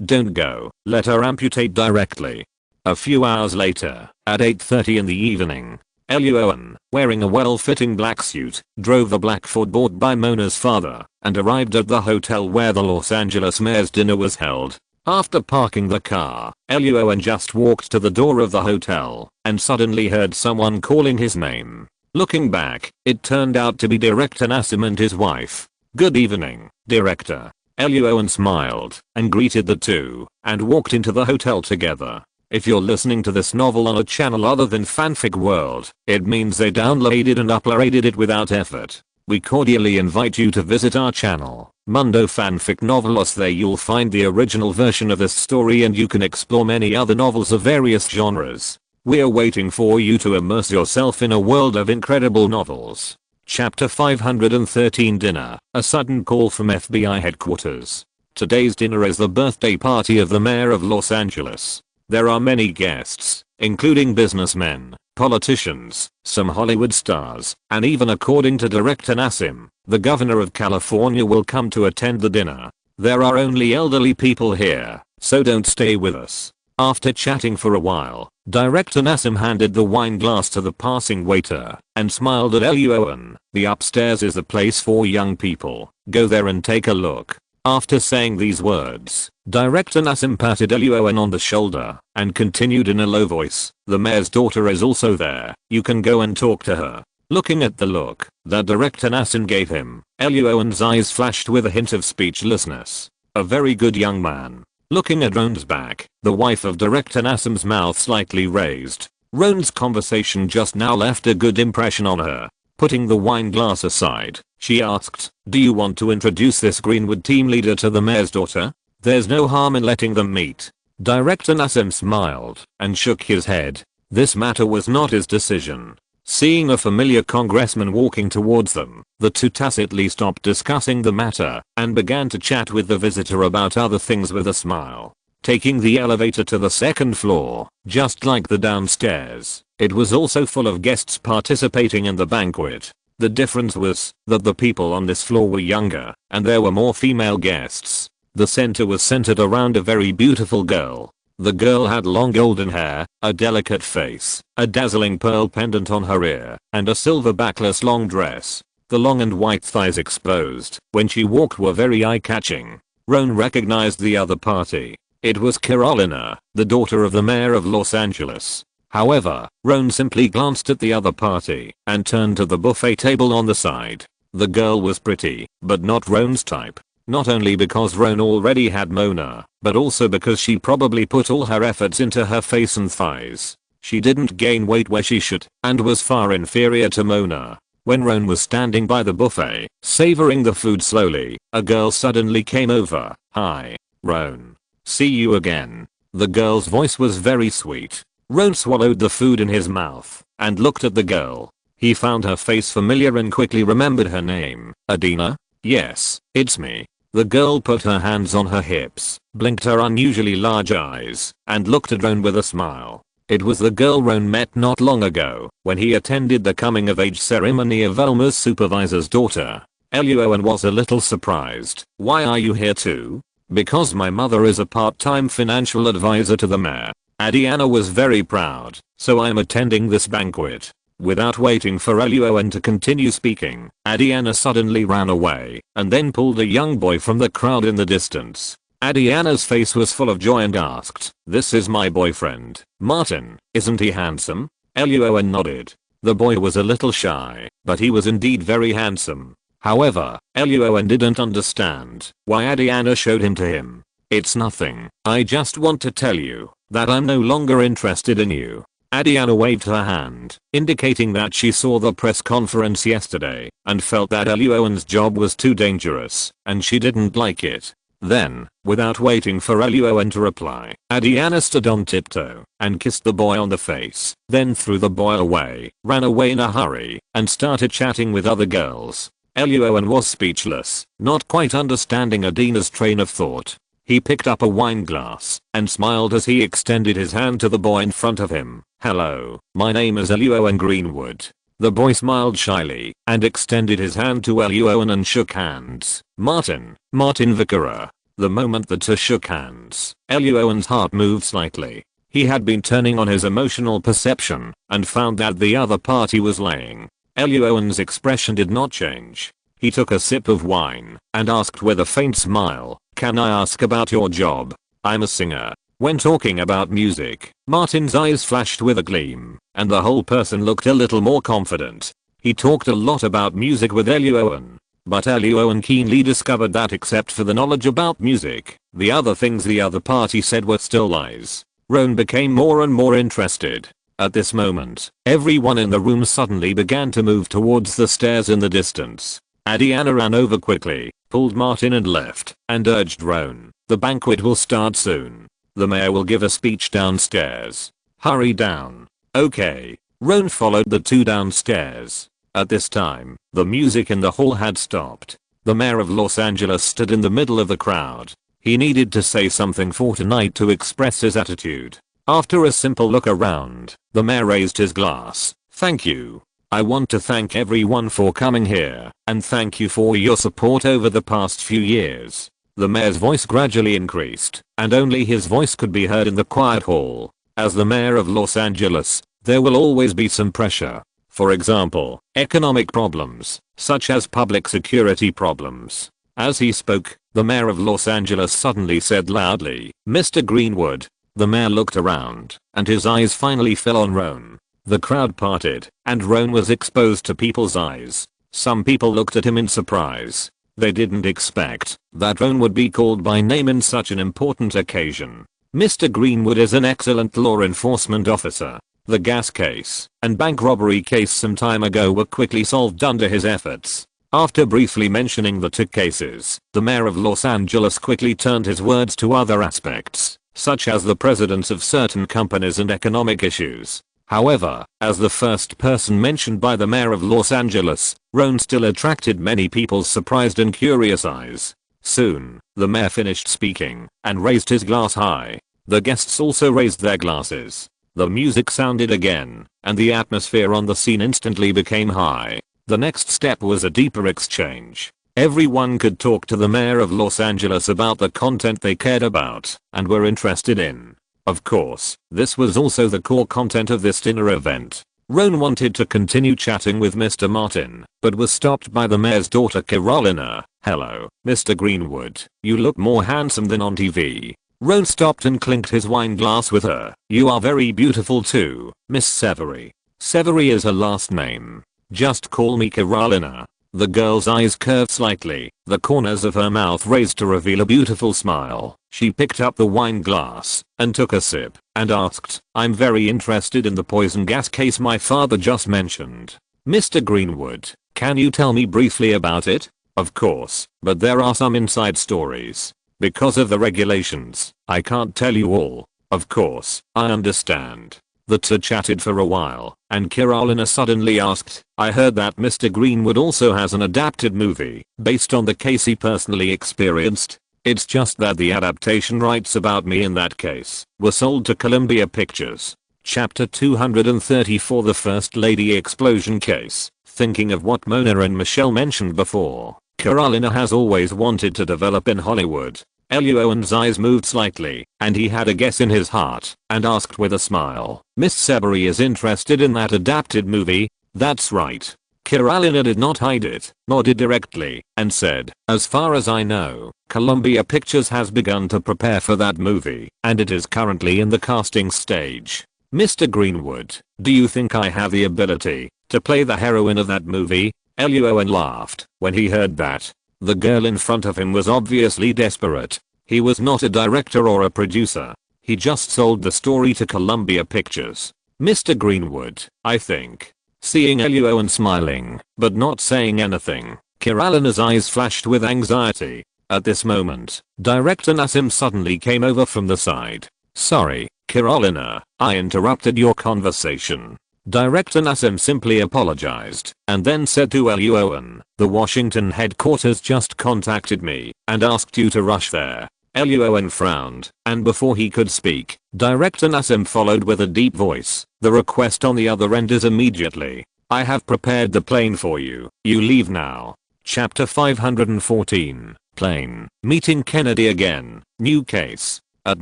Don't go. Let her amputate directly. A few hours later, at 8:30 in the evening, Luo An, wearing a well-fitting black suit, drove the black Ford bought by Mona's father, and arrived at the hotel where the Los Angeles mayor's dinner was held. After parking the car, Luo An just walked to the door of the hotel, and suddenly heard someone calling his name. Looking back, it turned out to be Director Nassim and his wife. "Good evening, Director." Luo An smiled, and greeted the two, and walked into the hotel together. If you're listening to this novel on a channel other than Fanfic World, it means they downloaded and uploaded it without effort. We cordially invite you to visit our channel, Mundo Fanfic Novelos. There you'll find the original version of this story and you can explore many other novels of various genres. We're waiting for you to immerse yourself in a world of incredible novels. Chapter 513 Dinner, a sudden call from FBI headquarters. Today's dinner is the birthday party of the mayor of Los Angeles. There are many guests, including businessmen, politicians, some Hollywood stars, and even according to Director Nassim, the governor of California will come to attend the dinner. There are only elderly people here, so don't stay with us. After chatting for a while, Director Nassim handed the wine glass to the passing waiter, and smiled at Luo An. "The upstairs is a place for young people. Go there and take a look." After saying these words, Director Nassim patted Luo An on the shoulder, and continued in a low voice, "The mayor's daughter is also there. You can go and talk to her." Looking at the look that Director Nassim gave him, Luo An's eyes flashed with a hint of speechlessness. A very good young man. Looking at Roan's back, the wife of Director Nassim's mouth slightly raised. Roan's conversation just now left a good impression on her. Putting the wine glass aside, she asked, "Do you want to introduce this Greenwood team leader to the mayor's daughter? There's no harm in letting them meet." Director Nassim smiled and shook his head. This matter was not his decision. Seeing a familiar congressman walking towards them, the two tacitly stopped discussing the matter and began to chat with the visitor about other things with a smile. Taking the elevator to the second floor, just like the downstairs, it was also full of guests participating in the banquet. The difference was that the people on this floor were younger, and there were more female guests. The center was centered around a very beautiful girl. The girl had long golden hair, a delicate face, a dazzling pearl pendant on her ear, and a silver backless long dress. The long and white thighs exposed when she walked were very eye-catching. Roan recognized the other party. It was Carolina, the daughter of the mayor of Los Angeles. However, Roan simply glanced at the other party and turned to the buffet table on the side. The girl was pretty, but not Roan's type. Not only because Roan already had Mona, but also because she probably put all her efforts into her face and thighs. She didn't gain weight where she should, and was far inferior to Mona. When Roan was standing by the buffet, savoring the food slowly, a girl suddenly came over. "Hi, Roan. See you again." The girl's voice was very sweet. Roan swallowed the food in his mouth and looked at the girl. He found her face familiar and quickly remembered her name. "Adina? Yes, it's me." The girl put her hands on her hips, blinked her unusually large eyes, and looked at Roan with a smile. It was the girl Roan met not long ago when he attended the coming-of-age ceremony of Velma's supervisor's daughter. Luo An was a little surprised. "Why are you here too?" "Because my mother is a part-time financial advisor to the mayor." Adriana was very proud, "So I'm attending this banquet." Without waiting for Luo An to continue speaking, Adriana suddenly ran away and then pulled a young boy from the crowd in the distance. Adriana's face was full of joy and asked, "This is my boyfriend, Martin. Isn't he handsome?" Luo An nodded. The boy was a little shy, but he was indeed very handsome. However, Luo An didn't understand why Adriana showed him to him. "It's nothing. I just want to tell you that I'm no longer interested in you." Adriana waved her hand, indicating that she saw the press conference yesterday and felt that Luo An's job was too dangerous, and she didn't like it. Then, without waiting for Luo An to reply, Adriana stood on tiptoe and kissed the boy on the face, then threw the boy away, ran away in a hurry, and started chatting with other girls. Luo An was speechless, not quite understanding Adina's train of thought. He picked up a wine glass and smiled as he extended his hand to the boy in front of him. "Hello, my name is Luo An Greenwood." The boy smiled shyly and extended his hand to Luo An and shook hands. Martin Vicara." The moment the two shook hands, Luo An's heart moved slightly. He had been turning on his emotional perception and found that the other party was lying. Luo An's expression did not change. He took a sip of wine and asked with a faint smile, "Can I ask about your job?" "I'm a singer." When talking about music, Martin's eyes flashed with a gleam, and the whole person looked a little more confident. He talked a lot about music with Luo An, but Luo An keenly discovered that except for the knowledge about music, the other things the other party said were still lies. Roan became more and more interested. At this moment, everyone in the room suddenly began to move towards the stairs in the distance. Adriana ran over quickly, pulled Martin and left, and urged Roan, "The banquet will start soon. The mayor will give a speech downstairs. Hurry down." "Okay." Roan followed the two downstairs. At this time, the music in the hall had stopped. The mayor of Los Angeles stood in the middle of the crowd. He needed to say something for tonight to express his attitude. After a simple look around, the mayor raised his glass. "Thank you. I want to thank everyone for coming here, and thank you for your support over the past few years." The mayor's voice gradually increased, and only his voice could be heard in the quiet hall. As the mayor of Los Angeles, there will always be some pressure. For example, economic problems, such as public security problems. As he spoke, the mayor of Los Angeles suddenly said loudly, "Mr. Greenwood." The mayor looked around, and his eyes finally fell on Roan. The crowd parted, and Roan was exposed to people's eyes. Some people looked at him in surprise. They didn't expect that Roan would be called by name in such an important occasion. Mr. Greenwood is an excellent law enforcement officer. The gas case and bank robbery case some time ago were quickly solved under his efforts. After briefly mentioning the two cases, the mayor of Los Angeles quickly turned his words to other aspects, such as the presidents of certain companies and economic issues. However, as the first person mentioned by the mayor of Los Angeles, Roan still attracted many people's surprised and curious eyes. Soon, the mayor finished speaking and raised his glass high. The guests also raised their glasses. The music sounded again, and the atmosphere on the scene instantly became high. The next step was a deeper exchange. Everyone could talk to the mayor of Los Angeles about the content they cared about and were interested in. Of course, this was also the core content of this dinner event. Roan wanted to continue chatting with Mr. Martin, but was stopped by the mayor's daughter Carolina. "Hello, Mr. Greenwood. You look more handsome than on TV." Roan stopped and clinked his wine glass with her. "You are very beautiful too, Miss Severy." Severy is her last name. "Just call me Carolina." The girl's eyes curved slightly, the corners of her mouth raised to reveal a beautiful smile. She picked up the wine glass and took a sip and asked, "I'm very interested in the poison gas case my father just mentioned. Mr. Greenwood, can you tell me briefly about it?" "Of course, but there are some inside stories. Because of the regulations, I can't tell you all." "Of course, I understand." The two chatted for a while, and Carolina suddenly asked, "I heard that Mr. Greenwood also has an adapted movie based on the case he personally experienced." "It's just that the adaptation rights about me in that case were sold to Columbia Pictures." Chapter 234 The First Lady Explosion Case. Thinking of what Mona and Michelle mentioned before, Carolina has always wanted to develop in Hollywood. Luo An's eyes moved slightly, and he had a guess in his heart, and asked with a smile, "Miss Severy is interested in that adapted movie?" "That's right." Carolina did not hide it, nodded directly, and said, "As far as I know, Columbia Pictures has begun to prepare for that movie, and it is currently in the casting stage. Mr. Greenwood, do you think I have the ability to play the heroine of that movie?" Luo An laughed when he heard that. The girl in front of him was obviously desperate. He was not a director or a producer. He just sold the story to Columbia Pictures. "Mr. Greenwood, I think." Seeing Luo An smiling, but not saying anything, Carolina's eyes flashed with anxiety. At this moment, Director Nassim suddenly came over from the side. "Sorry, Carolina, I interrupted your conversation." Director Nassim simply apologized and then said to Luo An, "The Washington headquarters just contacted me and asked you to rush there." Luo An frowned, and before he could speak, Director Nassim followed with a deep voice, "The request on the other end is immediately. I have prepared the plane for you. You leave now." Chapter 514. Plane. Meeting Kennedy again. New case. At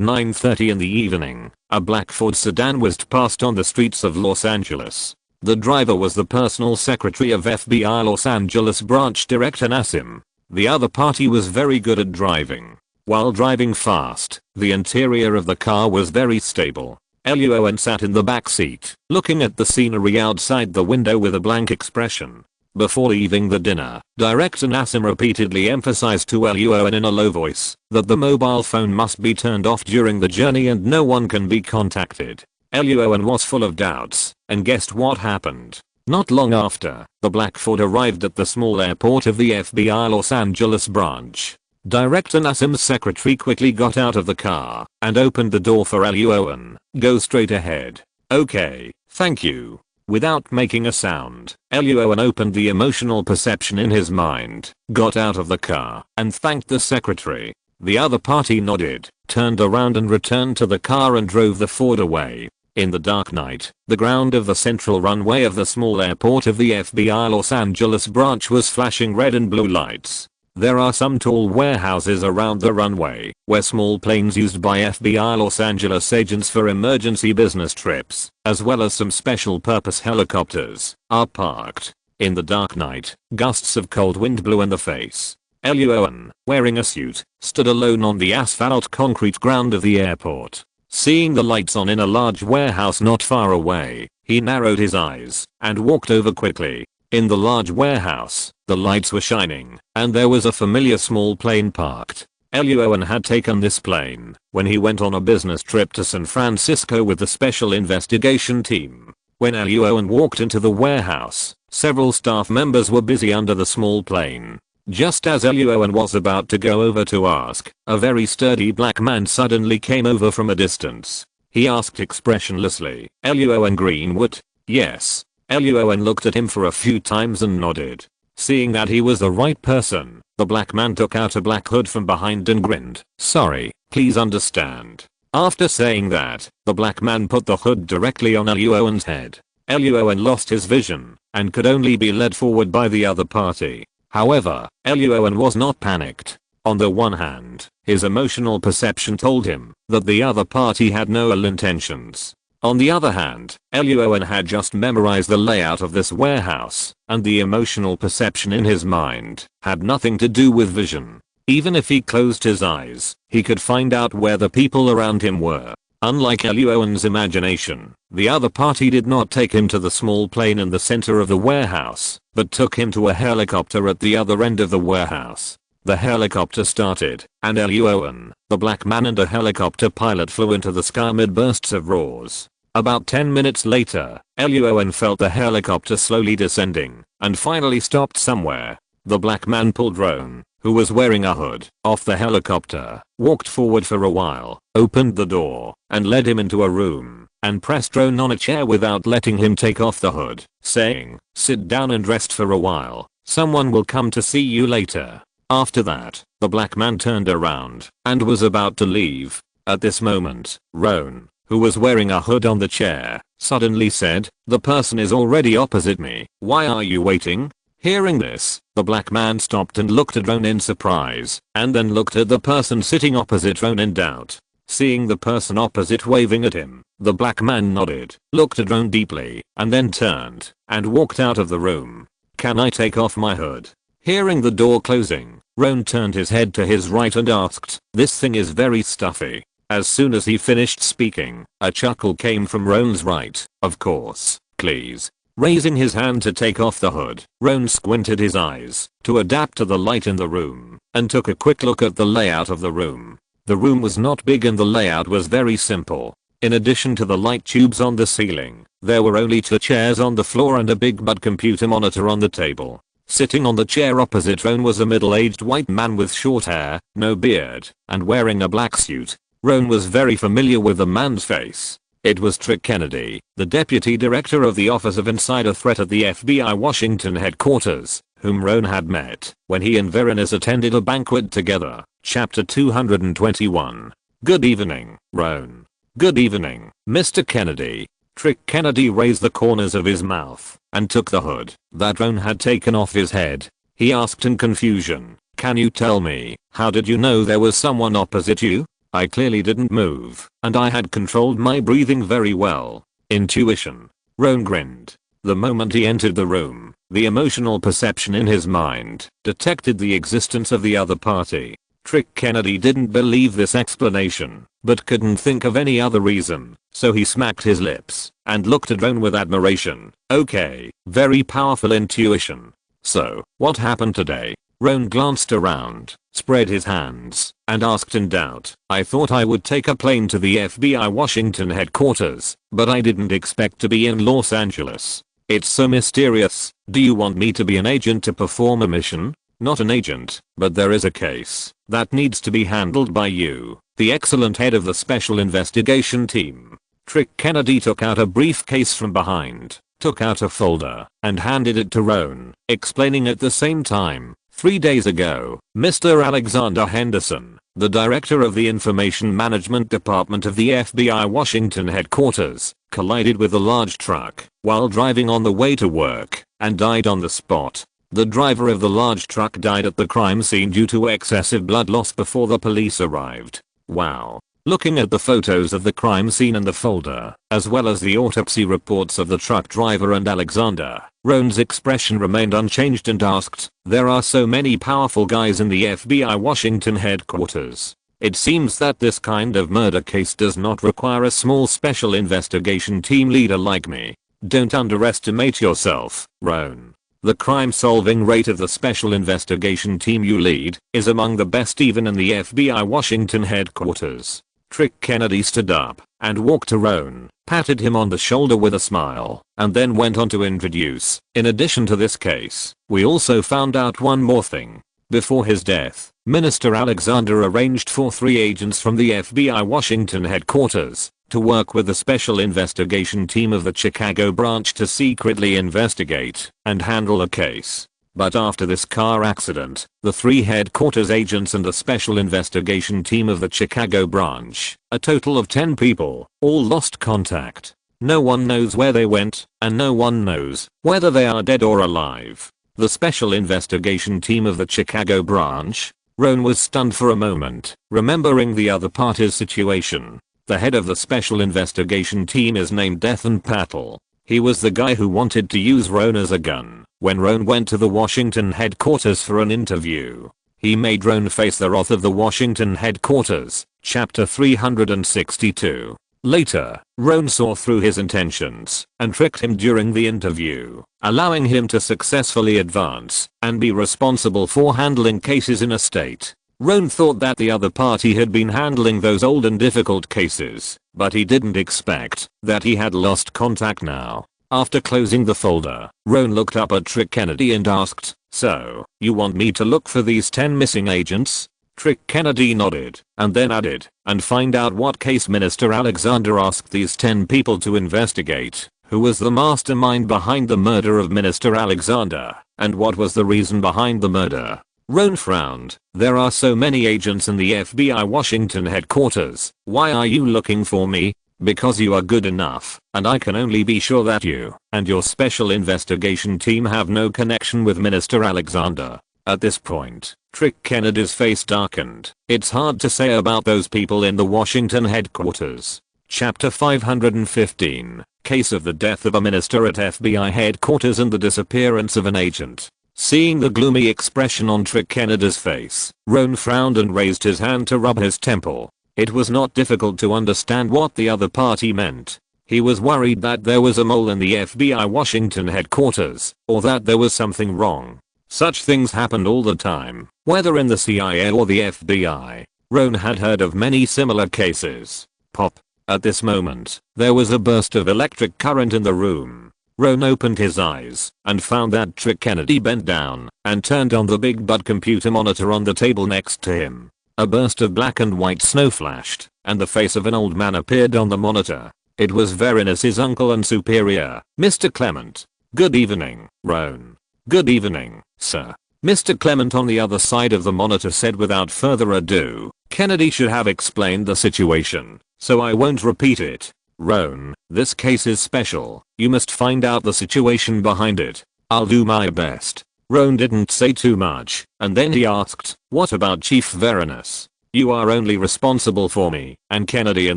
9:30 in the evening, A black Ford sedan whizzed past on the streets of Los Angeles. The driver was the personal secretary of FBI Los Angeles branch director Nassim. The other party was very good at driving. While driving fast, the interior of the car was very stable. Luo An sat in the back seat, looking at the scenery outside the window with a blank expression. Before leaving the dinner, Director Nassim repeatedly emphasized to Luo An in a low voice that the mobile phone must be turned off during the journey and no one can be contacted. Luo An was full of doubts, and guessed what happened. Not long after, the black Ford arrived at the small airport of the FBI Los Angeles branch. Director Nassim's secretary quickly got out of the car and opened the door for Luo An. Go straight ahead. Okay, thank you. Without making a sound, Luo An opened the emotional perception in his mind, got out of the car, and thanked the secretary. The other party nodded, turned around and returned to the car and drove the Ford away. In the dark night, the ground of the central runway of the small airport of the FBI Los Angeles branch was flashing red and blue lights. There are some tall warehouses around the runway, where small planes used by FBI Los Angeles agents for emergency business trips, as well as some special purpose helicopters, are parked. In the dark night, gusts of cold wind blew in the face. Luo An, wearing a suit, stood alone on the asphalt concrete ground of the airport. Seeing the lights on in a large warehouse not far away, he narrowed his eyes and walked over quickly. In the large warehouse, the lights were shining, and there was a familiar small plane parked. Luo An had taken this plane when he went on a business trip to San Francisco with the special investigation team. When Luo An walked into the warehouse, several staff members were busy under the small plane. Just as Luo An was about to go over to ask, a very sturdy black man suddenly came over from a distance. He asked expressionlessly, "Luo An Greenwood?" "Yes." Luo An looked at him for a few times and nodded. Seeing that he was the right person, the black man took out a black hood from behind and grinned. "Sorry, please understand." After saying that, the black man put the hood directly on Luo An's head. Luo An lost his vision and could only be led forward by the other party. However, Luo An was not panicked. On the one hand, his emotional perception told him that the other party had no ill intentions. On the other hand, Luo An had just memorized the layout of this warehouse, and the emotional perception in his mind had nothing to do with vision. Even if he closed his eyes, he could find out where the people around him were. Unlike Luo An's imagination, the other party did not take him to the small plane in the center of the warehouse, but took him to a helicopter at the other end of the warehouse. The helicopter started, and Luo An, the black man and a helicopter pilot flew into the sky amid bursts of roars. About 10 minutes later, Luo An felt the helicopter slowly descending, and finally stopped somewhere. The black man pulled Roan, who was wearing a hood, off the helicopter, walked forward for a while, opened the door, and led him into a room, and pressed Roan on a chair without letting him take off the hood, saying, "Sit down and rest for a while, someone will come to see you later." After that, the black man turned around and was about to leave. At this moment, Roan, who was wearing a hood on the chair, suddenly said, "The person is already opposite me, why are you waiting?" Hearing this, the black man stopped and looked at Roan in surprise, and then looked at the person sitting opposite Roan in doubt. Seeing the person opposite waving at him, the black man nodded, looked at Roan deeply, and then turned and walked out of the room. "Can I take off my hood?" Hearing the door closing, Roan turned his head to his right and asked, "This thing is very stuffy." As soon as he finished speaking, a chuckle came from Roan's right. "Of course, please." Raising his hand to take off the hood, Roan squinted his eyes to adapt to the light in the room and took a quick look at the layout of the room. The room was not big and the layout was very simple. In addition to the light tubes on the ceiling, there were only 2 chairs on the floor and a big bud computer monitor on the table. Sitting on the chair opposite Roan was a middle-aged white man with short hair, no beard, and wearing a black suit. Roan was very familiar with the man's face. It was Trick Kennedy, the deputy director of the Office of Insider Threat at the FBI Washington headquarters, whom Roan had met when he and Veronis attended a banquet together. Chapter 221. "Good evening, Roan." "Good evening, Mr. Kennedy." Trick Kennedy raised the corners of his mouth and took the hood that Roan had taken off his head. He asked in confusion, "Can you tell me, how did you know there was someone opposite you?" I clearly didn't move, and I had controlled my breathing very well. Intuition. Roan grinned. The moment he entered the room, the emotional perception in his mind detected the existence of the other party. Trick Kennedy didn't believe this explanation, but couldn't think of any other reason, so he smacked his lips and looked at Roan with admiration. Okay, very powerful intuition. So, what happened today? Roan glanced around, spread his hands, and asked in doubt. I thought I would take a plane to the FBI Washington headquarters, but I didn't expect to be in Los Angeles. It's so mysterious. Do you want me to be an agent to perform a mission? Not an agent, but there is a case that needs to be handled by you, the excellent head of the special investigation team. Trick Kennedy took out a briefcase from behind, took out a folder, and handed it to Roan, explaining at the same time. 3 days ago, Mr. Alexander Henderson, the director of the Information Management Department of the FBI Washington headquarters, collided with a large truck while driving on the way to work and died on the spot. The driver of the large truck died at the crime scene due to excessive blood loss before the police arrived. Wow. Looking at the photos of the crime scene and the folder, as well as the autopsy reports of the truck driver and Alexander, Roan's expression remained unchanged and asked, there are so many powerful guys in the FBI Washington headquarters. It seems that this kind of murder case does not require a small special investigation team leader like me. Don't underestimate yourself, Roan. The crime-solving rate of the special investigation team you lead is among the best even in the FBI Washington headquarters. Trick Kennedy stood up and walked to Roan, patted him on the shoulder with a smile, and then went on to introduce, in addition to this case, we also found out one more thing. Before his death, Minister Alexander arranged for 3 agents from the FBI Washington headquarters to work with the special investigation team of the Chicago branch to secretly investigate and handle a case. But after this car accident, the 3 headquarters agents and the special investigation team of the Chicago branch, a total of 10 people, all lost contact. No one knows where they went, and no one knows whether they are dead or alive. The special investigation team of the Chicago branch. Roan was stunned for a moment, remembering the other party's situation. The head of the special investigation team is named Ethan Patel. He was the guy who wanted to use Roan as a gun when Roan went to the Washington headquarters for an interview. He made Roan face the wrath of the Washington headquarters. Chapter 362. Later, Roan saw through his intentions and tricked him during the interview, allowing him to successfully advance and be responsible for handling cases in a state. Roan thought that the other party had been handling those old and difficult cases, but he didn't expect that he had lost contact now. After closing the folder, Roan looked up at Trick Kennedy and asked, so, you want me to look for these 10 missing agents? Trick Kennedy nodded, and then added, and find out what case Minister Alexander asked these 10 people to investigate, who was the mastermind behind the murder of Minister Alexander, and what was the reason behind the murder. Roan frowned. There are so many agents in the FBI Washington headquarters. Why are you looking for me? Because you are good enough, and I can only be sure that you and your special investigation team have no connection with Minister Alexander. At this point, Trick Kennedy's face darkened. It's hard to say about those people in the Washington headquarters. Chapter 515. Case of the death of a minister at FBI headquarters and the disappearance of an agent. Seeing the gloomy expression on Trick Kennedy's face, Roan frowned and raised his hand to rub his temple. It was not difficult to understand what the other party meant. He was worried that there was a mole in the FBI Washington headquarters, or that there was something wrong. Such things happened all the time, whether in the CIA or the FBI. Roan had heard of many similar cases. Pop. At this moment, there was a burst of electric current in the room. Roan opened his eyes and found that Trick Kennedy bent down and turned on the big bud computer monitor on the table next to him. A burst of black and white snow flashed, and the face of an old man appeared on the monitor. It was Verinus's uncle and superior, Mr. Clement. Good evening, Roan. Good evening, sir. Mr. Clement on the other side of the monitor said without further ado. Kennedy should have explained the situation, so I won't repeat it. Roan, this case is special. You must find out the situation behind it. I'll do my best. Roan didn't say too much, and then he asked, what about Chief Verinus? You are only responsible for me and Kennedy in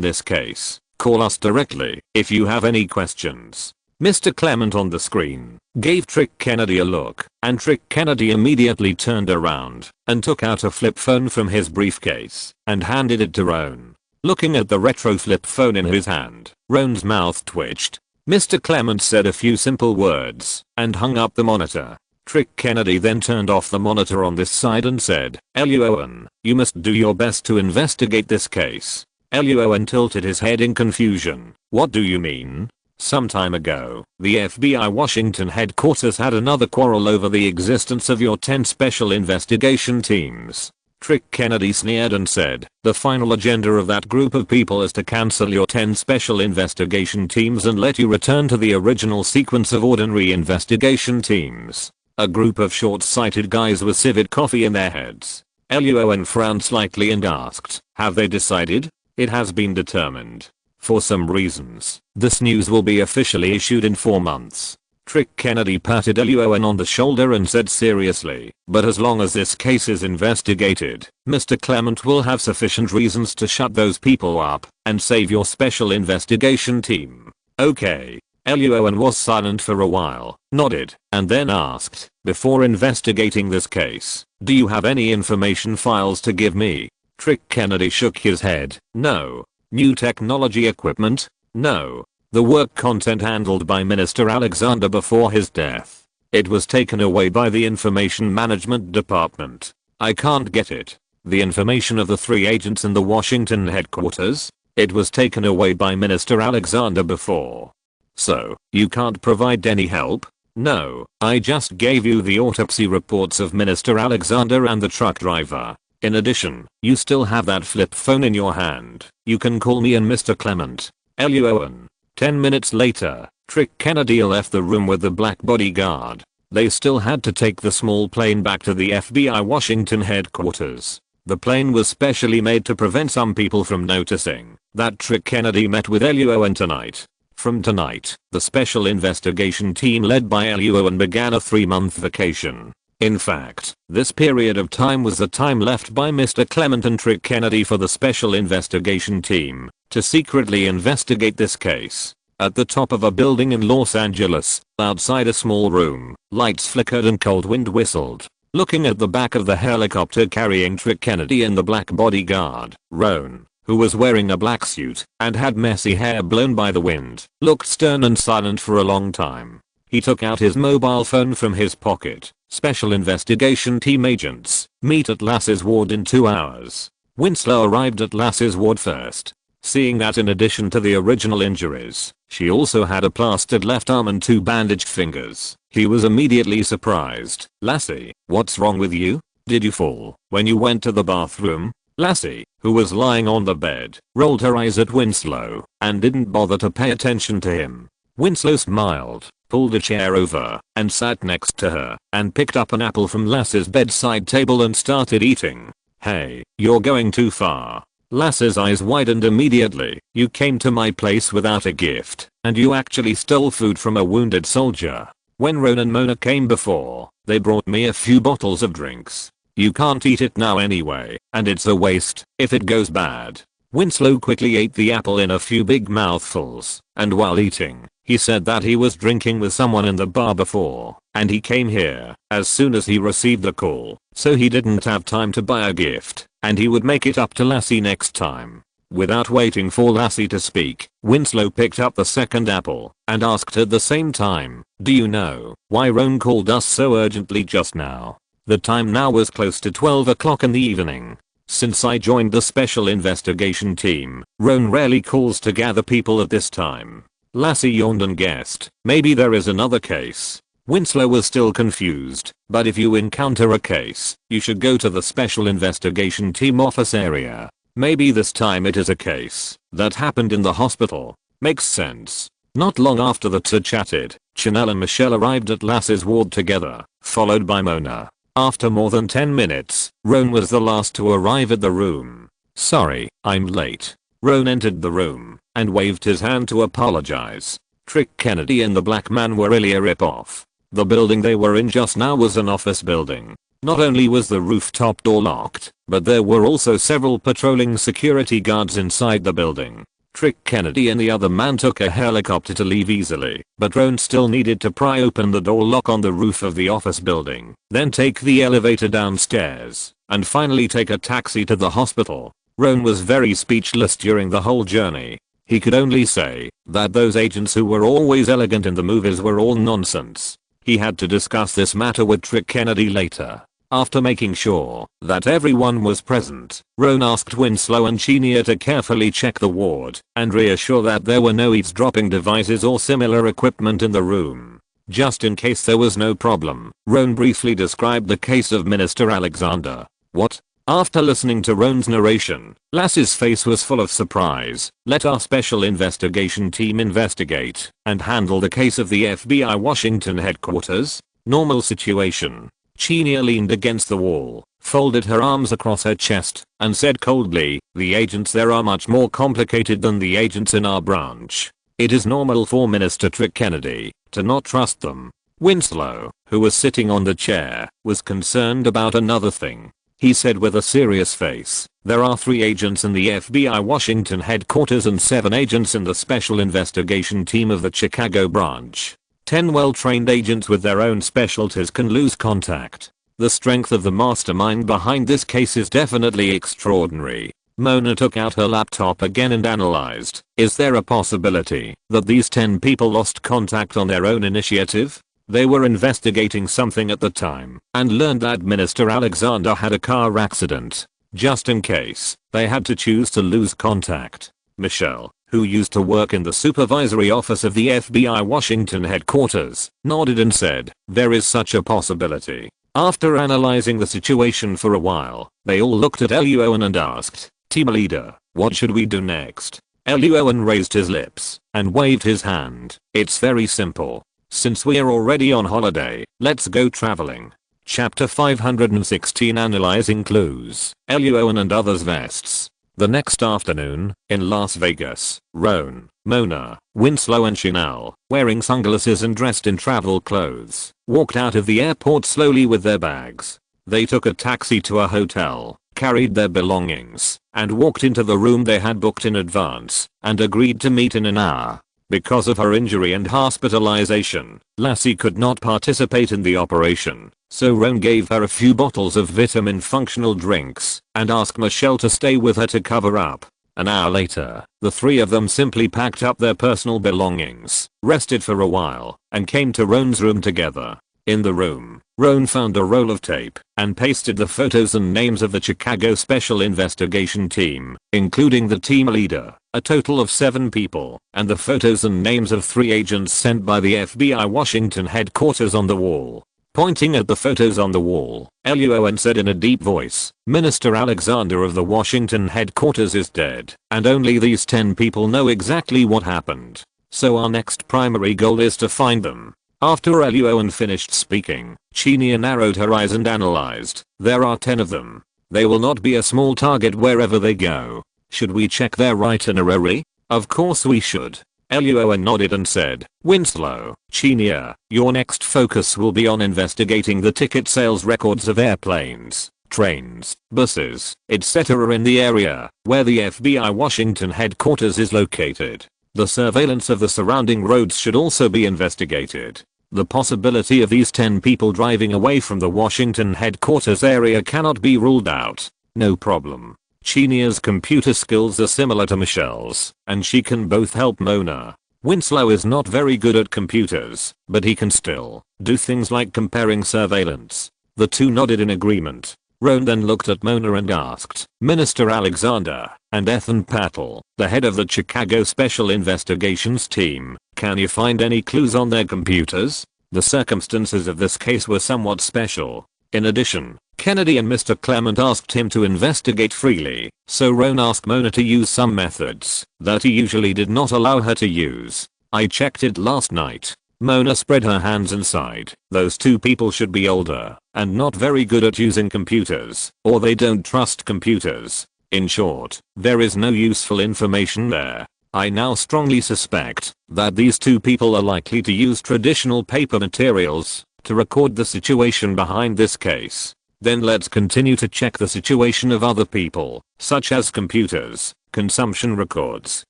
this case. Call us directly if you have any questions. Mr. Clement on the screen gave Trick Kennedy a look, and Trick Kennedy immediately turned around and took out a flip phone from his briefcase and handed it to Roan. Looking at the retro flip phone in his hand, Roan's mouth twitched. Mr. Clement said a few simple words and hung up the monitor. Trick Kennedy then turned off the monitor on this side and said, Luo An, you must do your best to investigate this case. Luo An tilted his head in confusion. What do you mean? Some time ago, the FBI Washington headquarters had another quarrel over the existence of your 10 special investigation teams. Trick Kennedy sneered and said, the final agenda of that group of people is to cancel your 10 special investigation teams and let you return to the original sequence of ordinary investigation teams. A group of short-sighted guys with civet coffee in their heads. Luo An frowned slightly and asked, have they decided? It has been determined. For some reasons, this news will be officially issued in 4 months. Trick Kennedy patted Luo An on the shoulder and said seriously, but as long as this case is investigated, Mr. Clement will have sufficient reasons to shut those people up and save your special investigation team. Okay. Luo An was silent for a while, nodded, and then asked, before investigating this case, do you have any information files to give me? Trick Kennedy shook his head. No. New technology equipment? No. The work content handled by Minister Alexander before his death. It was taken away by the Information Management Department. I can't get it. The information of the 3 agents in the Washington headquarters? It was taken away by Minister Alexander before. So, you can't provide any help? No, I just gave you the autopsy reports of Minister Alexander and the truck driver. In addition, you still have that flip phone in your hand. You can call me and Mr. Clement. Luo An. 10 minutes later, Trick Kennedy left the room with the black bodyguard. They still had to take the small plane back to the FBI Washington headquarters. The plane was specially made to prevent some people from noticing that Trick Kennedy met with Luo An tonight. From tonight, the special investigation team led by Luo An began a 3-month vacation. In fact, this period of time was the time left by Mr. Clement and Trick Kennedy for the special investigation team to secretly investigate this case. At the top of a building in Los Angeles, outside a small room, lights flickered and cold wind whistled. Looking at the back of the helicopter carrying Trick Kennedy and the black bodyguard, Roan, who was wearing a black suit and had messy hair blown by the wind, looked stern and silent for a long time. He took out his mobile phone from his pocket. Special investigation team agents, meet at Lass's ward in 2 hours. Winslow arrived at Lass's ward first. Seeing that in addition to the original injuries, she also had a plastered left arm and 2 bandaged fingers, he was immediately surprised. Lassie, what's wrong with you? Did you fall when you went to the bathroom? Lassie, who was lying on the bed, rolled her eyes at Winslow and didn't bother to pay attention to him. Winslow smiled, pulled a chair over, and sat next to her, and picked up an apple from Lass's bedside table and started eating. Hey, you're going too far. Lass's eyes widened immediately. You came to my place without a gift, and you actually stole food from a wounded soldier. When Roan and Mona came before, they brought me a few bottles of drinks. You can't eat it now anyway, and it's a waste if it goes bad. Winslow quickly ate the apple in a few big mouthfuls, and while eating, he said that he was drinking with someone in the bar before, and he came here as soon as he received the call, so he didn't have time to buy a gift, and he would make it up to Lassie next time. Without waiting for Lassie to speak, Winslow picked up the second apple and asked at the same time, do you know why Roan called us so urgently just now? The time now was close to 12 o'clock in the evening. Since I joined the special investigation team, Roan rarely calls to gather people at this time. Lassie yawned and guessed, maybe there is another case. Winslow was still confused, but if you encounter a case, you should go to the special investigation team office area. Maybe this time it is a case that happened in the hospital. Makes sense. Not long after the two chatted, Chanel and Michelle arrived at Lass's ward together, followed by Mona. After more than 10 minutes, Roan was the last to arrive at the room. Sorry, I'm late. Roan entered the room and waved his hand to apologize. Trick Kennedy and the black man were really a rip-off. The building they were in just now was an office building. Not only was the rooftop door locked, but there were also several patrolling security guards inside the building. Trick Kennedy and the other man took a helicopter to leave easily, but Roan still needed to pry open the door lock on the roof of the office building, then take the elevator downstairs, and finally take a taxi to the hospital. Roan was very speechless during the whole journey. He could only say that those agents who were always elegant in the movies were all nonsense. He had to discuss this matter with Trick Kennedy later. After making sure that everyone was present, Roan asked Winslow and Chenia to carefully check the ward and reassure that there were no eavesdropping devices or similar equipment in the room. Just in case there was no problem, Roan briefly described the case of Minister Alexander. What? After listening to Roan's narration, Lass's face was full of surprise. Let our special investigation team investigate and handle the case of the FBI Washington headquarters? Normal situation. Chenia leaned against the wall, folded her arms across her chest, and said coldly, the agents there are much more complicated than the agents in our branch. It is normal for Minister Trick Kennedy to not trust them. Winslow, who was sitting on the chair, was concerned about another thing. He said with a serious face, there are 3 agents in the FBI Washington headquarters and 7 agents in the special investigation team of the Chicago branch. 10 well-trained agents with their own specialties can lose contact. The strength of the mastermind behind this case is definitely extraordinary. Mona took out her laptop again and analyzed. Is there a possibility that these 10 people lost contact on their own initiative? They were investigating something at the time and learned that Minister Alexander had a car accident. Just in case, they had to choose to lose contact. Michelle, who used to work in the supervisory office of the FBI Washington headquarters, nodded and said, there is such a possibility. After analyzing the situation for a while, they all looked at Luo An and asked, team leader, what should we do next? Luo An raised his lips and waved his hand. It's very simple. Since we're already on holiday, let's go traveling. Chapter 516 Analyzing Clues, Luo An and Others Vests. The next afternoon, in Las Vegas, Roan, Mona, Winslow and Chanel, wearing sunglasses and dressed in travel clothes, walked out of the airport slowly with their bags. They took a taxi to a hotel, carried their belongings, and walked into the room they had booked in advance, and agreed to meet in an hour. Because of her injury and hospitalization, Lassie could not participate in the operation, so Roan gave her a few bottles of vitamin functional drinks and asked Michelle to stay with her to cover up. An hour later, the 3 of them simply packed up their personal belongings, rested for a while, and came to Roan's room together. In the room, Roan found a roll of tape and pasted the photos and names of the Chicago Special Investigation Team, including the team leader, a total of 7 people, and the photos and names of 3 agents sent by the FBI Washington headquarters on the wall. Pointing at the photos on the wall, Luo An said in a deep voice, Minister Alexander of the Washington headquarters is dead, and only these 10 people know exactly what happened. So our next primary goal is to find them. After Luo An finished speaking, Chenia narrowed her eyes and analyzed. There are 10 of them. They will not be a small target wherever they go. Should we check their itinerary? Of course we should. Luo An nodded and said, Winslow, Chenia, your next focus will be on investigating the ticket sales records of airplanes, trains, buses, etc. in the area where the FBI Washington headquarters is located. The surveillance of the surrounding roads should also be investigated. The possibility of these 10 people driving away from the Washington headquarters area cannot be ruled out. No problem. Chenia's computer skills are similar to Michelle's, and she can both help Mona. Winslow is not very good at computers, but he can still do things like comparing surveillance. The 2 nodded in agreement. Roan then looked at Mona and asked, Minister Alexander and Ethan Patel, the head of the Chicago Special Investigations Team, can you find any clues on their computers? The circumstances of this case were somewhat special. In addition, Kennedy and Mr. Clement asked him to investigate freely, so Roan asked Mona to use some methods that he usually did not allow her to use. I checked it last night. Mona spread her hands and sighed. Those 2 people should be older and not very good at using computers, or they don't trust computers. In short, there is no useful information there. I now strongly suspect that these 2 people are likely to use traditional paper materials to record the situation behind this case. Then let's continue to check the situation of other people, such as computers, consumption records,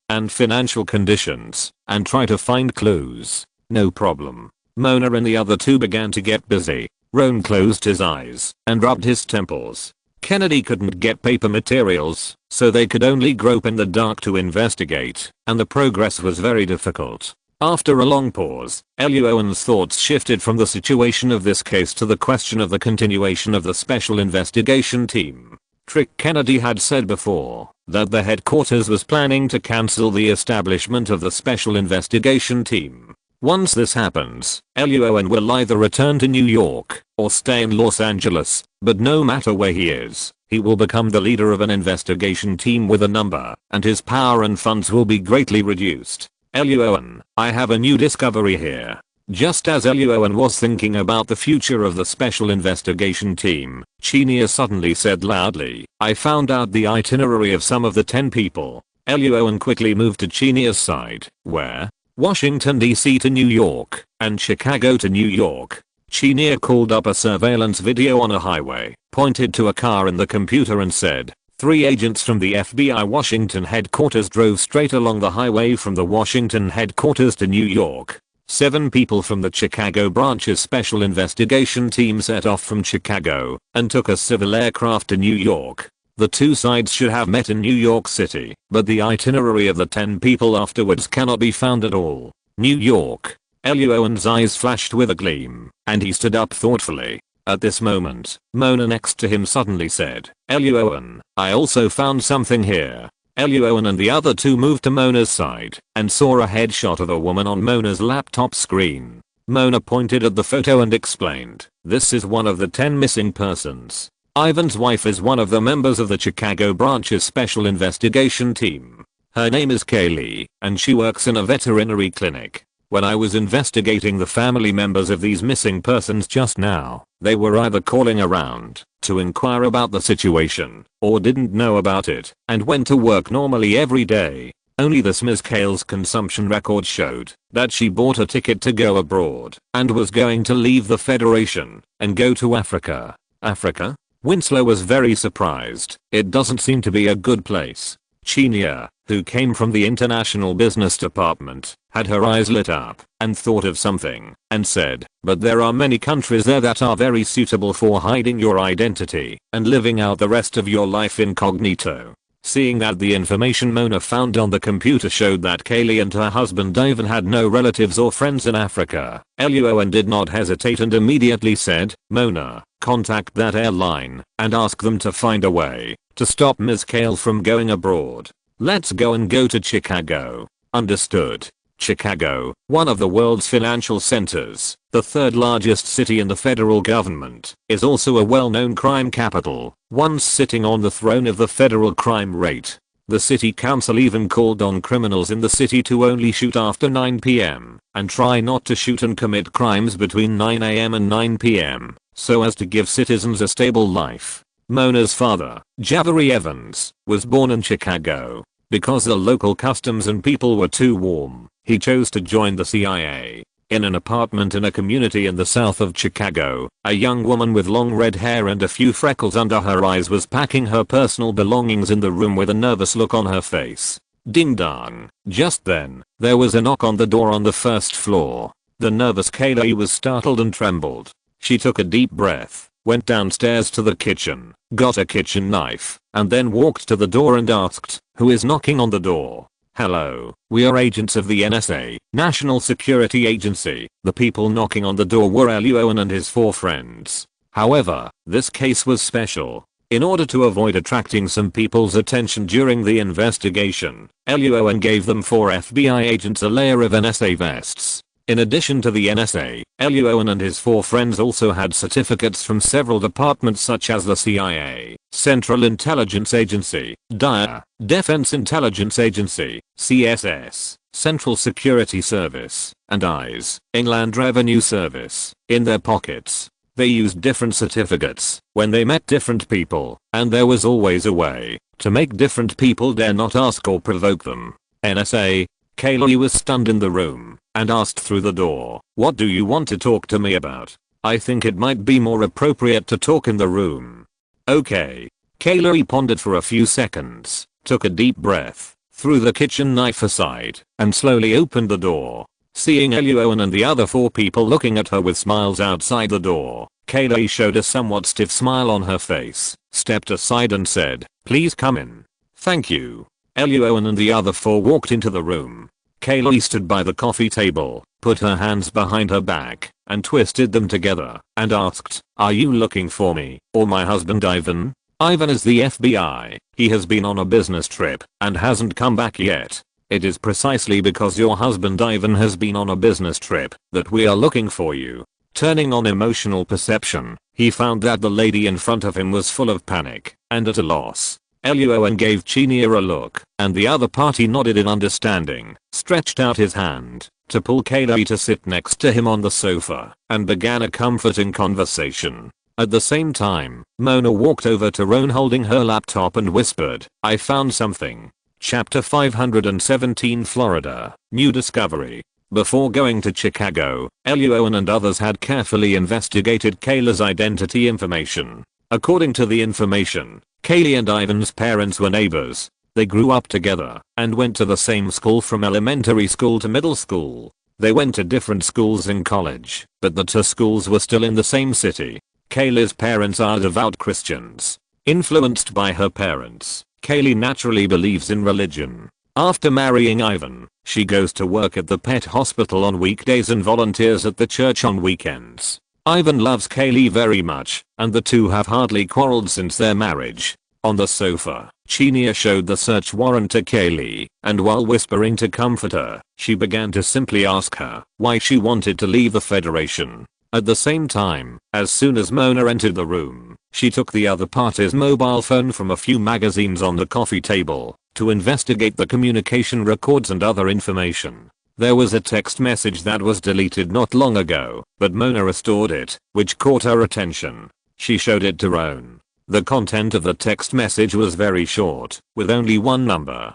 and financial conditions, and try to find clues. No problem. Mona and the other two began to get busy. Roan closed his eyes and rubbed his temples. Kennedy couldn't get paper materials, so they could only grope in the dark to investigate, and the progress was very difficult. After a long pause, Luo An's thoughts shifted from the situation of this case to the question of the continuation of the special investigation team. Trick Kennedy had said before that the headquarters was planning to cancel the establishment of the special investigation team. Once this happens, Luo An will either return to New York or stay in Los Angeles, but no matter where he is, he will become the leader of an investigation team with a number, and his power and funds will be greatly reduced. Luo An, I have a new discovery here. Just as Luo An was thinking about the future of the special investigation team, Chinia suddenly said loudly, I found out the itinerary of some of the 10 people. Luo An quickly moved to Chinia's side. Where? Washington DC to New York, and Chicago to New York. Chinia called up a surveillance video on a highway, pointed to a car in the computer and said, 3 agents from the FBI Washington headquarters drove straight along the highway from the Washington headquarters to New York. 7 people from the Chicago branch's special investigation team set off from Chicago and took a civil aircraft to New York. The two sides should have met in New York City, but the itinerary of the 10 people afterwards cannot be found at all. New York. Luo An's eyes flashed with a gleam, and he stood up thoughtfully. At this moment, Mona next to him suddenly said, Luo An, I also found something here. Luo An and the other two moved to Mona's side and saw a headshot of a woman on Mona's laptop screen. Mona pointed at the photo and explained, this is one of the 10 missing persons. Ivan's wife is one of the members of the Chicago branch's special investigation team. Her name is Kaylee, and she works in a veterinary clinic. When I was investigating the family members of these missing persons just now, they were either calling around to inquire about the situation, or didn't know about it, and went to work normally every day. Only this Ms. Kale's consumption record showed that she bought a ticket to go abroad, and was going to leave the Federation, and go to Africa. Africa? Winslow was very surprised. It doesn't seem to be a good place. Chinia, who came from the international business department, had her eyes lit up and thought of something and said, but there are many countries there that are very suitable for hiding your identity and living out the rest of your life incognito. Seeing that the information Mona found on the computer showed that Kaylee and her husband Ivan had no relatives or friends in Africa, Luo An did not hesitate and immediately said, Mona, contact that airline and ask them to find a way to stop Ms. Kale from going abroad. Let's go to Chicago. Understood. Chicago, one of the world's financial centers, the third largest city in the federal government, is also a well-known crime capital, once sitting on the throne of the federal crime rate. The city council even called on criminals in the city to only shoot after 9 p.m. and try not to shoot and commit crimes between 9 a.m. and 9 p.m. so as to give citizens a stable life. Mona's father, Javari Evans, was born in Chicago. Because the local customs and people were too warm, he chose to join the CIA. In an apartment in a community in the south of Chicago, a young woman with long red hair and a few freckles under her eyes was packing her personal belongings in the room with a nervous look on her face. Ding dong. Just then, there was a knock on the door on the first floor. The nervous Kaylee was startled and trembled. She took a deep breath, went downstairs to the kitchen, got a kitchen knife, and then walked to the door and asked, who is knocking on the door? Hello, we are agents of the NSA, National Security Agency. The people knocking on the door were Luo An and his 4 friends. However, this case was special. In order to avoid attracting some people's attention during the investigation, Luo An gave them 4 FBI agents a layer of NSA vests. In addition to the NSA, Luo An and his 4 friends also had certificates from several departments such as the CIA, Central Intelligence Agency, DIA, Defense Intelligence Agency, CSS, Central Security Service, and ICE, Inland Revenue Service, in their pockets. They used different certificates when they met different people, and there was always a way to make different people dare not ask or provoke them. NSA. Kaylee was stunned in the room and asked through the door, what do you want to talk to me about? I think it might be more appropriate to talk in the room. Okay. Kaylee pondered for a few seconds, took a deep breath, threw the kitchen knife aside, and slowly opened the door. Seeing Luo An and the other 4 people looking at her with smiles outside the door, Kaylee showed a somewhat stiff smile on her face, stepped aside and said, "Please come in." "Thank you." Luo An and the other 4 walked into the room. Kaylee stood by the coffee table, put her hands behind her back, and twisted them together, and asked, "Are you looking for me, or my husband Ivan?" "Ivan is the FBI. He has been on a business trip, and hasn't come back yet. It is precisely because your husband Ivan has been on a business trip that we are looking for you." Turning on emotional perception, he found that the lady in front of him was full of panic, and at a loss. Luo An gave Chinia a look, and the other party nodded in understanding, stretched out his hand to pull Kaylee to sit next to him on the sofa, and began a comforting conversation. At the same time, Mona walked over to Roan holding her laptop and whispered, "I found something." Chapter 517 Florida, New Discovery. Before going to Chicago, Luo An and others had carefully investigated Kayla's identity information. According to the information, Kaylee and Ivan's parents were neighbors. They grew up together and went to the same school from elementary school to middle school. They went to different schools in college, but the 2 schools were still in the same city. Kaylee's parents are devout Christians. Influenced by her parents, Kaylee naturally believes in religion. After marrying Ivan, she goes to work at the pet hospital on weekdays and volunteers at the church on weekends. Ivan loves Kaylee very much, and the 2 have hardly quarreled since their marriage. On the sofa, Chinia showed the search warrant to Kaylee, and while whispering to comfort her, she began to simply ask her why she wanted to leave the Federation. At the same time, as soon as Mona entered the room, she took the other party's mobile phone from a few magazines on the coffee table to investigate the communication records and other information. There was a text message that was deleted not long ago, but Mona restored it, which caught her attention. She showed it to Roan. The content of the text message was very short, with only one number.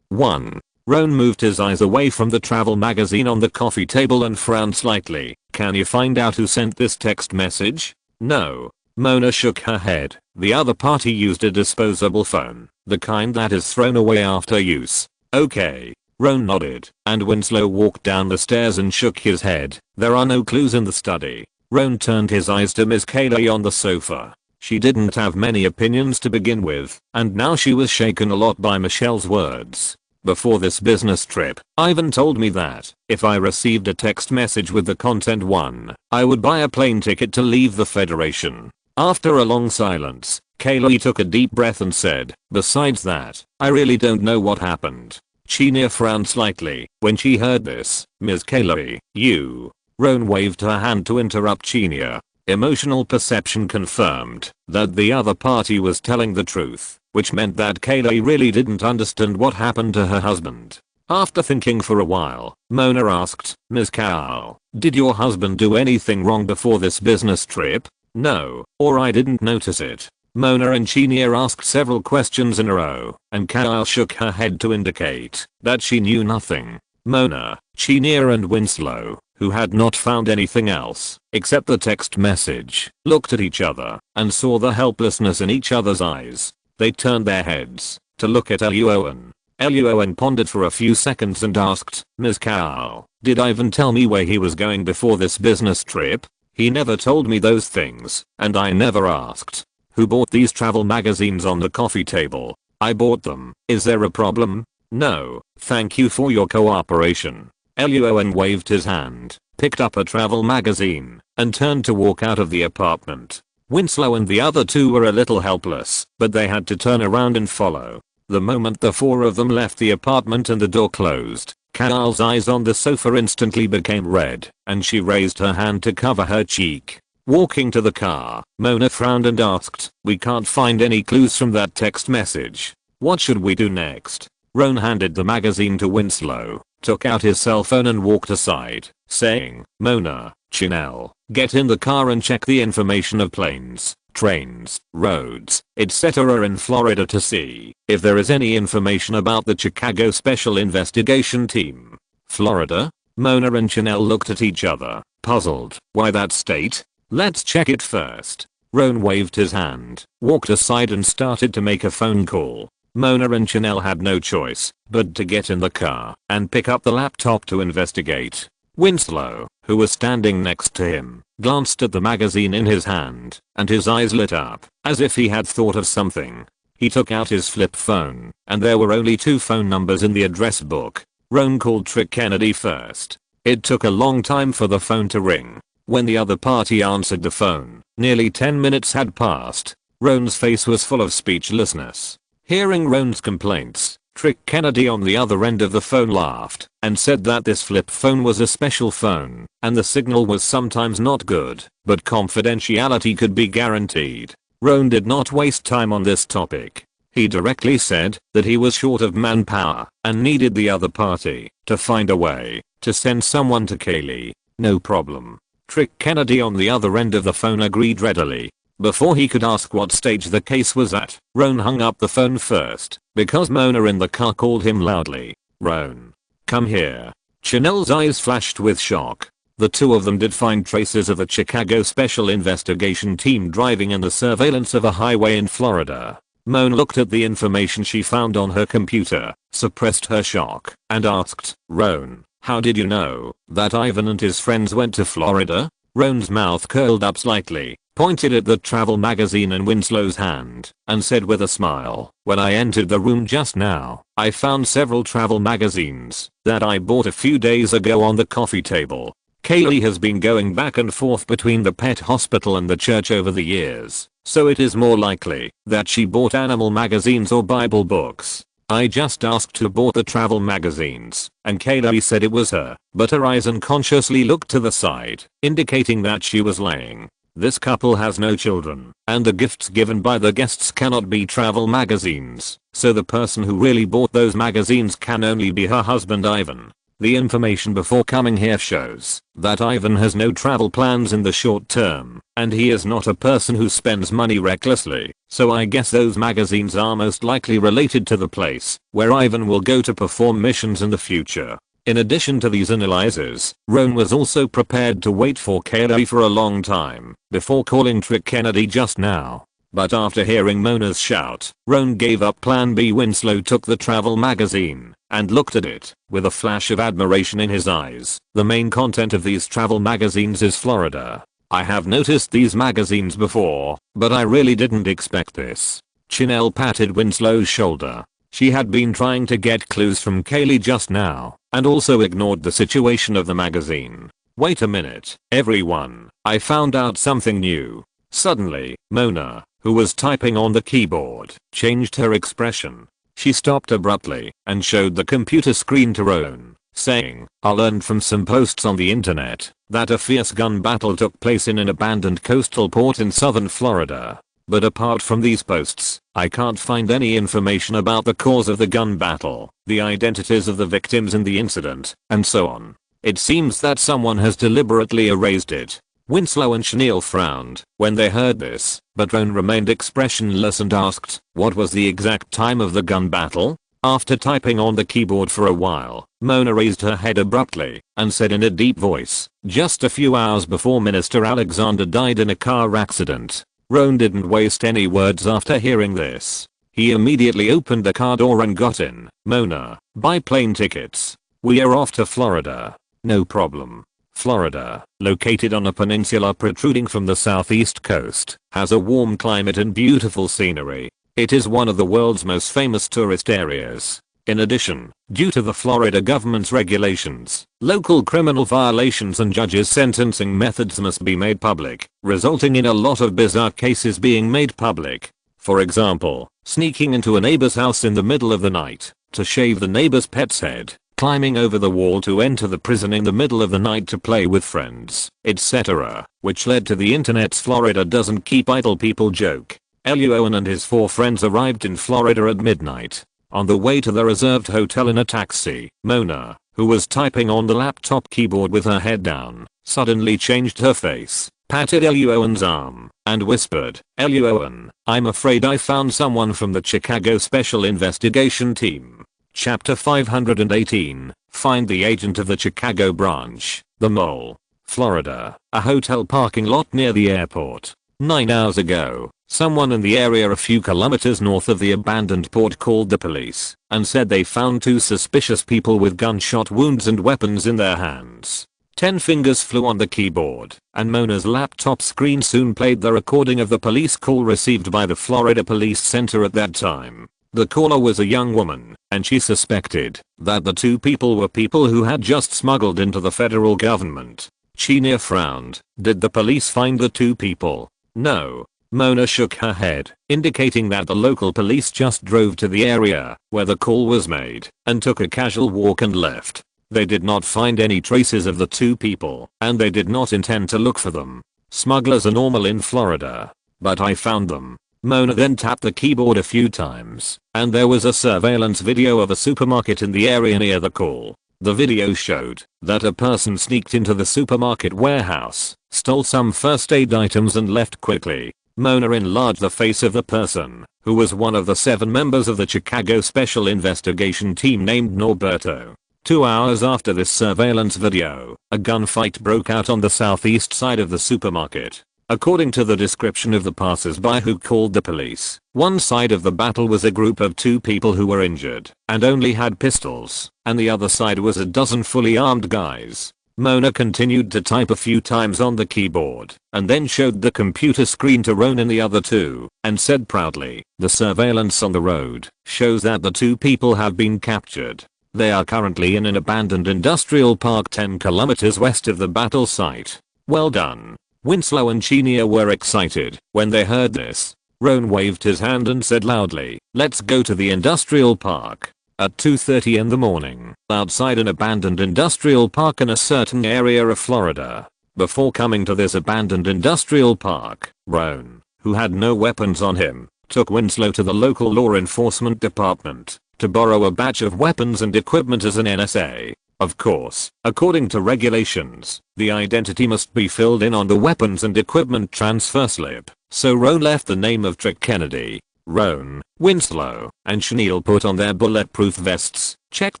1. Roan moved his eyes away from the travel magazine on the coffee table and frowned slightly. "Can you find out who sent this text message?" "No." Mona shook her head. The other party used a disposable phone, the kind that is thrown away after use. "Okay." Roan nodded, and Winslow walked down the stairs and shook his head. "There are no clues in the study." Roan turned his eyes to Miss Kaylee on the sofa. She didn't have many opinions to begin with, and now she was shaken a lot by Michelle's words. "Before this business trip, Ivan told me that if I received a text message with the content 1, I would buy a plane ticket to leave the Federation." After a long silence, Kaylee took a deep breath and said, "Besides that, I really don't know what happened." Chinia frowned slightly when she heard this. "Ms. Kaylee, you." Roan waved her hand to interrupt Chinia. Emotional perception confirmed that the other party was telling the truth, which meant that Kaylee really didn't understand what happened to her husband. After thinking for a while, Mona asked, "Ms. Kao, did your husband do anything wrong before this business trip?" "No, or I didn't notice it." Mona and Chinia asked several questions in a row, and Kyle shook her head to indicate that she knew nothing. Mona, Chinia and Winslow, who had not found anything else except the text message, looked at each other and saw the helplessness in each other's eyes. They turned their heads to look at Luo An. Luo An pondered for a few seconds and asked, "Ms. Kao, did Ivan tell me where he was going before this business trip?" "He never told me those things, and I never asked." "Who bought these travel magazines on the coffee table?" "I bought them." "Is there a problem?" "No, thank you for your cooperation." Luo An waved his hand, picked up a travel magazine, and turned to walk out of the apartment. Winslow and the other 2 were a little helpless, but they had to turn around and follow. The moment the 4 of them left the apartment and the door closed, Kyle's eyes on the sofa instantly became red, and she raised her hand to cover her cheek. Walking to the car, Mona frowned and asked, "We can't find any clues from that text message. What should we do next?" Roan handed the magazine to Winslow, took out his cell phone and walked aside, saying, "Mona, Chanel, get in the car and check the information of planes, trains, roads, etc. in Florida to see if there is any information about the Chicago Special Investigation Team." "Florida?" Mona and Chanel looked at each other, puzzled. "Why that state?" Let's check it first. Roan waved his hand, walked aside and started to make a phone call. Mona and Chanel had no choice but to get in the car and pick up the laptop to investigate. Winslow, who was standing next to him, glanced at the magazine in his hand, and his eyes lit up, as if he had thought of something. He took out his flip phone, and there were only 2 phone numbers in the address book. Roan called Trick Kennedy first. It took a long time for the phone to ring. When the other party answered the phone, nearly 10 minutes had passed. Roan's face was full of speechlessness. Hearing Roan's complaints, Trick Kennedy on the other end of the phone laughed and said that this flip phone was a special phone and the signal was sometimes not good, but confidentiality could be guaranteed. Roan did not waste time on this topic. He directly said that he was short of manpower and needed the other party to find a way to send someone to Kaylee. No problem. Trick Kennedy on the other end of the phone agreed readily. Before he could ask what stage the case was at, Roan hung up the phone first because Mona in the car called him loudly. "Roan, come here." Chanel's eyes flashed with shock. The two of them did find traces of a Chicago Special Investigation Team driving in the surveillance of a highway in Florida. Mona looked at the information she found on her computer, suppressed her shock, and asked, "Roan, how did you know that Ivan and his friends went to Florida?" Roan's mouth curled up slightly, pointed at the travel magazine in Winslow's hand, and said with a smile, "When I entered the room just now, I found several travel magazines that I bought a few days ago on the coffee table. Kaylee has been going back and forth between the pet hospital and the church over the years, so it is more likely that she bought animal magazines or Bible books. I just asked who bought the travel magazines, and Kaylee said it was her, but her eyes unconsciously looked to the side, indicating that she was lying. This couple has no children, and the gifts given by the guests cannot be travel magazines, so the person who really bought those magazines can only be her husband Ivan. The information before coming here shows that Ivan has no travel plans in the short term, and he is not a person who spends money recklessly, so I guess those magazines are most likely related to the place where Ivan will go to perform missions in the future." In addition to these analyses, Roan was also prepared to wait for Kaylee for a long time before calling Trick Kennedy just now. But after hearing Mona's shout, Roan gave up plan B. Winslow took the travel magazine and looked at it with a flash of admiration in his eyes. "The main content of these travel magazines is Florida. I have noticed these magazines before, but I really didn't expect this." Chanel patted Winslow's shoulder. She had been trying to get clues from Kaylee just now and also ignored the situation of the magazine. "Wait a minute, everyone. I found out something new." Suddenly, Mona, who was typing on the keyboard, changed her expression. She stopped abruptly and showed the computer screen to Roan, saying, "I learned from some posts on the internet that a fierce gun battle took place in an abandoned coastal port in southern Florida. But apart from these posts, I can't find any information about the cause of the gun battle, the identities of the victims in the incident, and so on. It seems that someone has deliberately erased it." Winslow and Chanel frowned when they heard this, but Roan remained expressionless and asked, "What was the exact time of the gun battle?" After typing on the keyboard for a while, Mona raised her head abruptly and said in a deep voice, "Just a few hours before Minister Alexander died in a car accident." Roan didn't waste any words after hearing this. He immediately opened the car door and got in. "Mona, buy plane tickets. We are off to Florida." "No problem." Florida, located on a peninsula protruding from the southeast coast, has a warm climate and beautiful scenery. It is one of the world's most famous tourist areas. In addition, due to the Florida government's regulations, local criminal violations and judges' sentencing methods must be made public, resulting in a lot of bizarre cases being made public. For example, sneaking into a neighbor's house in the middle of the night to shave the neighbor's pet's head, climbing over the wall to enter the prison in the middle of the night to play with friends, etc., which led to the internet's Florida doesn't keep idle people joke. Luo An and his 4 friends arrived in Florida at midnight. On the way to the reserved hotel in a taxi, Mona, who was typing on the laptop keyboard with her head down, suddenly changed her face, patted Luo An's arm, and whispered, "Luo An, I'm afraid I found someone from the Chicago Special Investigation Team." Chapter 518, Find the Agent of the Chicago Branch, The Mole. Florida, a hotel parking lot near the airport. 9 hours ago, someone in the area a few kilometers north of the abandoned port called the police and said they found 2 suspicious people with gunshot wounds and weapons in their hands. 10 fingers flew on the keyboard, and Mona's laptop screen soon played the recording of the police call received by the Florida Police Center at that time. The caller was a young woman, and she suspected that the 2 people were people who had just smuggled into the federal government. Chenia frowned. Did the police find the 2 people? No. Mona shook her head, indicating that the local police just drove to the area where the call was made and took a casual walk and left. They did not find any traces of the 2 people, and they did not intend to look for them. Smugglers are normal in Florida. But I found them. Mona then tapped the keyboard a few times, and there was a surveillance video of a supermarket in the area near the call. The video showed that a person sneaked into the supermarket warehouse, stole some first aid items and left quickly. Mona enlarged the face of the person, who was one of the 7 members of the Chicago Special Investigation Team named Norberto. 2 hours after this surveillance video, a gunfight broke out on the southeast side of the supermarket. According to the description of the passers-by who called the police, one side of the battle was a group of 2 people who were injured and only had pistols, and the other side was a dozen fully armed guys. Mona continued to type a few times on the keyboard and then showed the computer screen to Roan and the other 2 and said proudly, "The surveillance on the road shows that the 2 people have been captured. They are currently in an abandoned industrial park 10 kilometers west of the battle site. Well done." Winslow and Chenia were excited when they heard this. Roan waved his hand and said loudly, "Let's go to the industrial park." At 2:30 in the morning, outside an abandoned industrial park in a certain area of Florida. Before coming to this abandoned industrial park, Roan, who had no weapons on him, took Winslow to the local law enforcement department to borrow a batch of weapons and equipment as an NSA. Of course, according to regulations, the identity must be filled in on the weapons and equipment transfer slip, so Roan left the name of Trick Kennedy. Roan, Winslow, and Chenille put on their bulletproof vests, checked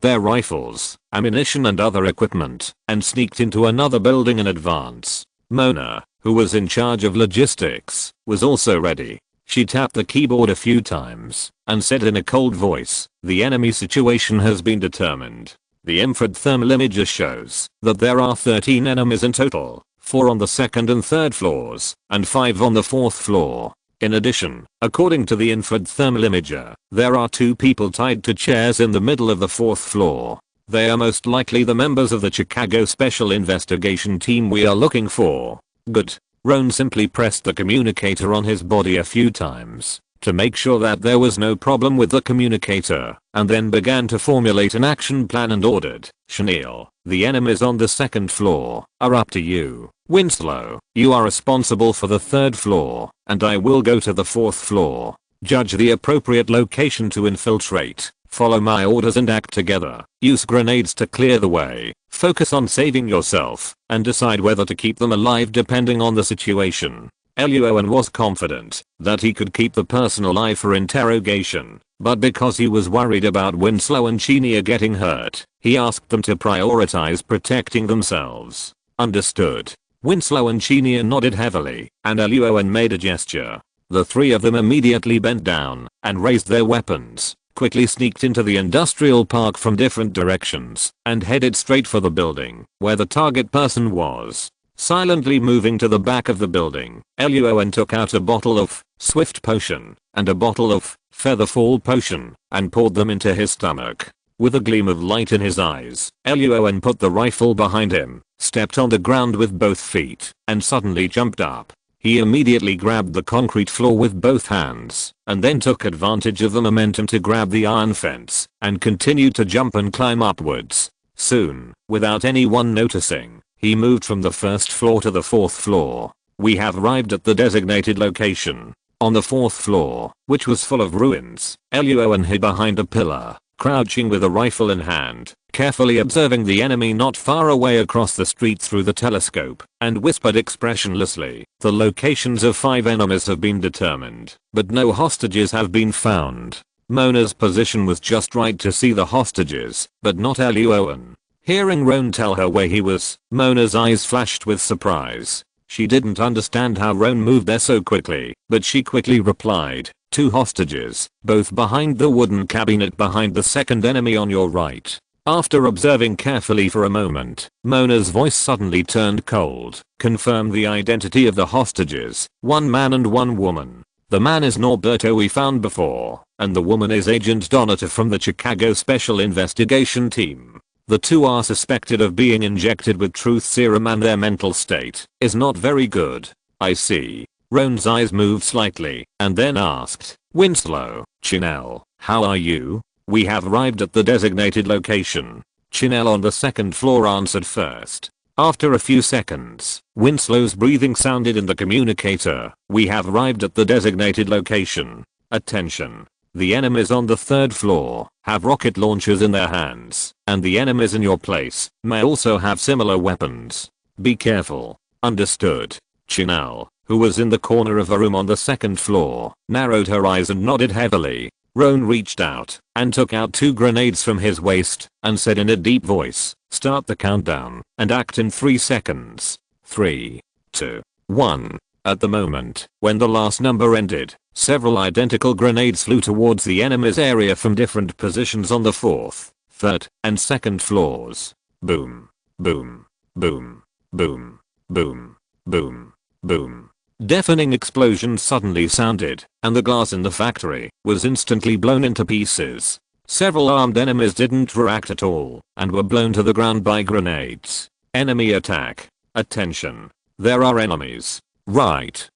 their rifles, ammunition and other equipment, and sneaked into another building in advance. Mona, who was in charge of logistics, was also ready. She tapped the keyboard a few times and said in a cold voice, "The enemy situation has been determined. The infrared thermal imager shows that there are 13 enemies in total, 4 on the 2nd and 3rd floors, and 5 on the 4th floor. In addition, according to the infrared thermal imager, there are 2 people tied to chairs in the middle of the 4th floor. They are most likely the members of the Chicago Special Investigation Team we are looking for." Good. Roan simply pressed the communicator on his body a few times to make sure that there was no problem with the communicator, and then began to formulate an action plan and ordered, "Chenille, the enemies on the 2nd floor are up to you. Winslow, you are responsible for the 3rd floor, and I will go to the 4th floor. Judge the appropriate location to infiltrate. Follow my orders and act together. Use grenades to clear the way. Focus on saving yourself, and decide whether to keep them alive depending on the situation." Luo An was confident that he could keep the person alive for interrogation, but because he was worried about Winslow and Chenia getting hurt, he asked them to prioritize protecting themselves. Understood. Winslow and Chenia nodded heavily, and Luo An made a gesture. The 3 of them immediately bent down and raised their weapons, quickly sneaked into the industrial park from different directions, and headed straight for the building where the target person was. Silently moving to the back of the building, Luo An took out a bottle of Swift Potion and a bottle of Featherfall Potion and poured them into his stomach. With a gleam of light in his eyes, Luo An put the rifle behind him, stepped on the ground with both feet, and suddenly jumped up. He immediately grabbed the concrete floor with both hands, and then took advantage of the momentum to grab the iron fence, and continued to jump and climb upwards. Soon, without anyone noticing, he moved from the 1st floor to the 4th floor. We have arrived at the designated location. On the 4th floor, which was full of ruins, Luo An hid behind a pillar, crouching with a rifle in hand, carefully observing the enemy not far away across the street through the telescope, and whispered expressionlessly, "The locations of 5 enemies have been determined, but no hostages have been found." Mona's position was just right to see the hostages, but not Luo An. Hearing Roan tell her where he was, Mona's eyes flashed with surprise. She didn't understand how Roan moved there so quickly, but she quickly replied, 2 hostages, both behind the wooden cabinet behind the second enemy on your right. After observing carefully for a moment, Mona's voice suddenly turned cold, confirmed the identity of the hostages, 1 man and 1 woman. The man is Norberto we found before, and the woman is Agent Donata from the Chicago Special Investigation Team. The 2 are suspected of being injected with truth serum and their mental state is not very good. I see. Roan's eyes moved slightly, and then asked, Winslow, Chinell, how are you? We have arrived at the designated location. Chinell on the 2nd floor answered first. After a few seconds, Winslow's breathing sounded in the communicator. We have arrived at the designated location. Attention. The enemies on the 3rd floor have rocket launchers in their hands, and the enemies in your place may also have similar weapons. Be careful. Understood. Chinell, who was in the corner of a room on the 2nd floor, narrowed her eyes and nodded heavily. Roan reached out and took out 2 grenades from his waist and said in a deep voice, start the countdown and act in 3 seconds. 3, 2, 1. At the moment, when the last number ended, several identical grenades flew towards the enemy's area from different positions on the 4th, 3rd, and 2nd floors. Boom. Boom. Boom. Boom. Boom. Boom. Boom. Deafening explosions suddenly sounded, and the glass in the factory was instantly blown into pieces. Several armed enemies didn't react at all, and were blown to the ground by grenades. Enemy attack. Attention. There are enemies. Right.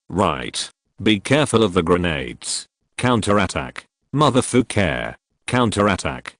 Be careful of the grenades. Counterattack. Motherfucker. Counterattack.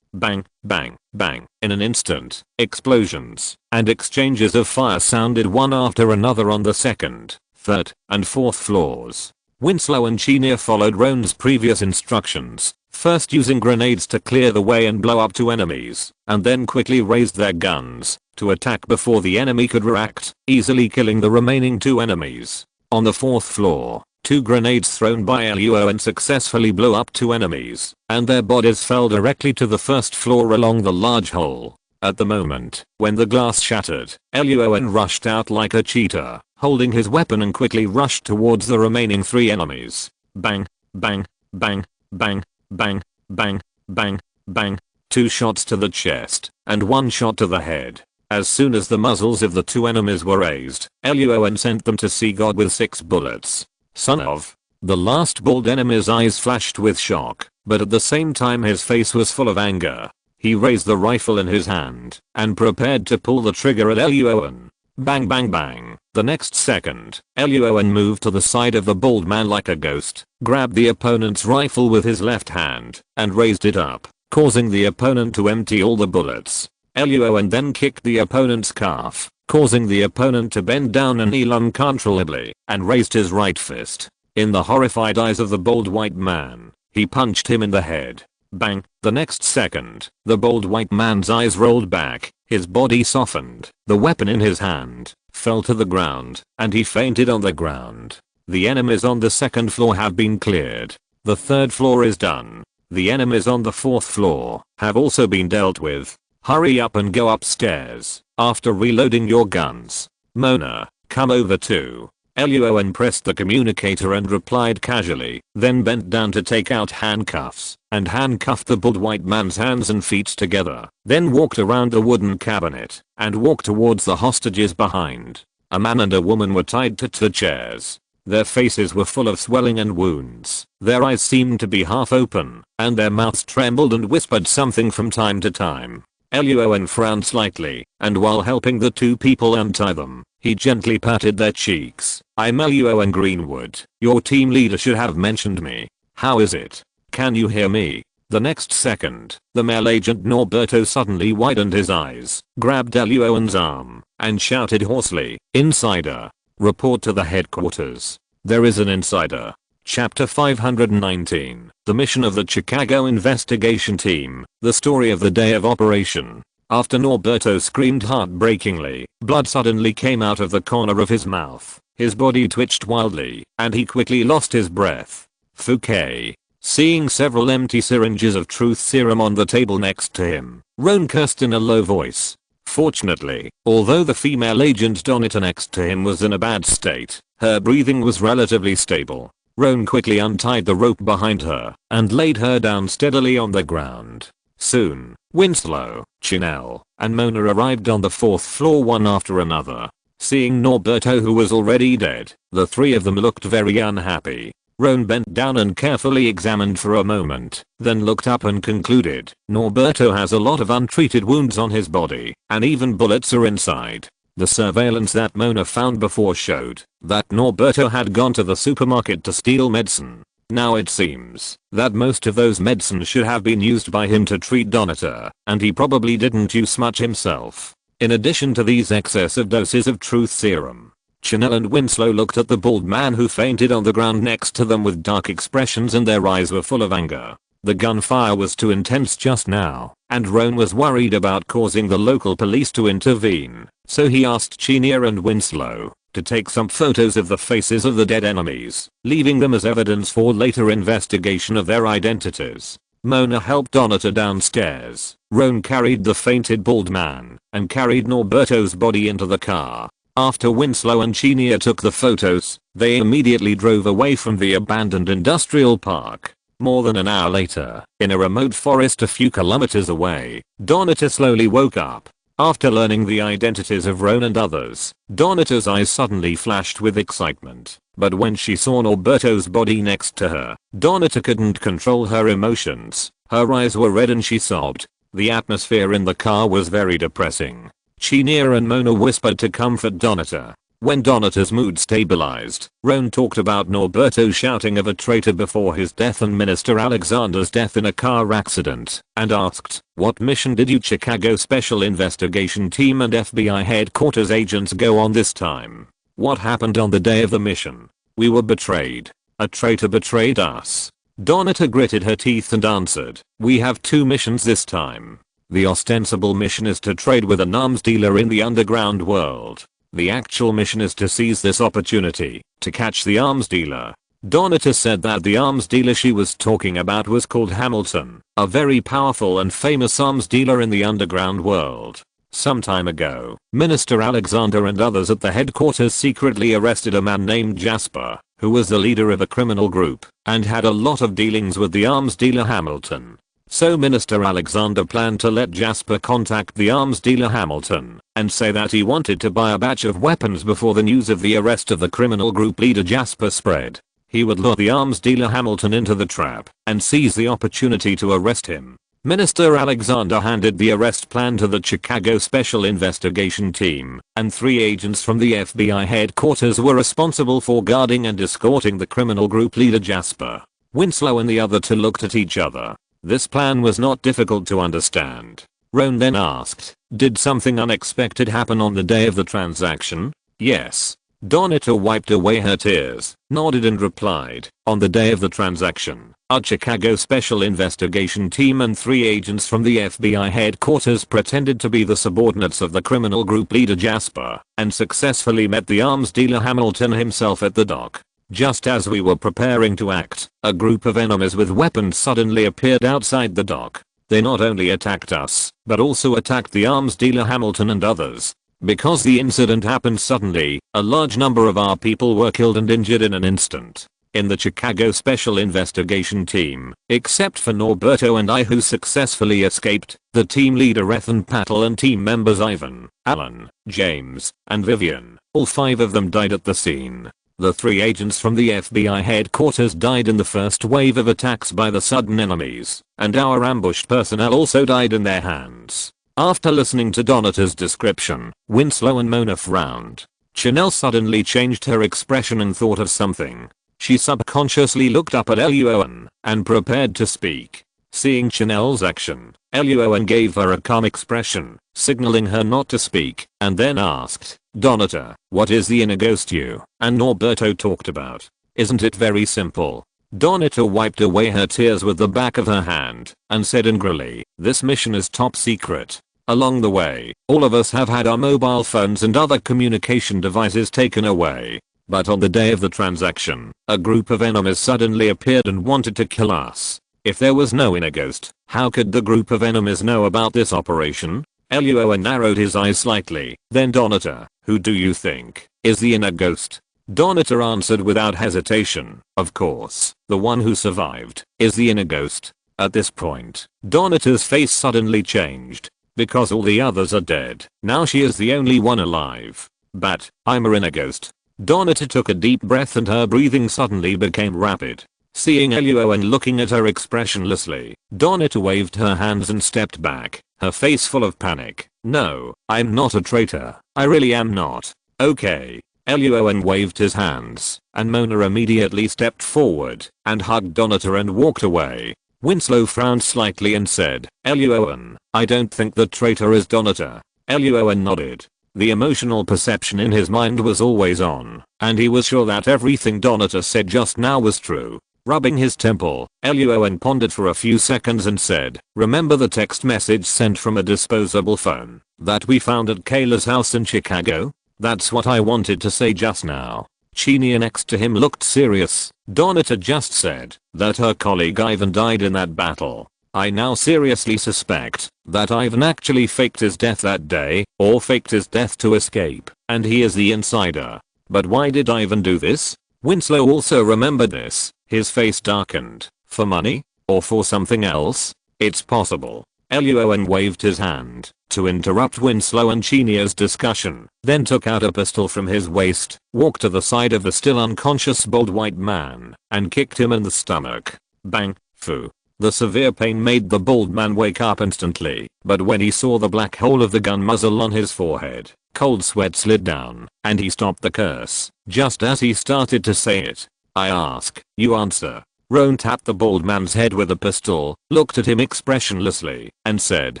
Bang, bang, bang. In an instant, explosions and exchanges of fire sounded one after another on the 2nd, 3rd, and 4th floors. Winslow and Chenier followed Roan's previous instructions, first using grenades to clear the way and blow up 2 enemies, and then quickly raised their guns to attack before the enemy could react, easily killing the remaining 2 enemies. On the 4th floor, 2 grenades thrown by Luo An successfully blew up 2 enemies, and their bodies fell directly to the 1st floor along the large hole. At the moment, when the glass shattered, Luo An rushed out like a cheetah, holding his weapon and quickly rushed towards the remaining 3 enemies. Bang, bang, bang, bang, bang, bang, bang, bang. 2 shots to the chest, and 1 shot to the head. As soon as the muzzles of the 2 enemies were raised, Luo An sent them to see God with 6 bullets. Son of. The last bald enemy's eyes flashed with shock, but at the same time his face was full of anger. He raised the rifle in his hand and prepared to pull the trigger at Luo An. Bang bang bang. The next second, Luo An moved to the side of the bald man like a ghost, grabbed the opponent's rifle with his left hand, and raised it up, causing the opponent to empty all the bullets. Luo An then kicked the opponent's calf, causing the opponent to bend down and kneel uncontrollably, and raised his right fist. In the horrified eyes of the bald white man, he punched him in the head. Bang. The next second, the bald white man's eyes rolled back, his body softened, the weapon in his hand fell to the ground, and he fainted on the ground. The enemies on the 2nd floor have been cleared. The 3rd floor is done. The enemies on the 4th floor have also been dealt with. Hurry up and go upstairs after reloading your guns. Mona, come over too. Luo An pressed the communicator and replied casually, then bent down to take out handcuffs and handcuffed the bald white man's hands and feet together, then walked around the wooden cabinet and walked towards the hostages behind. A man and a woman were tied to 2 chairs. Their faces were full of swelling and wounds, their eyes seemed to be half open, and their mouths trembled and whispered something from time to time. Luo An frowned slightly, and while helping the 2 people untie them, he gently patted their cheeks. I'm Luo An Greenwood. Your team leader should have mentioned me. How is it? Can you hear me? The next second, the male agent Norberto suddenly widened his eyes, grabbed Luo An's arm, and shouted hoarsely, Insider. Report to the headquarters. There is an insider. Chapter 519. The mission of the Chicago investigation team. The story of the day of operation. After Norberto screamed heartbreakingly, blood suddenly came out of the corner of his mouth. His body twitched wildly, and he quickly lost his breath. Fouquet. Seeing several empty syringes of truth serum on the table next to him, Roan cursed in a low voice. Fortunately, although the female agent Donita next to him was in a bad state, her breathing was relatively stable. Roan quickly untied the rope behind her and laid her down steadily on the ground. Soon, Winslow, Chanel, and Mona arrived on the 4th floor one after another. Seeing Norberto, who was already dead, the three of them looked very unhappy. Roan bent down and carefully examined for a moment, then looked up and concluded, Norberto has a lot of untreated wounds on his body, and even bullets are inside. The surveillance that Mona found before showed that Norberto had gone to the supermarket to steal medicine. Now it seems that most of those medicines should have been used by him to treat Donita, and he probably didn't use much himself. In addition to these excessive doses of truth serum, Chanel and Winslow looked at the bald man who fainted on the ground next to them with dark expressions, and their eyes were full of anger. The gunfire was too intense just now, and Roan was worried about causing the local police to intervene, so he asked Chenier and Winslow to take some photos of the faces of the dead enemies, leaving them as evidence for later investigation of their identities. Mona helped Donita downstairs. Roan carried the fainted bald man and carried Norberto's body into the car. After Winslow and Chenier took the photos, they immediately drove away from the abandoned industrial park. More than an hour later, in a remote forest a few kilometers away, Donita slowly woke up. After learning the identities of Roan and others, Donita's eyes suddenly flashed with excitement. But when she saw Norberto's body next to her, Donita couldn't control her emotions. Her eyes were red and she sobbed. The atmosphere in the car was very depressing. Chenier and Mona whispered to comfort Donita. When Donita's mood stabilized, Roan talked about Norberto shouting of a traitor before his death and Minister Alexander's death in a car accident, and asked, what mission did you Chicago Special Investigation Team and FBI headquarters agents go on this time? What happened on the day of the mission? We were betrayed. A traitor betrayed us. Donita gritted her teeth and answered, we have two missions this time. The ostensible mission is to trade with an arms dealer in the underground world. The actual mission is to seize this opportunity to catch the arms dealer. Donita said that the arms dealer she was talking about was called Hamilton, a very powerful and famous arms dealer in the underground world. Some time ago, Minister Alexander and others at the headquarters secretly arrested a man named Jasper, who was the leader of a criminal group and had a lot of dealings with the arms dealer Hamilton. So Minister Alexander planned to let Jasper contact the arms dealer Hamilton and say that he wanted to buy a batch of weapons before the news of the arrest of the criminal group leader Jasper spread. He would lure the arms dealer Hamilton into the trap and seize the opportunity to arrest him. Minister Alexander handed the arrest plan to the Chicago Special Investigation Team, and 3 agents from the FBI headquarters were responsible for guarding and escorting the criminal group leader Jasper. Winslow and the other two looked at each other. This plan was not difficult to understand. Roan then asked, did something unexpected happen on the day of the transaction? Yes. Donita wiped away her tears, nodded and replied, on the day of the transaction, our Chicago Special Investigation Team and 3 agents from the FBI headquarters pretended to be the subordinates of the criminal group leader Jasper and successfully met the arms dealer Hamilton himself at the dock. Just as we were preparing to act, a group of enemies with weapons suddenly appeared outside the dock. They not only attacked us, but also attacked the arms dealer Hamilton and others. Because the incident happened suddenly, a large number of our people were killed and injured in an instant. In the Chicago Special Investigation Team, except for Norberto and I who successfully escaped, the team leader Ethan Patel and team members Ivan, Alan, James, and Vivian, all 5 of them died at the scene. The 3 agents from the FBI headquarters died in the first wave of attacks by the sudden enemies, and our ambushed personnel also died in their hands. After listening to Donita's description, Winslow and Mona frowned. Chanel suddenly changed her expression and thought of something. She subconsciously looked up at Luo An and prepared to speak. Seeing Chanel's action, Luo An gave her a calm expression, signaling her not to speak, and then asked, Donita, what is the inner ghost you and Norberto talked about? Isn't it very simple? Donita wiped away her tears with the back of her hand and said angrily, this mission is top secret. Along the way, all of us have had our mobile phones and other communication devices taken away. But on the day of the transaction, a group of enemies suddenly appeared and wanted to kill us. If there was no inner ghost, how could the group of enemies know about this operation? Luo An narrowed his eyes slightly. Then Donata, who do you think is the inner ghost? Donata answered without hesitation. Of course, the one who survived is the inner ghost. At this point, Donata's face suddenly changed. Because all the others are dead, now she is the only one alive. But, I'm a inner ghost. Donata took a deep breath and her breathing suddenly became rapid. Seeing Luo An looking at her expressionlessly, Donata waved her hands and stepped back, her face full of panic. No, I'm not a traitor. I really am not. Okay. Luo An waved his hands, and Mona immediately stepped forward and hugged Donata and walked away. Winslow frowned slightly and said, Luo An, I don't think the traitor is Donata. Luo An nodded. The emotional perception in his mind was always on, and he was sure that everything Donata said just now was true. Rubbing his temple, Luo An pondered for a few seconds and said, remember the text message sent from a disposable phone that we found at Kayla's house in Chicago? That's what I wanted to say just now. Chinia next to him looked serious. Donata just said that her colleague Ivan died in that battle. I now seriously suspect that Ivan actually faked his death that day, or faked his death to escape, and he is the insider. But why did Ivan do this? Winslow also remembered this. His face darkened. For money? Or for something else? It's possible. Luo An waved his hand to interrupt Winslow and Chinia's discussion, then took out a pistol from his waist, walked to the side of the still unconscious bald white man, and kicked him in the stomach. Bang, fu. The severe pain made the bald man wake up instantly, but when he saw the black hole of the gun muzzle on his forehead, cold sweat slid down, and he stopped the curse, just as he started to say it. I ask, you answer. Roan tapped the bald man's head with a pistol, looked at him expressionlessly, and said,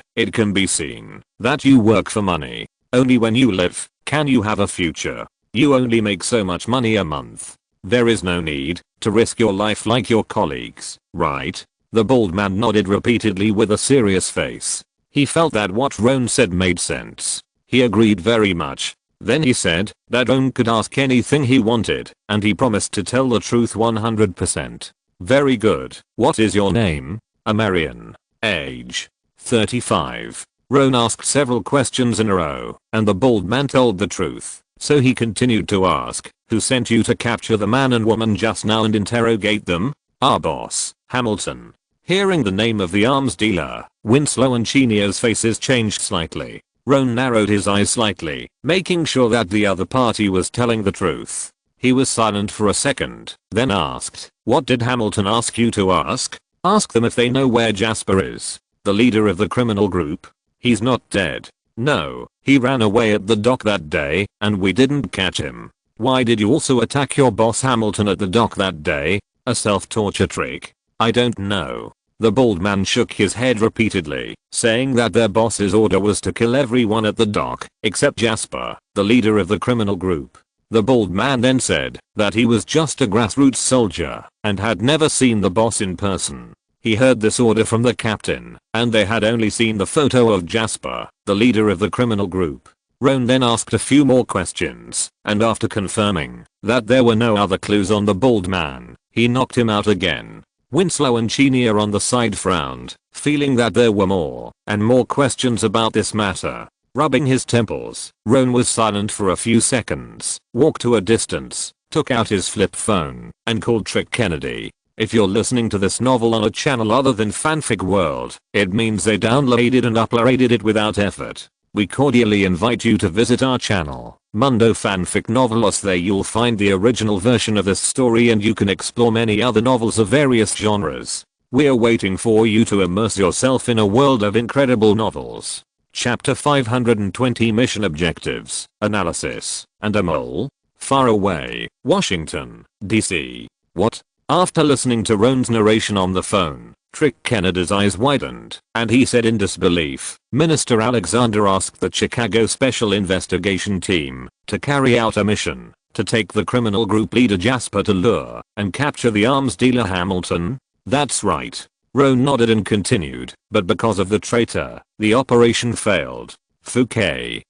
it can be seen that you work for money. Only when you live can you have a future. You only make so much money a month. There is no need to risk your life like your colleagues, right? The bald man nodded repeatedly with a serious face. He felt that what Roan said made sense. He agreed very much. Then he said that Roan could ask anything he wanted, and he promised to tell the truth 100%. Very good. What is your name? Amarian. Age? 35. Roan asked several questions in a row, and the bald man told the truth. So he continued to ask, who sent you to capture the man and woman just now and interrogate them? Our boss, Hamilton. Hearing the name of the arms dealer, Winslow and Chinia's faces changed slightly. Roan narrowed his eyes slightly, making sure that the other party was telling the truth. He was silent for a second, then asked, what did Hamilton ask you to ask? Ask them if they know where Jasper is, the leader of the criminal group. He's not dead. No, he ran away at the dock that day, and we didn't catch him. Why did you also attack your boss Hamilton at the dock that day? A self-torture trick? I don't know. The bald man shook his head repeatedly, saying that their boss's order was to kill everyone at the dock, except Jasper, the leader of the criminal group. The bald man then said that he was just a grassroots soldier and had never seen the boss in person. He heard this order from the captain, and they had only seen the photo of Jasper, the leader of the criminal group. Roan then asked a few more questions, and after confirming that there were no other clues on the bald man, he knocked him out again. Winslow and Chinia on the side frowned, feeling that there were more and more questions about this matter. Rubbing his temples, Roan was silent for a few seconds, walked to a distance, took out his flip phone, and called Trick Kennedy. If you're listening to this novel on a channel other than Fanfic World, it means they downloaded and uploaded it without effort. We cordially invite you to visit our channel, Mundo Fanfic Novelos. There you'll find the original version of this story and you can explore many other novels of various genres. We're waiting for you to immerse yourself in a world of incredible novels. Chapter 520 Mission Objectives, Analysis, and a Mole. Far away, Washington, D.C. What? After listening to Roan's narration on the phone, Trick Kennedy's eyes widened, and he said in disbelief, Minister Alexander asked the Chicago Special Investigation Team to carry out a mission to take the criminal group leader Jasper to Lure and capture the arms dealer Hamilton? That's right. Roan nodded and continued, but because of the traitor, the operation failed. Fouquet.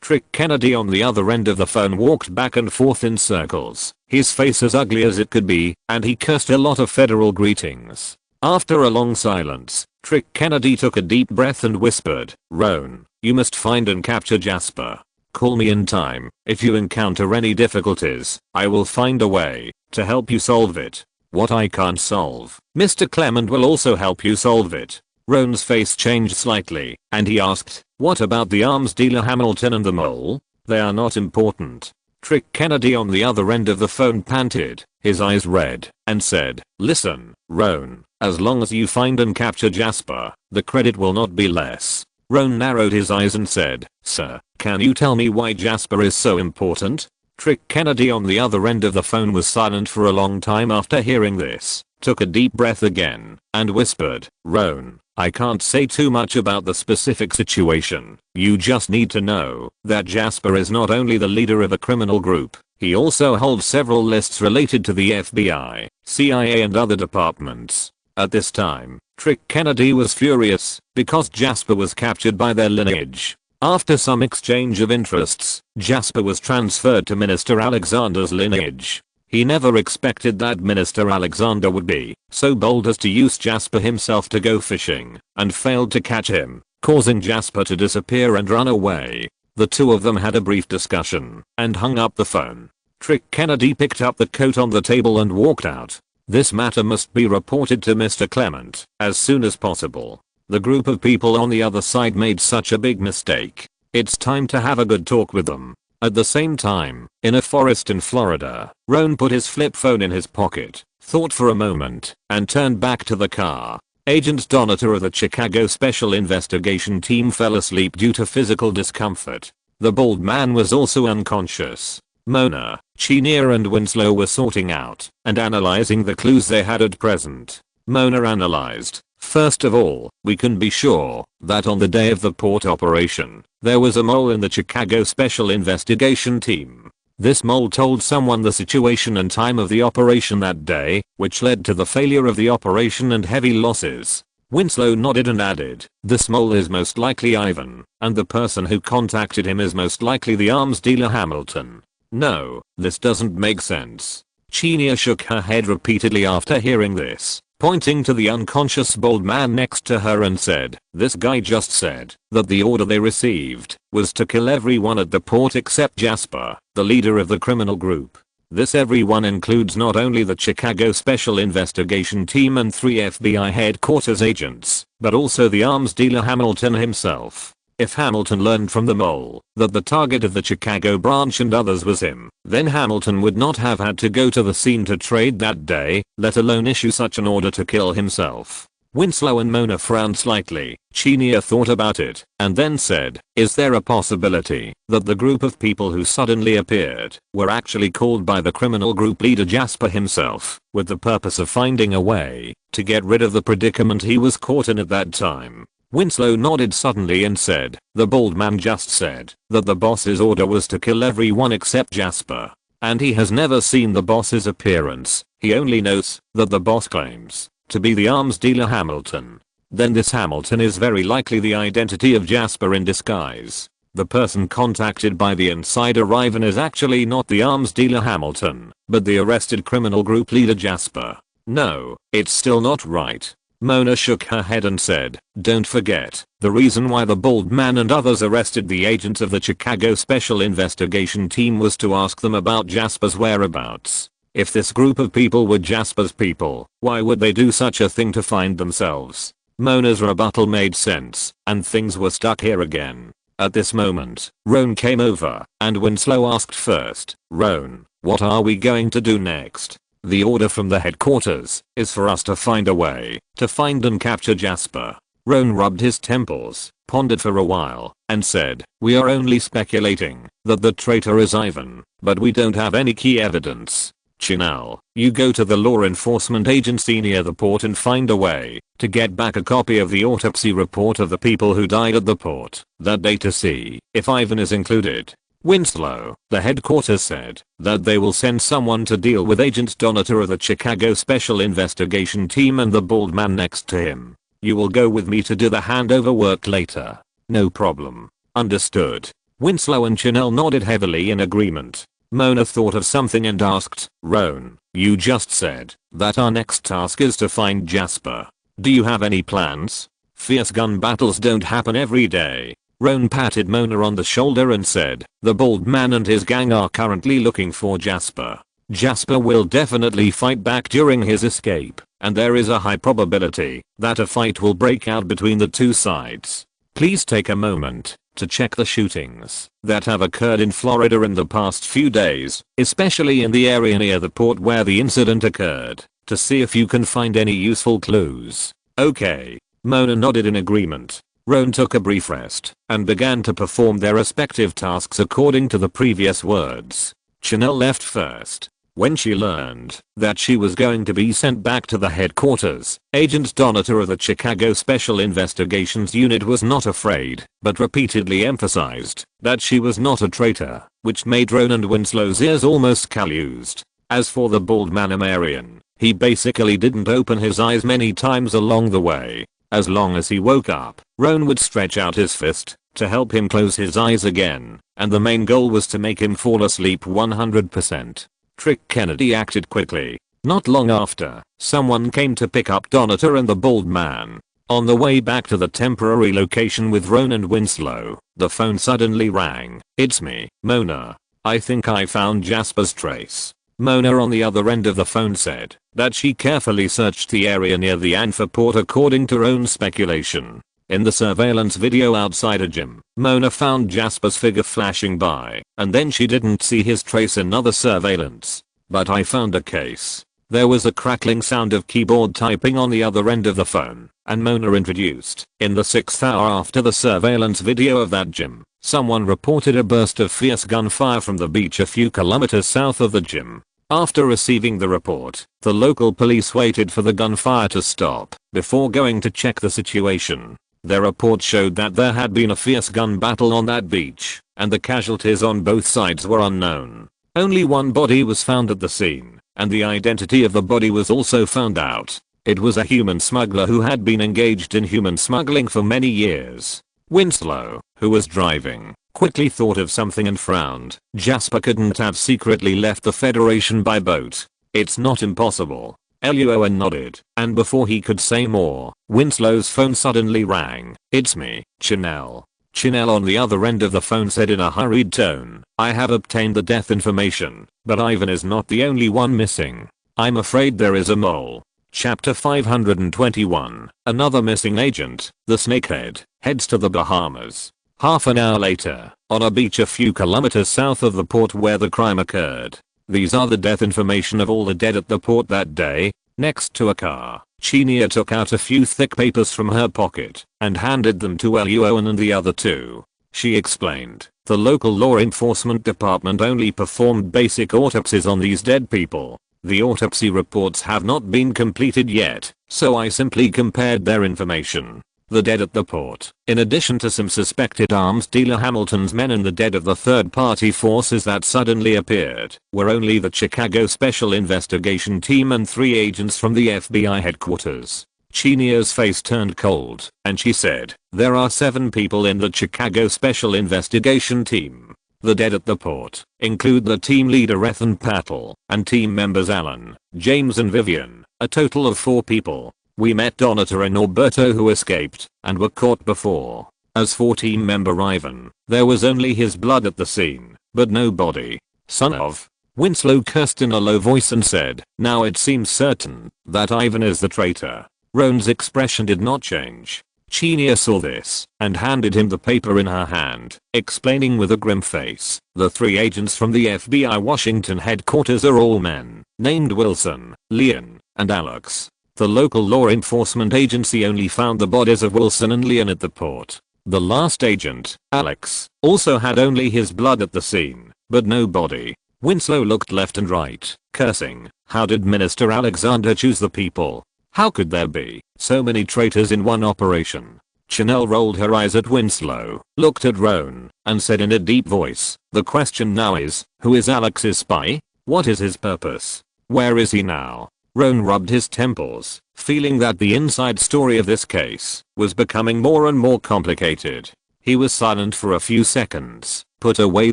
Trick Kennedy on the other end of the phone walked back and forth in circles, his face as ugly as it could be, and he cursed a lot of federal greetings. After a long silence, Trick Kennedy took a deep breath and whispered, "Roan, you must find and capture Jasper. Call me in time. If you encounter any difficulties, I will find a way to help you solve it. What I can't solve, Mr. Clement will also help you solve it." Roan's face changed slightly, and he asked, "What about the arms dealer Hamilton and the mole? They are not important." Trick Kennedy on the other end of the phone panted, his eyes red, and said, "Listen, Roan, as long as you find and capture Jasper, the credit will not be less." Roan narrowed his eyes and said, "Sir, can you tell me why Jasper is so important?" Trick Kennedy on the other end of the phone was silent for a long time after hearing this, took a deep breath again, and whispered, "Roan, I can't say too much about the specific situation. You just need to know that Jasper is not only the leader of a criminal group, he also holds several lists related to the FBI, CIA and other departments." At this time, Trick Kennedy was furious because Jasper was captured by their lineage. After some exchange of interests, Jasper was transferred to Minister Alexander's lineage. He never expected that Minister Alexander would be so bold as to use Jasper himself to go fishing, and failed to catch him, causing Jasper to disappear and run away. The two of them had a brief discussion, and hung up the phone. Trick Kennedy picked up the coat on the table and walked out. This matter must be reported to Mr. Clement as soon as possible. The group of people on the other side made such a big mistake. It's time to have a good talk with them. At the same time, in a forest in Florida, Roan put his flip phone in his pocket, thought for a moment, and turned back to the car. Agent Donater of the Chicago Special Investigation Team fell asleep due to physical discomfort. The bald man was also unconscious. Mona, Chenier and Winslow were sorting out and analyzing the clues they had at present. Mona analyzed, "First of all, we can be sure that on the day of the port operation, there was a mole in the Chicago Special Investigation Team. This mole told someone the situation and time of the operation that day, which led to the failure of the operation and heavy losses." Winslow nodded and added, "This mole is most likely Ivan, and the person who contacted him is most likely the arms dealer Hamilton." "No, this doesn't make sense." Chenier shook her head repeatedly after hearing this, pointing to the unconscious bald man next to her and said, "This guy just said that the order they received was to kill everyone at the port except Jasper, the leader of the criminal group. This everyone includes not only the Chicago Special Investigation Team and 3 FBI headquarters agents, but also the arms dealer Hamilton himself. If Hamilton learned from the mole that the target of the Chicago branch and others was him, then Hamilton would not have had to go to the scene to trade that day, let alone issue such an order to kill himself." Winslow and Mona frowned slightly. Chenier thought about it, and then said, "Is there a possibility that the group of people who suddenly appeared were actually called by the criminal group leader Jasper himself, with the purpose of finding a way to get rid of the predicament he was caught in at that time?" Winslow nodded suddenly and said, "The bald man just said that the boss's order was to kill everyone except Jasper. And he has never seen the boss's appearance. He only knows that the boss claims to be the arms dealer Hamilton. Then this Hamilton is very likely the identity of Jasper in disguise. The person contacted by the insider Ivan is actually not the arms dealer Hamilton, but the arrested criminal group leader Jasper. No, it's still not right." Mona shook her head and said, "Don't forget, the reason why the bald man and others arrested the agents of the Chicago Special Investigation Team was to ask them about Jasper's whereabouts. If this group of people were Jasper's people, why would they do such a thing to find themselves?" Mona's rebuttal made sense, and things were stuck here again. At this moment, Roan came over, and Winslow asked first, "Roan, what are we going to do next?" "The order from the headquarters is for us to find a way to find and capture Jasper." Roan rubbed his temples, pondered for a while, and said, "We are only speculating that the traitor is Ivan, but we don't have any key evidence. Chinal, you go to the law enforcement agency near the port and find a way to get back a copy of the autopsy report of the people who died at the port that day to see if Ivan is included." Winslow, the headquarters said that they will send someone to deal with Agent Donater of the Chicago Special Investigation Team and the bald man next to him. "You will go with me to do the handover work later." "No problem." "Understood." Winslow and Chanel nodded heavily in agreement. Mona thought of something and asked, "Roan, you just said that our next task is to find Jasper. Do you have any plans? Fierce gun battles don't happen every day." Roan patted Mona on the shoulder and said, "The bald man and his gang are currently looking for Jasper. Jasper will definitely fight back during his escape, and there is a high probability that a fight will break out between the two sides. Please take a moment to check the shootings that have occurred in Florida in the past few days, especially in the area near the port where the incident occurred, to see if you can find any useful clues." "Okay." Mona nodded in agreement. Roan took a brief rest and began to perform their respective tasks according to the previous words. Chanel left first. When she learned that she was going to be sent back to the headquarters, Agent Donator of the Chicago Special Investigations Unit was not afraid, but repeatedly emphasized that she was not a traitor, which made Roan and Winslow's ears almost calloused. As for the bald man Amarian, he basically didn't open his eyes many times along the way. As long as he woke up, Roan would stretch out his fist to help him close his eyes again, and the main goal was to make him fall asleep 100%. Trick Kennedy acted quickly. Not long after, someone came to pick up Donator and the bald man. On the way back to the temporary location with Roan and Winslow, the phone suddenly rang. "It's me, Mona. I think I found Jasper's trace." Mona on the other end of the phone said that she carefully searched the area near the Anfa port according to Roan's speculation. In the surveillance video outside a gym, Mona found Jasper's figure flashing by, and then she didn't see his trace in other surveillance. "But I found a case." There was a crackling sound of keyboard typing on the other end of the phone, and Mona introduced. In the 6th hour after the surveillance video of that gym, someone reported a burst of fierce gunfire from the beach a few kilometers south of the gym. After receiving the report, the local police waited for the gunfire to stop before going to check the situation. Their report showed that there had been a fierce gun battle on that beach, and the casualties on both sides were unknown. Only one body was found at the scene, and the identity of the body was also found out. It was a human smuggler who had been engaged in human smuggling for many years. Winslow, who was driving, quickly thought of something and frowned. Jasper couldn't have secretly left the Federation by boat. "It's not impossible." Luo An nodded, and before he could say more, Winslow's phone suddenly rang. "It's me, Chanel." Chanel on the other end of the phone said in a hurried tone, "I have obtained the death information, but Ivan is not the only one missing. I'm afraid there is a mole." Chapter 521, Another Missing Agent. The Snakehead heads to the Bahamas. Half an hour later, on a beach a few kilometers south of the port where the crime occurred. These are the death information of all the dead at the port that day. Next to a car, Chinia took out a few thick papers from her pocket and handed them to Luo An and the other two. She explained, "The local law enforcement department only performed basic autopsies on these dead people. The autopsy reports have not been completed yet, so I simply compared their information. The dead at the port, in addition to some suspected arms dealer Hamilton's men and the dead of the third-party forces that suddenly appeared, were only the Chicago Special Investigation Team and 3 agents from the FBI headquarters." Chinia's face turned cold, and she said, "There are 7 people in the Chicago Special Investigation Team. The dead at the port include the team leader Ethan Patel and team members Alan, James and Vivian, a total of 4 people. We met Donator and Norberto who escaped and were caught before. As for team member Ivan, there was only his blood at the scene, but no body." "Son of." Winslow cursed in a low voice and said, "Now it seems certain that Ivan is the traitor." Roan's expression did not change. Chinia saw this and handed him the paper in her hand, explaining with a grim face, "The 3 agents from the FBI Washington headquarters are all men, named Wilson, Leon, and Alex. The local law enforcement agency only found the bodies of Wilson and Leon at the port. The last agent, Alex, also had only his blood at the scene, but no body." Winslow looked left and right, cursing. How did Minister Alexander choose the people? How could there be so many traitors in one operation? Chanel rolled her eyes at Winslow, looked at Roan, and said in a deep voice, "The question now is, who is Alex's spy? What is his purpose? Where is he now?" Roan rubbed his temples, feeling that the inside story of this case was becoming more and more complicated. He was silent for a few seconds, put away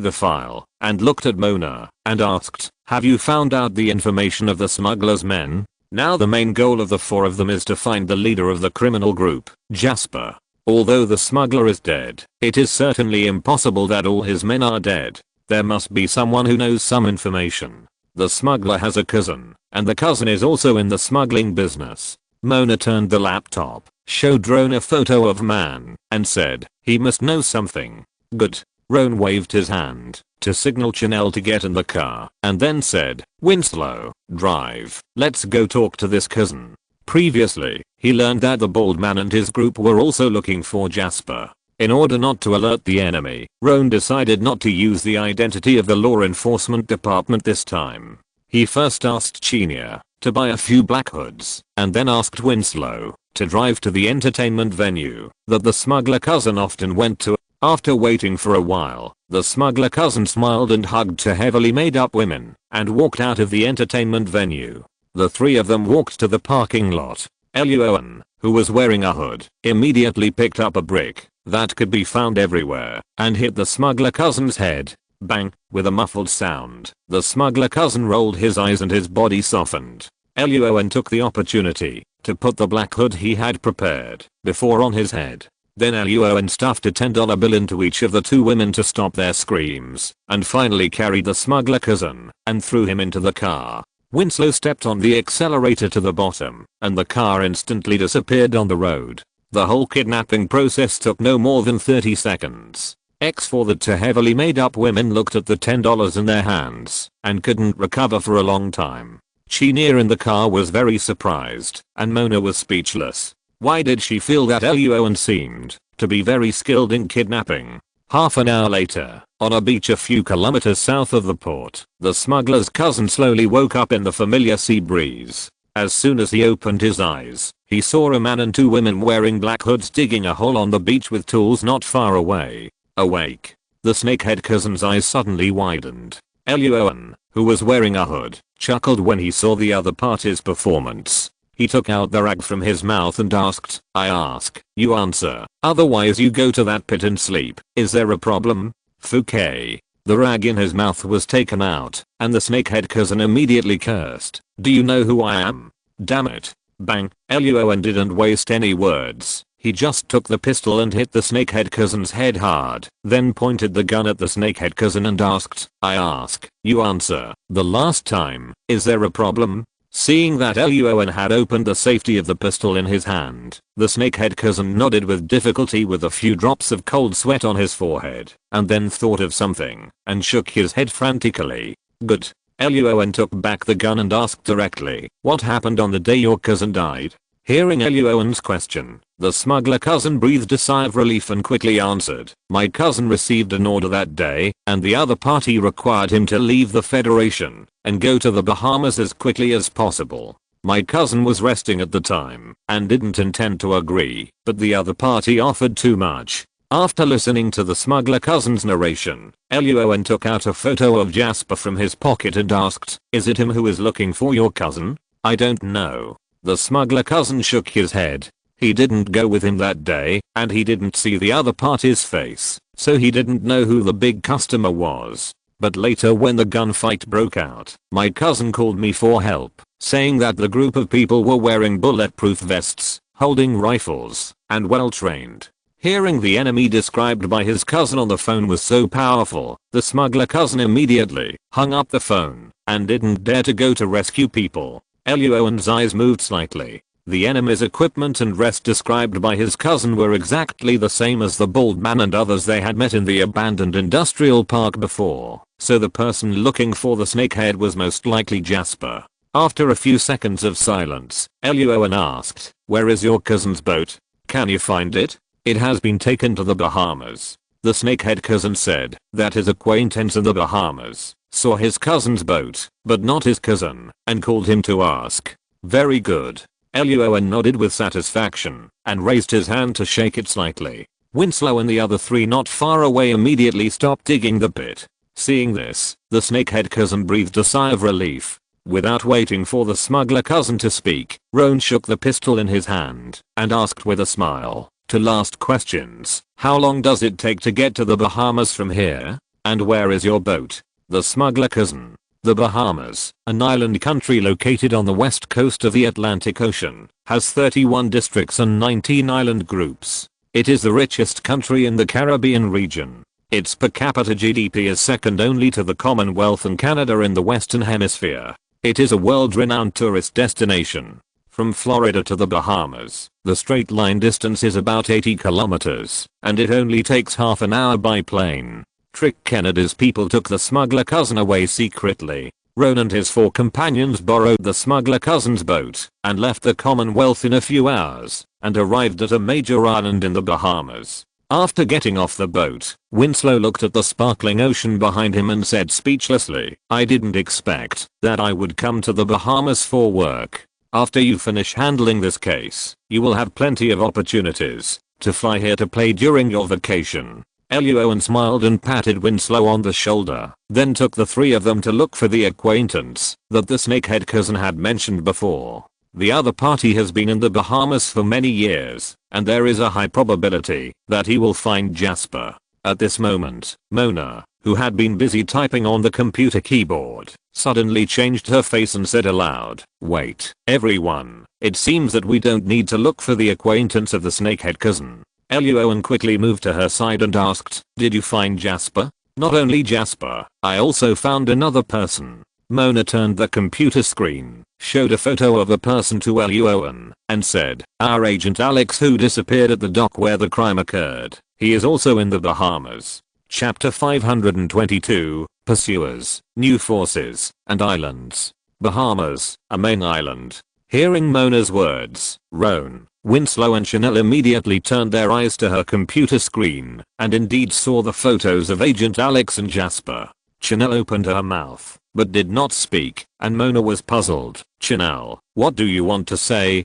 the file, and looked at Mona, and asked, "Have you found out the information of the smuggler's men? Now the main goal of the four of them is to find the leader of the criminal group, Jasper. Although the smuggler is dead, it is certainly impossible that all his men are dead. There must be someone who knows some information. The smuggler has a cousin, and the cousin is also in the smuggling business." Mona turned the laptop, showed Roan a photo of man, and said, "He must know something." "Good." Roan waved his hand to signal Chanel to get in the car, and then said, "Winslow, drive. Let's go talk to this cousin." Previously, he learned that the bald man and his group were also looking for Jasper. In order not to alert the enemy, Roan decided not to use the identity of the law enforcement department this time. He first asked Chenia to buy a few black hoods, and then asked Winslow to drive to the entertainment venue that the smuggler cousin often went to. After waiting for a while, the smuggler cousin smiled and hugged two heavily made up women and walked out of the entertainment venue. The three of them walked to the parking lot. Luo An, who was wearing a hood, immediately picked up a brick that could be found everywhere and hit the smuggler cousin's head. Bang, with a muffled sound. The smuggler cousin rolled his eyes and his body softened. Luo An took the opportunity to put the black hood he had prepared before on his head. Then Luo An stuffed a $10 bill into each of the two women to stop their screams, and finally carried the smuggler cousin and threw him into the car. Winslow stepped on the accelerator to the bottom, and the car instantly disappeared on the road. The whole kidnapping process took no more than 30 seconds. For the two heavily made up women looked at the $10 in their hands and couldn't recover for a long time. Chenia in the car was very surprised, and Mona was speechless. Why did she feel that Luo An seemed to be very skilled in kidnapping? Half an hour later, on a beach a few kilometers south of the port, the smuggler's cousin slowly woke up in the familiar sea breeze. As soon as he opened his eyes, he saw a man and two women wearing black hoods digging a hole on the beach with tools not far away. Awake. The snakehead cousin's eyes suddenly widened. Luo An, who was wearing a hood, chuckled when he saw the other party's performance. He took out the rag from his mouth and asked, "I ask, you answer, otherwise you go to that pit and sleep. Is there a problem?" Fouquet. The rag in his mouth was taken out, and the snakehead cousin immediately cursed. "Do you know who I am? Damn it." Bang. Luo An didn't waste any words. He just took the pistol and hit the snakehead cousin's head hard, then pointed the gun at the snakehead cousin and asked, "I ask, you answer, the last time, is there a problem?" Seeing that Luo An had opened the safety of the pistol in his hand, the snakehead cousin nodded with difficulty with a few drops of cold sweat on his forehead, and then thought of something and shook his head frantically. "Good." Luo An took back the gun and asked directly, "What happened on the day your cousin died?" Hearing Luo An's question, the smuggler cousin breathed a sigh of relief and quickly answered, "My cousin received an order that day, and the other party required him to leave the Federation and go to the Bahamas as quickly as possible. My cousin was resting at the time and didn't intend to agree, but the other party offered too much." After listening to the smuggler cousin's narration, Luo An took out a photo of Jasper from his pocket and asked, "Is it him who is looking for your cousin?" "I don't know." The smuggler cousin shook his head. He didn't go with him that day, and he didn't see the other party's face, so he didn't know who the big customer was. But later when the gunfight broke out, my cousin called me for help, saying that the group of people were wearing bulletproof vests, holding rifles, and well trained. Hearing the enemy described by his cousin on the phone was so powerful, the smuggler cousin immediately hung up the phone and didn't dare to go to rescue people. Luo An's eyes moved slightly. The enemy's equipment and rest described by his cousin were exactly the same as the bald man and others they had met in the abandoned industrial park before, so the person looking for the snakehead was most likely Jasper. After a few seconds of silence, Luo An asked, "Where is your cousin's boat? Can you find it?" "It has been taken to the Bahamas." The snakehead cousin said that his acquaintance in the Bahamas saw his cousin's boat, but not his cousin, and called him to ask. "Very good." Luo An nodded with satisfaction and raised his hand to shake it slightly. Winslow and the other three not far away immediately stopped digging the pit. Seeing this, the snakehead cousin breathed a sigh of relief. Without waiting for the smuggler cousin to speak, Roan shook the pistol in his hand and asked with a smile, To last questions. How long does it take to get to the Bahamas from here? And where is your boat? The smuggler cousin. The Bahamas, an island country located on the west coast of the Atlantic Ocean, has 31 districts and 19 island groups. It is the richest country in the Caribbean region. Its per capita GDP is second only to the Commonwealth and Canada in the Western Hemisphere. It is a world-renowned tourist destination. From Florida to the Bahamas, the straight line distance is about 80 kilometers, and it only takes half an hour by plane. Trick Kennedy's people took the smuggler cousin away secretly. Roan and his 4 companions borrowed the smuggler cousin's boat and left the Commonwealth in a few hours and arrived at a major island in the Bahamas. After getting off the boat, Winslow looked at the sparkling ocean behind him and said speechlessly, "I didn't expect that I would come to the Bahamas for work. After you finish handling this case, you will have plenty of opportunities to fly here to play during your vacation." Luo An smiled and patted Winslow on the shoulder, then took the 3 of them to look for the acquaintance that the snakehead cousin had mentioned before. The other party has been in the Bahamas for many years, and there is a high probability that he will find Jasper. At this moment, Mona, who had been busy typing on the computer keyboard, suddenly changed her face and said aloud, "Wait, everyone, it seems that we don't need to look for the acquaintance of the snakehead cousin." Luo An quickly moved to her side and asked, "Did you find Jasper?" "Not only Jasper, I also found another person." Mona turned the computer screen, showed a photo of a person to Luo An, and said, "Our agent Alex, who disappeared at the dock where the crime occurred. He is also in the Bahamas." Chapter 522, Pursuers, New Forces, and Islands. Bahamas, a main island. Hearing Mona's words, Roan, Winslow and Chanel immediately turned their eyes to her computer screen, and indeed saw the photos of Agent Alex and Jasper. Chanel opened her mouth, but did not speak, and Mona was puzzled. "Chanel, what do you want to say?"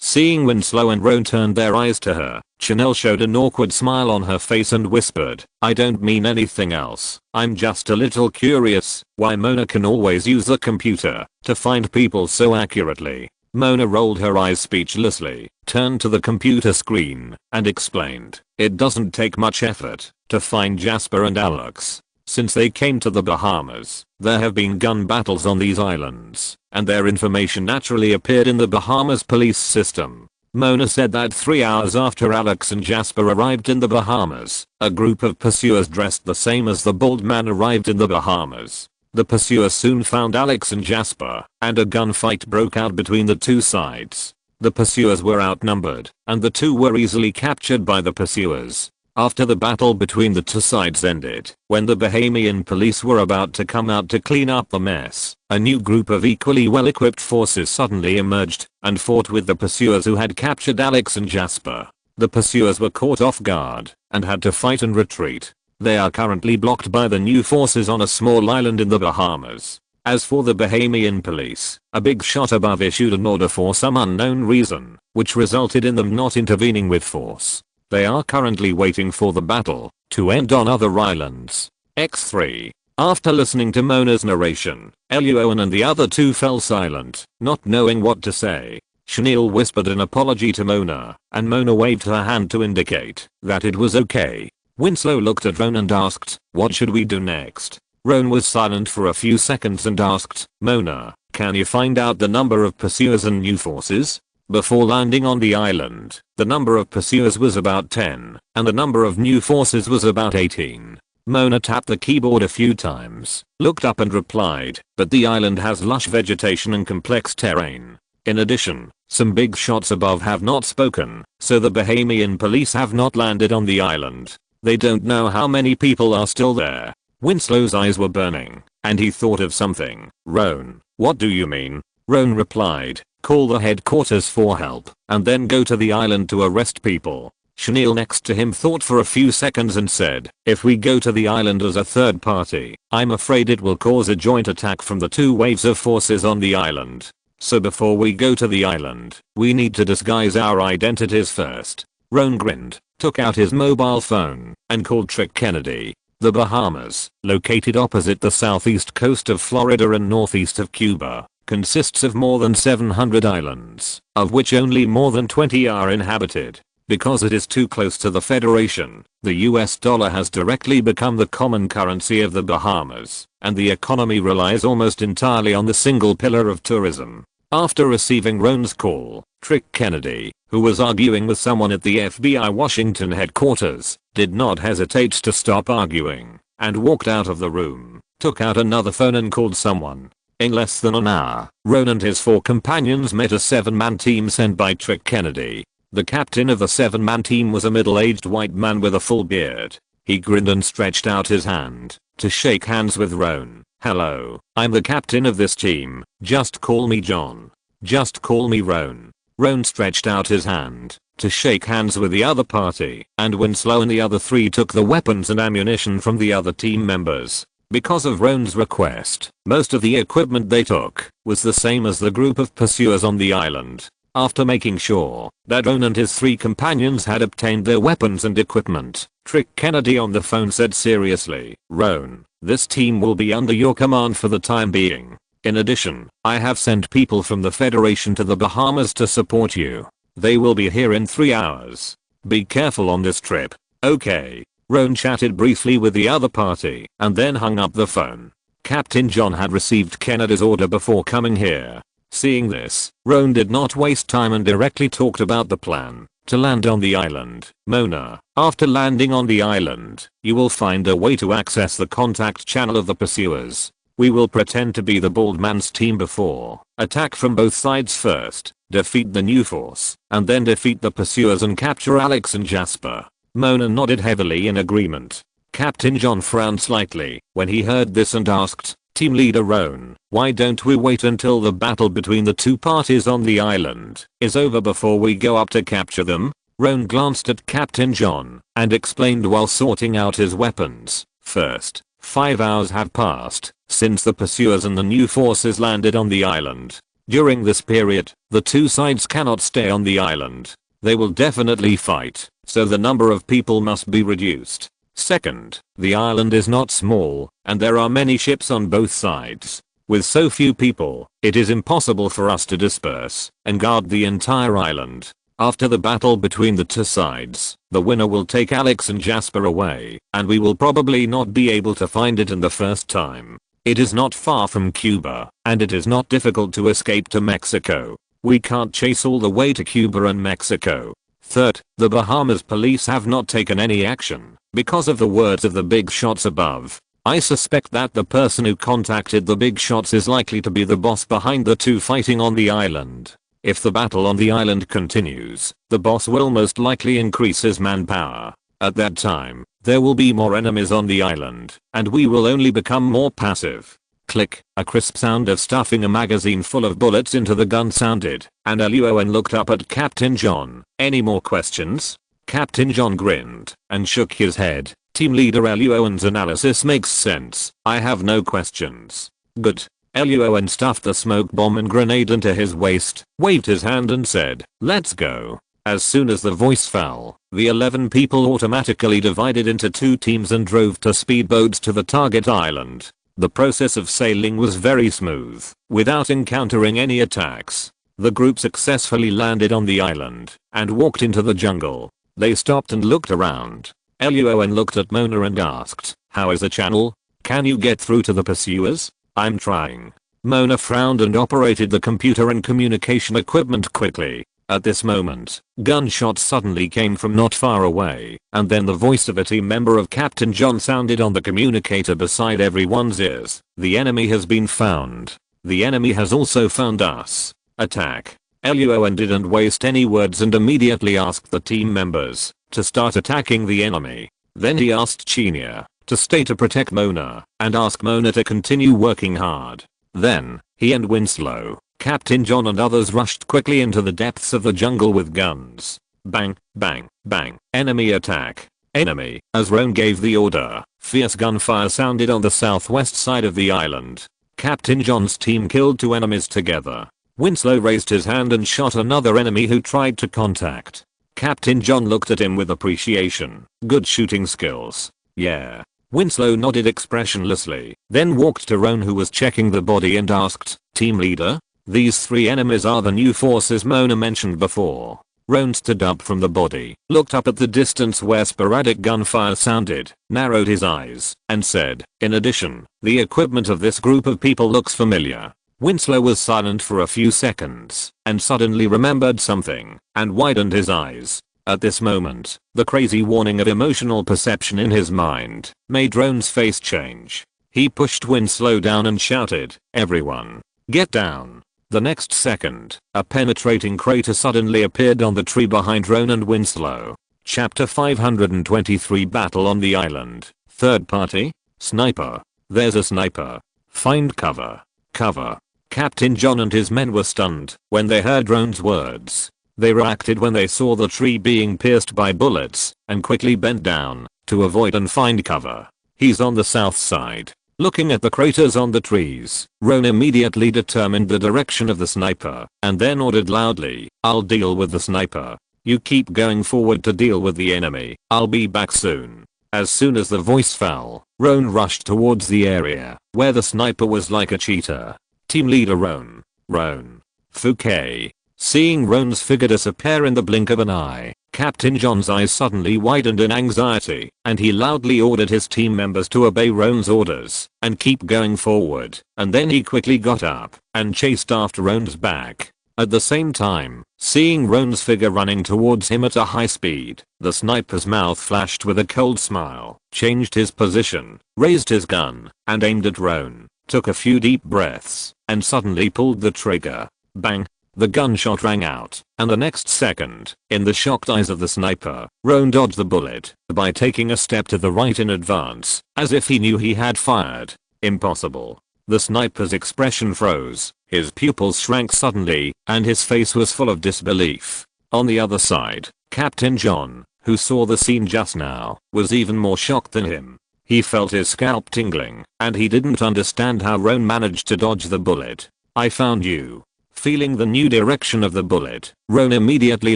Seeing Winslow and Roan turned their eyes to her, Chanel showed an awkward smile on her face and whispered, "I don't mean anything else. I'm just a little curious why Mona can always use the computer to find people so accurately." Mona rolled her eyes speechlessly, turned to the computer screen, and explained, "It doesn't take much effort to find Jasper and Alex. Since they came to the Bahamas, there have been gun battles on these islands, and their information naturally appeared in the Bahamas police system." Mona said that 3 hours after Alex and Jasper arrived in the Bahamas, a group of pursuers dressed the same as the bald man arrived in the Bahamas. The pursuers soon found Alex and Jasper, and a gunfight broke out between the two sides. The pursuers were outnumbered, and the two were easily captured by the pursuers. After the battle between the two sides ended, when the Bahamian police were about to come out to clean up the mess, a new group of equally well-equipped forces suddenly emerged and fought with the pursuers who had captured Alex and Jasper. The pursuers were caught off guard and had to fight and retreat. They are currently blocked by the new forces on a small island in the Bahamas. As for the Bahamian police, a big shot above issued an order for some unknown reason, which resulted in them not intervening with force. They are currently waiting for the battle to end on other islands. X3. After listening to Mona's narration, Luo An and the other two fell silent, not knowing what to say. Chanel whispered an apology to Mona, and Mona waved her hand to indicate that it was okay. Winslow looked at Roan and asked, "What should we do next?" Roan was silent for a few seconds and asked, "Mona, can you find out the number of pursuers and new forces?" Before landing on the island, the number of pursuers was about 10, and the number of new forces was about 18. Mona tapped the keyboard a few times, looked up and replied, "But the island has lush vegetation and complex terrain. In addition, some big shots above have not spoken, so the Bahamian police have not landed on the island. They don't know how many people are still there." Winslow's eyes were burning, and he thought of something. "Roan, what do you mean?" Roan replied, "Call the headquarters for help, and then go to the island to arrest people." Chanel next to him thought for a few seconds and said, "If we go to the island as a third party, I'm afraid it will cause a joint attack from the two waves of forces on the island. So before we go to the island, we need to disguise our identities first." Roan grinned, took out his mobile phone, and called Trick Kennedy. The Bahamas, located opposite the southeast coast of Florida and northeast of Cuba, consists of more than 700 islands, of which only more than 20 are inhabited. Because it is too close to the Federation, the US dollar has directly become the common currency of the Bahamas, and the economy relies almost entirely on the single pillar of tourism. After receiving Roan's call, Trick Kennedy, who was arguing with someone at the FBI Washington headquarters, did not hesitate to stop arguing, and walked out of the room, took out another phone and called someone. In less than an hour, Roan and his 4 companions met a 7-man team sent by Trick Kennedy. The captain of the 7-man team was a middle-aged white man with a full beard. He grinned and stretched out his hand to shake hands with Roan. "Hello, I'm the captain of this team. Just call me John. Just call me Roan." Roan stretched out his hand to shake hands with the other party, and Winslow and the other 3 took the weapons and ammunition from the other team members. Because of Roan's request, most of the equipment they took was the same as the group of pursuers on the island. After making sure that Roan and his 3 companions had obtained their weapons and equipment, Trick Kennedy on the phone said seriously, "Roan, this team will be under your command for the time being. In addition, I have sent people from the Federation to the Bahamas to support you. They will be here in 3 hours. Be careful on this trip, okay?" Roan chatted briefly with the other party and then hung up the phone. Captain John had received Kennedy's order before coming here. Seeing this, Roan did not waste time and directly talked about the plan to land on the island. "Mona, after landing on the island, you will find a way to access the contact channel of the pursuers. We will pretend to be the bald man's team before attack from both sides first, defeat the new force, and then defeat the pursuers and capture Alex and Jasper." Mona nodded heavily in agreement. Captain John frowned slightly when he heard this and asked, "Team leader Roan, why don't we wait until the battle between the 2 parties on the island is over before we go up to capture them?" Roan glanced at Captain John and explained while sorting out his weapons. "First, 5 hours have passed since the pursuers and the new forces landed on the island. During this period, the 2 sides cannot stay on the island. They will definitely fight, so the number of people must be reduced. Second, the island is not small, and there are many ships on both sides. With so few people, it is impossible for us to disperse and guard the entire island. After the battle between the 2 sides, the winner will take Alex and Jasper away, and we will probably not be able to find it in the first time. It is not far from Cuba, and it is not difficult to escape to Mexico. We can't chase all the way to Cuba and Mexico. Third, the Bahamas police have not taken any action because of the words of the big shots above. I suspect that the person who contacted the big shots is likely to be the boss behind the 2 fighting on the island. If the battle on the island continues, the boss will most likely increase his manpower. At that time, there will be more enemies on the island, and we will only become more passive." Click, a crisp sound of stuffing a magazine full of bullets into the gun sounded, and Luo An looked up at Captain John. "Any more questions?" Captain John grinned and shook his head. Team leader Luo An's analysis makes sense. I have no questions. Good. Luo An stuffed the smoke bomb and grenade into his waist, waved his hand and said, "Let's go." As soon as the voice fell, the 11 people automatically divided into 2 teams and drove to speedboats to the target island. The process of sailing was very smooth, without encountering any attacks. The group successfully landed on the island and walked into the jungle. They stopped and looked around. Luo An looked at Mona and asked, "How is the channel? Can you get through to the pursuers?" "I'm trying." Mona frowned and operated the computer and communication equipment quickly. At this moment, gunshots suddenly came from not far away, and then the voice of a team member of Captain John sounded on the communicator beside everyone's ears. "The enemy has been found. The enemy has also found us. Attack." Luo An didn't waste any words and immediately asked the team members to start attacking the enemy. Then he asked Chinya to stay to protect Mona and ask Mona to continue working hard. Then, he and Winslow, Captain John and others rushed quickly into the depths of the jungle with guns. Bang, bang, bang. Enemy attack. Enemy. As Roan gave the order, fierce gunfire sounded on the southwest side of the island. Captain John's team killed 2 enemies together. Winslow raised his hand and shot another enemy who tried to contact. Captain John looked at him with appreciation. "Good shooting skills." "Yeah." Winslow nodded expressionlessly, then walked to Roan who was checking the body and asked, "Team leader? These 3 enemies are the new forces Mona mentioned before." Roan stood up from the body, looked up at the distance where sporadic gunfire sounded, narrowed his eyes, and said, "In addition, the equipment of this group of people looks familiar." Winslow was silent for a few seconds, and suddenly remembered something, and widened his eyes. At this moment, the crazy warning of emotional perception in his mind made Roan's face change. He pushed Winslow down and shouted, "Everyone, get down." The next second, a penetrating crater suddenly appeared on the tree behind Roan and Winslow. Chapter 523 Battle on the Island. Third party? Sniper. There's a sniper. Find cover. Cover. Captain John and his men were stunned when they heard Roan's words. They reacted when they saw the tree being pierced by bullets and quickly bent down to avoid and find cover. He's on the south side. Looking at the craters on the trees, Roan immediately determined the direction of the sniper and then ordered loudly, "I'll deal with the sniper. You keep going forward to deal with the enemy. I'll be back soon." As soon as the voice fell, Roan rushed towards the area where the sniper was like a cheetah. Team leader Roan. Fouquet. Seeing Roan's figure disappear in the blink of an eye, Captain John's eyes suddenly widened in anxiety, and he loudly ordered his team members to obey Roan's orders and keep going forward, and then he quickly got up and chased after Roan's back. At the same time, seeing Roan's figure running towards him at a high speed, the sniper's mouth flashed with a cold smile, changed his position, raised his gun, and aimed at Roan, took a few deep breaths, and suddenly pulled the trigger. Bang! The gunshot rang out, and the next second, in the shocked eyes of the sniper, Roan dodged the bullet by taking a step to the right in advance, as if he knew he had fired. Impossible. The sniper's expression froze, his pupils shrank suddenly, and his face was full of disbelief. On the other side, Captain John, who saw the scene just now, was even more shocked than him. He felt his scalp tingling, and he didn't understand how Roan managed to dodge the bullet. "I found you." Feeling the new direction of the bullet, Roan immediately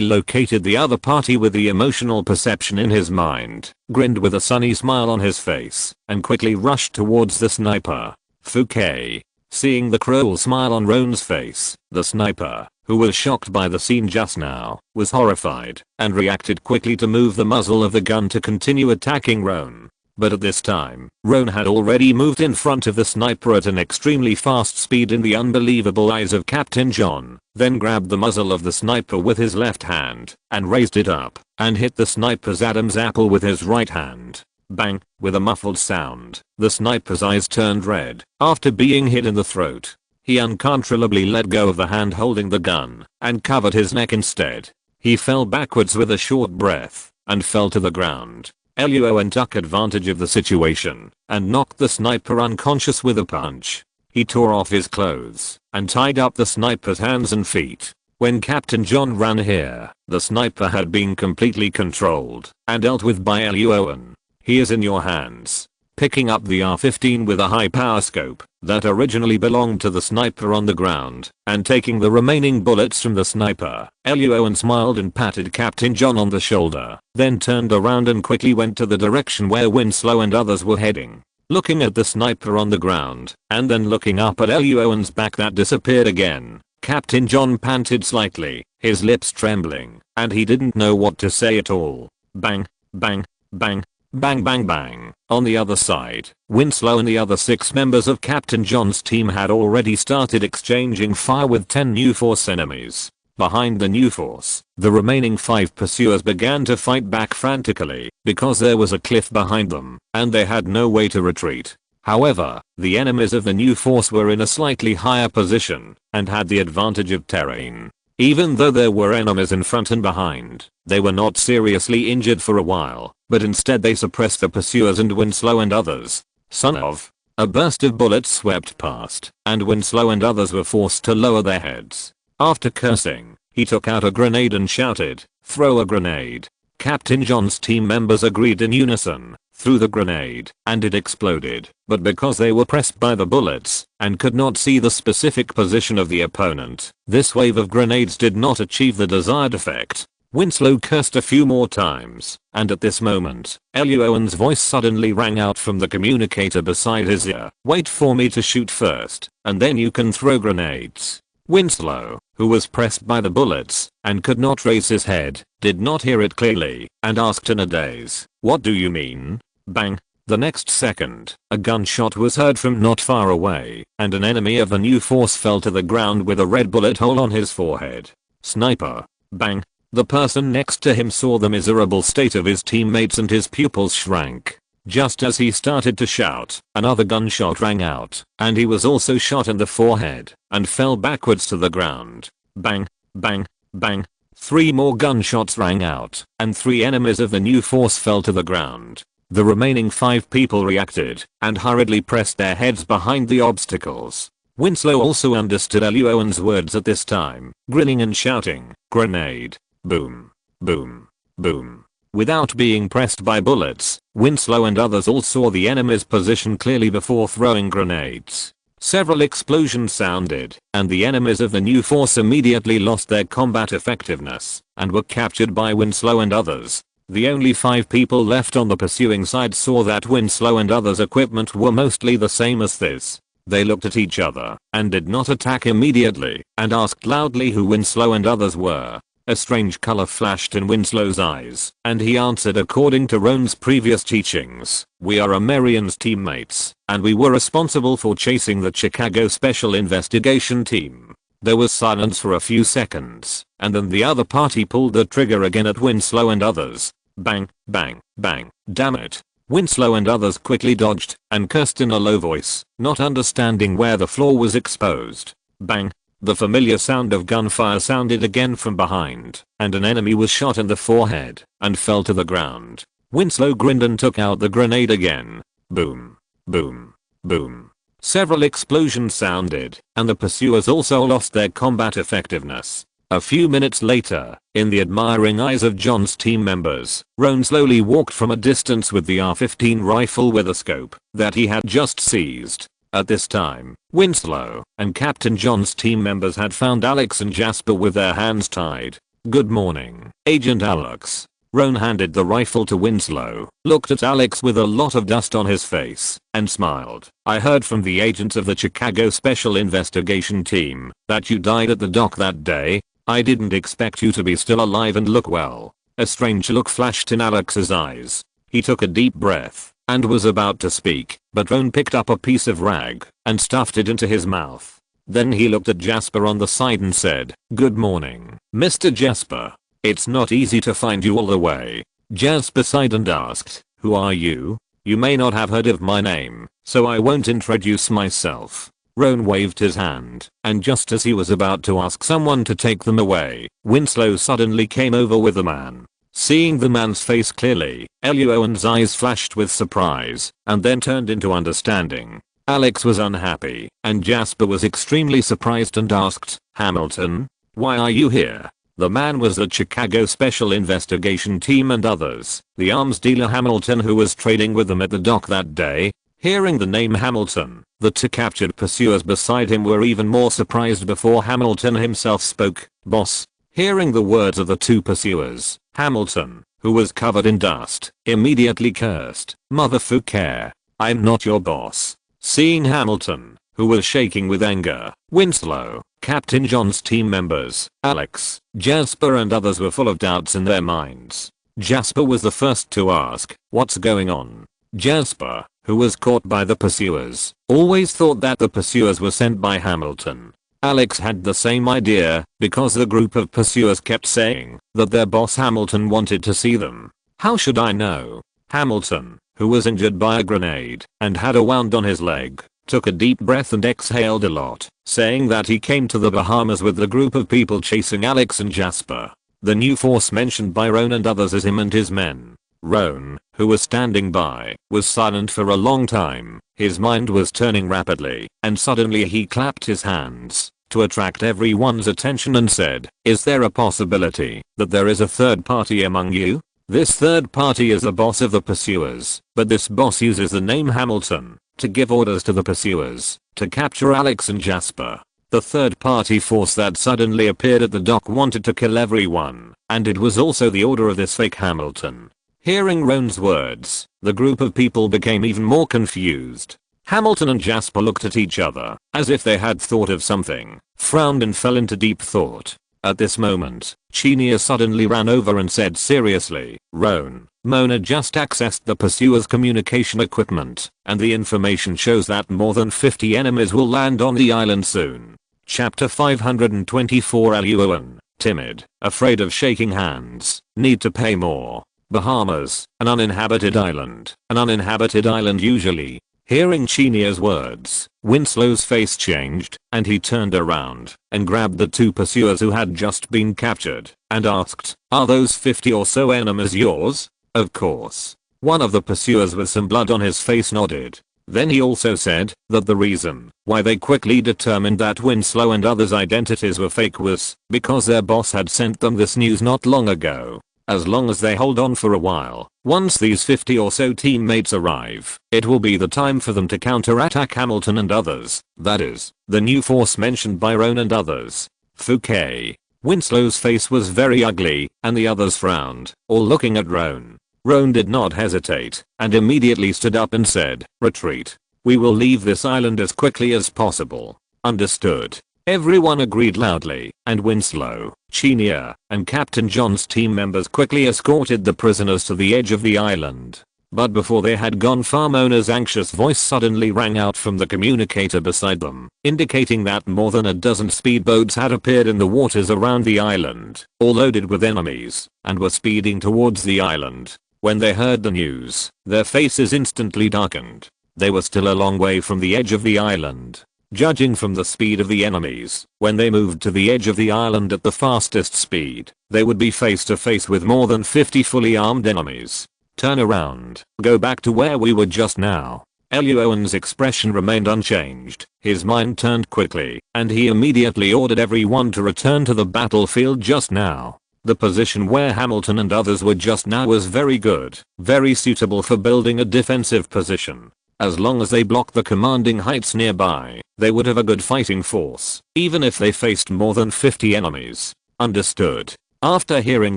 located the other party with the emotional perception in his mind, grinned with a sunny smile on his face, and quickly rushed towards the sniper. Fouquet. Seeing the cruel smile on Roan's face, the sniper, who was shocked by the scene just now, was horrified, and reacted quickly to move the muzzle of the gun to continue attacking Roan. But at this time, Roan had already moved in front of the sniper at an extremely fast speed in the unbelievable eyes of Captain John, then grabbed the muzzle of the sniper with his left hand, and raised it up, and hit the sniper's Adam's apple with his right hand. Bang! With a muffled sound, the sniper's eyes turned red after being hit in the throat. He uncontrollably let go of the hand holding the gun, and covered his neck instead. He fell backwards with a short breath, and fell to the ground. Luo An took advantage of the situation and knocked the sniper unconscious with a punch. He tore off his clothes and tied up the sniper's hands and feet. When Captain John ran here, the sniper had been completely controlled and dealt with by Luo An. "He is in your hands." Picking up the R-15 with a high power scope that originally belonged to the sniper on the ground, and taking the remaining bullets from the sniper, Luo An smiled and patted Captain John on the shoulder, then turned around and quickly went to the direction where Winslow and others were heading. Looking at the sniper on the ground, and then looking up at Luo An's back that disappeared again, Captain John panted slightly, his lips trembling, and he didn't know what to say at all. Bang, bang, bang. Bang bang bang. On the other side, Winslow and the other 6 members of Captain John's team had already started exchanging fire with 10 new force enemies. Behind the new force, the remaining 5 pursuers began to fight back frantically because there was a cliff behind them and they had no way to retreat. However, the enemies of the new force were in a slightly higher position and had the advantage of terrain. Even though there were enemies in front and behind, they were not seriously injured for a while, but instead they suppressed the pursuers and Winslow and others. Son of. A burst of bullets swept past, and Winslow and others were forced to lower their heads. After cursing, he took out a grenade and shouted, "Throw a grenade." Captain John's team members agreed in unison, threw the grenade, and it exploded, but because they were pressed by the bullets and could not see the specific position of the opponent, this wave of grenades did not achieve the desired effect. Winslow cursed a few more times, and at this moment, Luo An's voice suddenly rang out from the communicator beside his ear. "Wait for me to shoot first, and then you can throw grenades." Winslow, who was pressed by the bullets and could not raise his head, did not hear it clearly and asked in a daze, "What do you mean?" Bang. The next second, a gunshot was heard from not far away, and an enemy of the new force fell to the ground with a red bullet hole on his forehead. Sniper. Bang. The person next to him saw the miserable state of his teammates and his pupils shrank. Just as he started to shout, another gunshot rang out, and he was also shot in the forehead, and fell backwards to the ground. Bang, bang, bang. 3 more gunshots rang out, and 3 enemies of the new force fell to the ground. The remaining 5 people reacted, and hurriedly pressed their heads behind the obstacles. Winslow also understood Luo An's words at this time, grinning and shouting, "Grenade." Boom. Boom. Boom. Without being pressed by bullets, Winslow and others all saw the enemy's position clearly before throwing grenades. Several explosions sounded, and the enemies of the new force immediately lost their combat effectiveness, and were captured by Winslow and others. The only 5 people left on the pursuing side saw that Winslow and others' equipment were mostly the same as this. They looked at each other, and did not attack immediately, and asked loudly who Winslow and others were. A strange color flashed in Winslow's eyes, and he answered according to Roan's previous teachings, "We are Amerian's teammates, and we were responsible for chasing the Chicago Special Investigation Team." There was silence for a few seconds, and then the other party pulled the trigger again at Winslow and others. Bang, bang, bang. Damn it. Winslow and others quickly dodged, and cursed in a low voice, not understanding where the floor was exposed. Bang. The familiar sound of gunfire sounded again from behind, and an enemy was shot in the forehead, and fell to the ground. Winslow grinned and took out the grenade again. Boom. Boom. Boom. Several explosions sounded, and the pursuers also lost their combat effectiveness. A few minutes later, in the admiring eyes of John's team members, Roan slowly walked from a distance with the R-15 rifle with a scope that he had just seized. At this time, Winslow and Captain John's team members had found Alex and Jasper with their hands tied. "Good morning, Agent Alex." Roan handed the rifle to Winslow, looked at Alex with a lot of dust on his face, and smiled. "I heard from the agents of the Chicago Special Investigation Team that you died at the dock that day. I didn't expect you to be still alive and look well." A strange look flashed in Alex's eyes. He took a deep breath and was about to speak, but Roan picked up a piece of rag and stuffed it into his mouth. Then he looked at Jasper on the side and said, "Good morning, Mr. Jasper. It's not easy to find you all the way." Jasper sighed and asked, "Who are you? You may not have heard of my name, so I won't introduce myself." Roan waved his hand, and just as he was about to ask someone to take them away, Winslow suddenly came over with a man. Seeing the man's face clearly, Luo An's eyes flashed with surprise, and then turned into understanding. Alex was unhappy, and Jasper was extremely surprised and asked, "Hamilton, why are you here?" The man was the Chicago Special Investigation Team and others, the arms dealer Hamilton who was trading with them at the dock that day. Hearing the name Hamilton, the 2 captured pursuers beside him were even more surprised before Hamilton himself spoke. "Boss." Hearing the words of the 2 pursuers, Hamilton, who was covered in dust, immediately cursed, "Motherfucker. I'm not your boss." Seeing Hamilton, who was shaking with anger, Winslow, Captain John's team members, Alex, Jasper and others were full of doubts in their minds. Jasper was the first to ask, "What's going on?" Jasper, who was caught by the pursuers, always thought that the pursuers were sent by Hamilton. Alex had the same idea, because the group of pursuers kept saying that their boss Hamilton wanted to see them. "How should I know?" Hamilton, who was injured by a grenade and had a wound on his leg, took a deep breath and exhaled a lot, saying that he came to the Bahamas with the group of people chasing Alex and Jasper. The new force mentioned by Roan and others as him and his men. Roan, who was standing by, was silent for a long time. His mind was turning rapidly, and suddenly he clapped his hands to attract everyone's attention and said, "Is there a possibility that there is a third party among you? This third party is the boss of the pursuers, but this boss uses the name Hamilton to give orders to the pursuers to capture Alex and Jasper. The third party force that suddenly appeared at the dock wanted to kill everyone, and it was also the order of this fake Hamilton." Hearing Roan's words, the group of people became even more confused. Hamilton and Jasper looked at each other, as if they had thought of something, frowned and fell into deep thought. At this moment, Chinia suddenly ran over and said seriously, "Roan, Mona just accessed the pursuer's communication equipment, and the information shows that more than 50 enemies will land on the island soon." Chapter 524. Luo An, timid, afraid of shaking hands, need to pay more. Bahamas, an uninhabited island. An uninhabited island usually. Hearing Chinia's words, Winslow's face changed, and he turned around and grabbed the two pursuers who had just been captured, and asked, "Are those 50 or so enemies yours?" "Of course." One of the pursuers with some blood on his face nodded. Then he also said that the reason why they quickly determined that Winslow and others' identities were fake was because their boss had sent them this news not long ago. As long as they hold on for a while, once these 50 or so teammates arrive, it will be the time for them to counterattack Hamilton and others, that is, the new force mentioned by Roan and others. Fouquet. Winslow's face was very ugly, and the others frowned, all looking at Roan. Roan did not hesitate, and immediately stood up and said, "Retreat. We will leave this island as quickly as possible." Understood. Everyone agreed loudly, and Winslow, Chinia, and Captain John's team members quickly escorted the prisoners to the edge of the island. But before they had gone far, Mona's anxious voice suddenly rang out from the communicator beside them, indicating that more than a dozen speedboats had appeared in the waters around the island, all loaded with enemies, and were speeding towards the island. When they heard the news, their faces instantly darkened. They were still a long way from the edge of the island. Judging from the speed of the enemies, when they moved to the edge of the island at the fastest speed, they would be face to face with more than 50 fully armed enemies. "Turn around, go back to where we were just now." Luo An's expression remained unchanged. His mind turned quickly, and he immediately ordered everyone to return to the battlefield just now. The position where Hamilton and others were just now was very good, very suitable for building a defensive position. As long as they blocked the commanding heights nearby, they would have a good fighting force, even if they faced more than 50 enemies. Understood. After hearing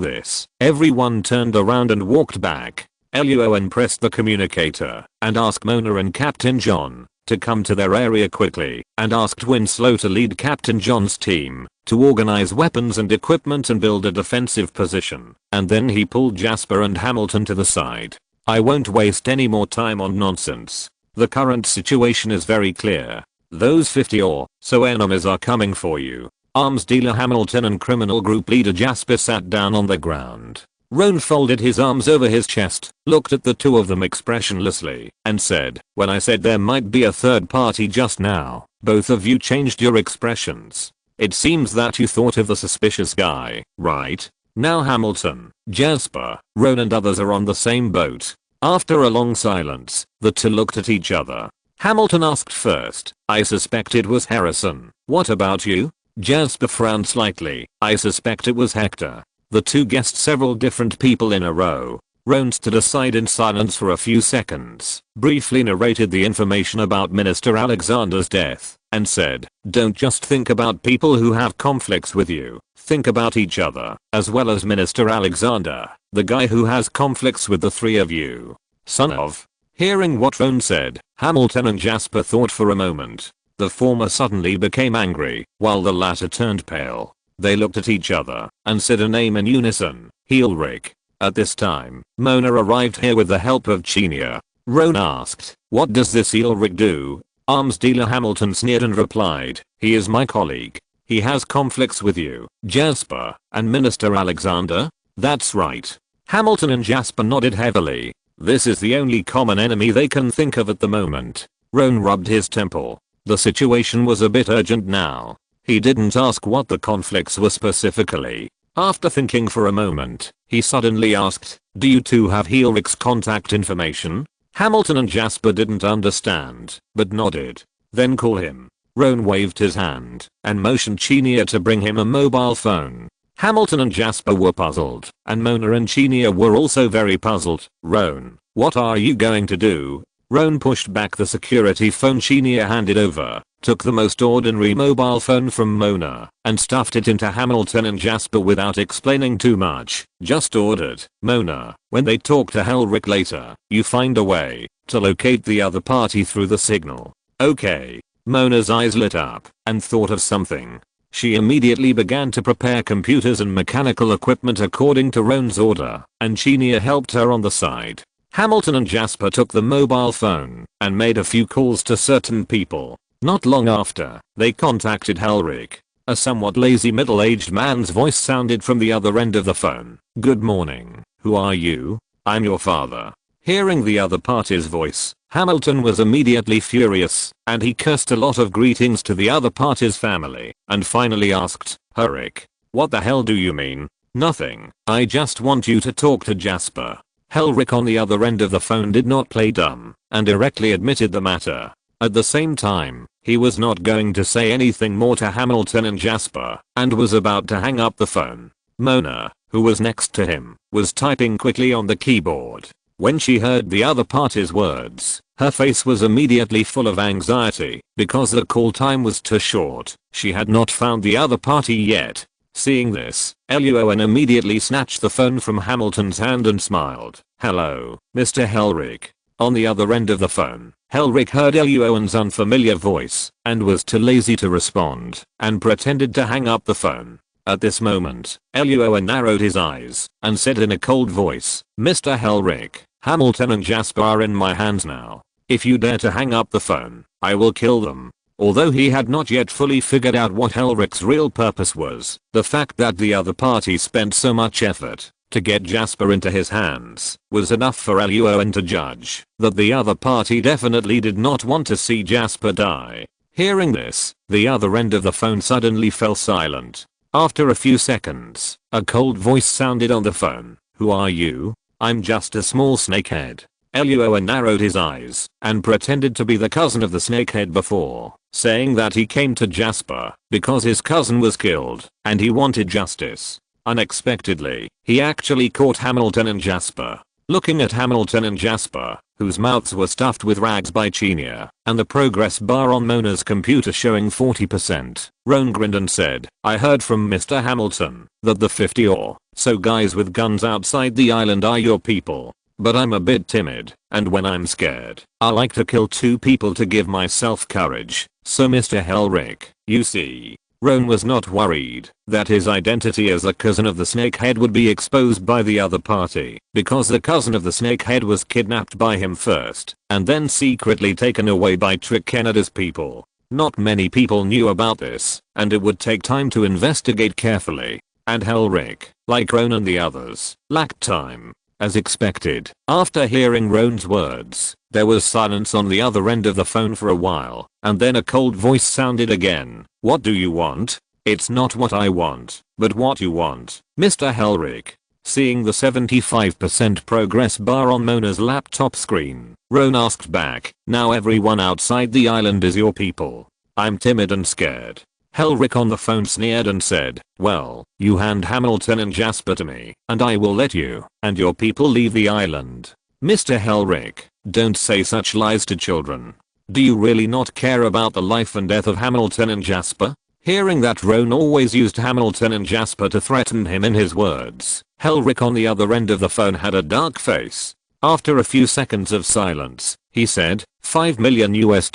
this, everyone turned around and walked back. Luo An pressed the communicator and asked Mona and Captain John to come to their area quickly, and asked Winslow to lead Captain John's team to organize weapons and equipment and build a defensive position. And then he pulled Jasper and Hamilton to the side. "I won't waste any more time on nonsense. The current situation is very clear. Those 50 or so enemies are coming for you." Arms dealer Hamilton and criminal group leader Jasper sat down on the ground. Roan folded his arms over his chest, looked at the two of them expressionlessly, and said, "When I said there might be a third party just now, both of you changed your expressions. It seems that you thought of the suspicious guy, right?" Now Hamilton, Jasper, Roan and others are on the same boat. After a long silence, the two looked at each other. Hamilton asked first, "I suspect it was Harrison. What about you?" Jasper frowned slightly. "I suspect it was Hector." The two guessed several different people in a row. Roan stood aside in silence for a few seconds, briefly narrated the information about Minister Alexander's death, and said, "Don't just think about people who have conflicts with you. Think about each other, as well as Minister Alexander, the guy who has conflicts with the three of you. Son of." Hearing what Roan said, Hamilton and Jasper thought for a moment. The former suddenly became angry, while the latter turned pale. They looked at each other, and said a name in unison, "Heelrick." At this time, Mona arrived here with the help of Chinia. Roan asked, "What does this Heelrick do?" Arms dealer Hamilton sneered and replied, "He is my colleague. He has conflicts with you, Jasper, and Minister Alexander?" "That's right." Hamilton and Jasper nodded heavily. This is the only common enemy they can think of at the moment. Roan rubbed his temple. The situation was a bit urgent now. He didn't ask what the conflicts were specifically. After thinking for a moment, he suddenly asked, "Do you two have Heelrick's contact information?" Hamilton and Jasper didn't understand, but nodded. "Then call him." Roan waved his hand and motioned Chinia to bring him a mobile phone. Hamilton and Jasper were puzzled, and Mona and Chinia were also very puzzled. "Roan, what are you going to do?" Roan pushed back the security phone Chinia handed over, took the most ordinary mobile phone from Mona and stuffed it into Hamilton and Jasper without explaining too much. Just ordered, Mona, when they talk to Helrick later, you find a way to locate the other party through the signal. Okay. Mona's eyes lit up and thought of something. She immediately began to prepare computers and mechanical equipment according to Roan's order, and Chenia helped her on the side. Hamilton and Jasper took the mobile phone and made a few calls to certain people. Not long after, they contacted Helrick. A somewhat lazy middle-aged man's voice sounded from the other end of the phone. Good morning. Who are you? I'm your father. Hearing the other party's voice, Hamilton was immediately furious, and he cursed a lot of greetings to the other party's family, and finally asked, Helrick, what the hell do you mean? Nothing. I just want you to talk to Jasper. Helrick on the other end of the phone did not play dumb, and directly admitted the matter. At the same time, he was not going to say anything more to Hamilton and Jasper, and was about to hang up the phone. Mona, who was next to him, was typing quickly on the keyboard. When she heard the other party's words, her face was immediately full of anxiety because the call time was too short. She had not found the other party yet. Seeing this, Luo An immediately snatched the phone from Hamilton's hand and smiled. Hello, Mr. Helrick. On the other end of the phone, Helrick heard Luo An's unfamiliar voice and was too lazy to respond and pretended to hang up the phone. At this moment, Luo An narrowed his eyes and said in a cold voice, Mr. Helrick, Hamilton and Jasper are in my hands now. If you dare to hang up the phone, I will kill them. Although he had not yet fully figured out what Helrick's real purpose was, the fact that the other party spent so much effort to get Jasper into his hands was enough for Luo An to judge that the other party definitely did not want to see Jasper die. Hearing this, the other end of the phone suddenly fell silent. After a few seconds, a cold voice sounded on the phone. Who are you? I'm just a small snakehead. Luo An narrowed his eyes and pretended to be the cousin of the snakehead before, saying that he came to Jasper because his cousin was killed and he wanted justice. Unexpectedly, he actually caught Hamilton and Jasper. Looking at Hamilton and Jasper, whose mouths were stuffed with rags by Chenia, and the progress bar on Mona's computer showing 40%, Roan grinned and said, I heard from Mr. Hamilton that the 50 or so guys with guns outside the island are your people. But I'm a bit timid, and when I'm scared, I like to kill 2 people to give myself courage. So Mr. Helrick, you see. Roan was not worried that his identity as the cousin of the snakehead would be exposed by the other party, because the cousin of the snakehead was kidnapped by him first, and then secretly taken away by Trick Canada's people. Not many people knew about this, and it would take time to investigate carefully. And Helrick, like Roan and the others, lacked time. As expected, after hearing Roan's words, there was silence on the other end of the phone for a while, and then a cold voice sounded again. What do you want? It's not what I want, but what you want, Mr. Helrick. Seeing the 75% progress bar on Mona's laptop screen, Roan asked back, now everyone outside the island is your people. I'm timid and scared. Helrick on the phone sneered and said, well, you hand Hamilton and Jasper to me, and I will let you and your people leave the island. Mr. Helrick, don't say such lies to children. Do you really not care about the life and death of Hamilton and Jasper? Hearing that Roan always used Hamilton and Jasper to threaten him in his words, Helrick on the other end of the phone had a dark face. After a few seconds of silence, he said, $5 million US,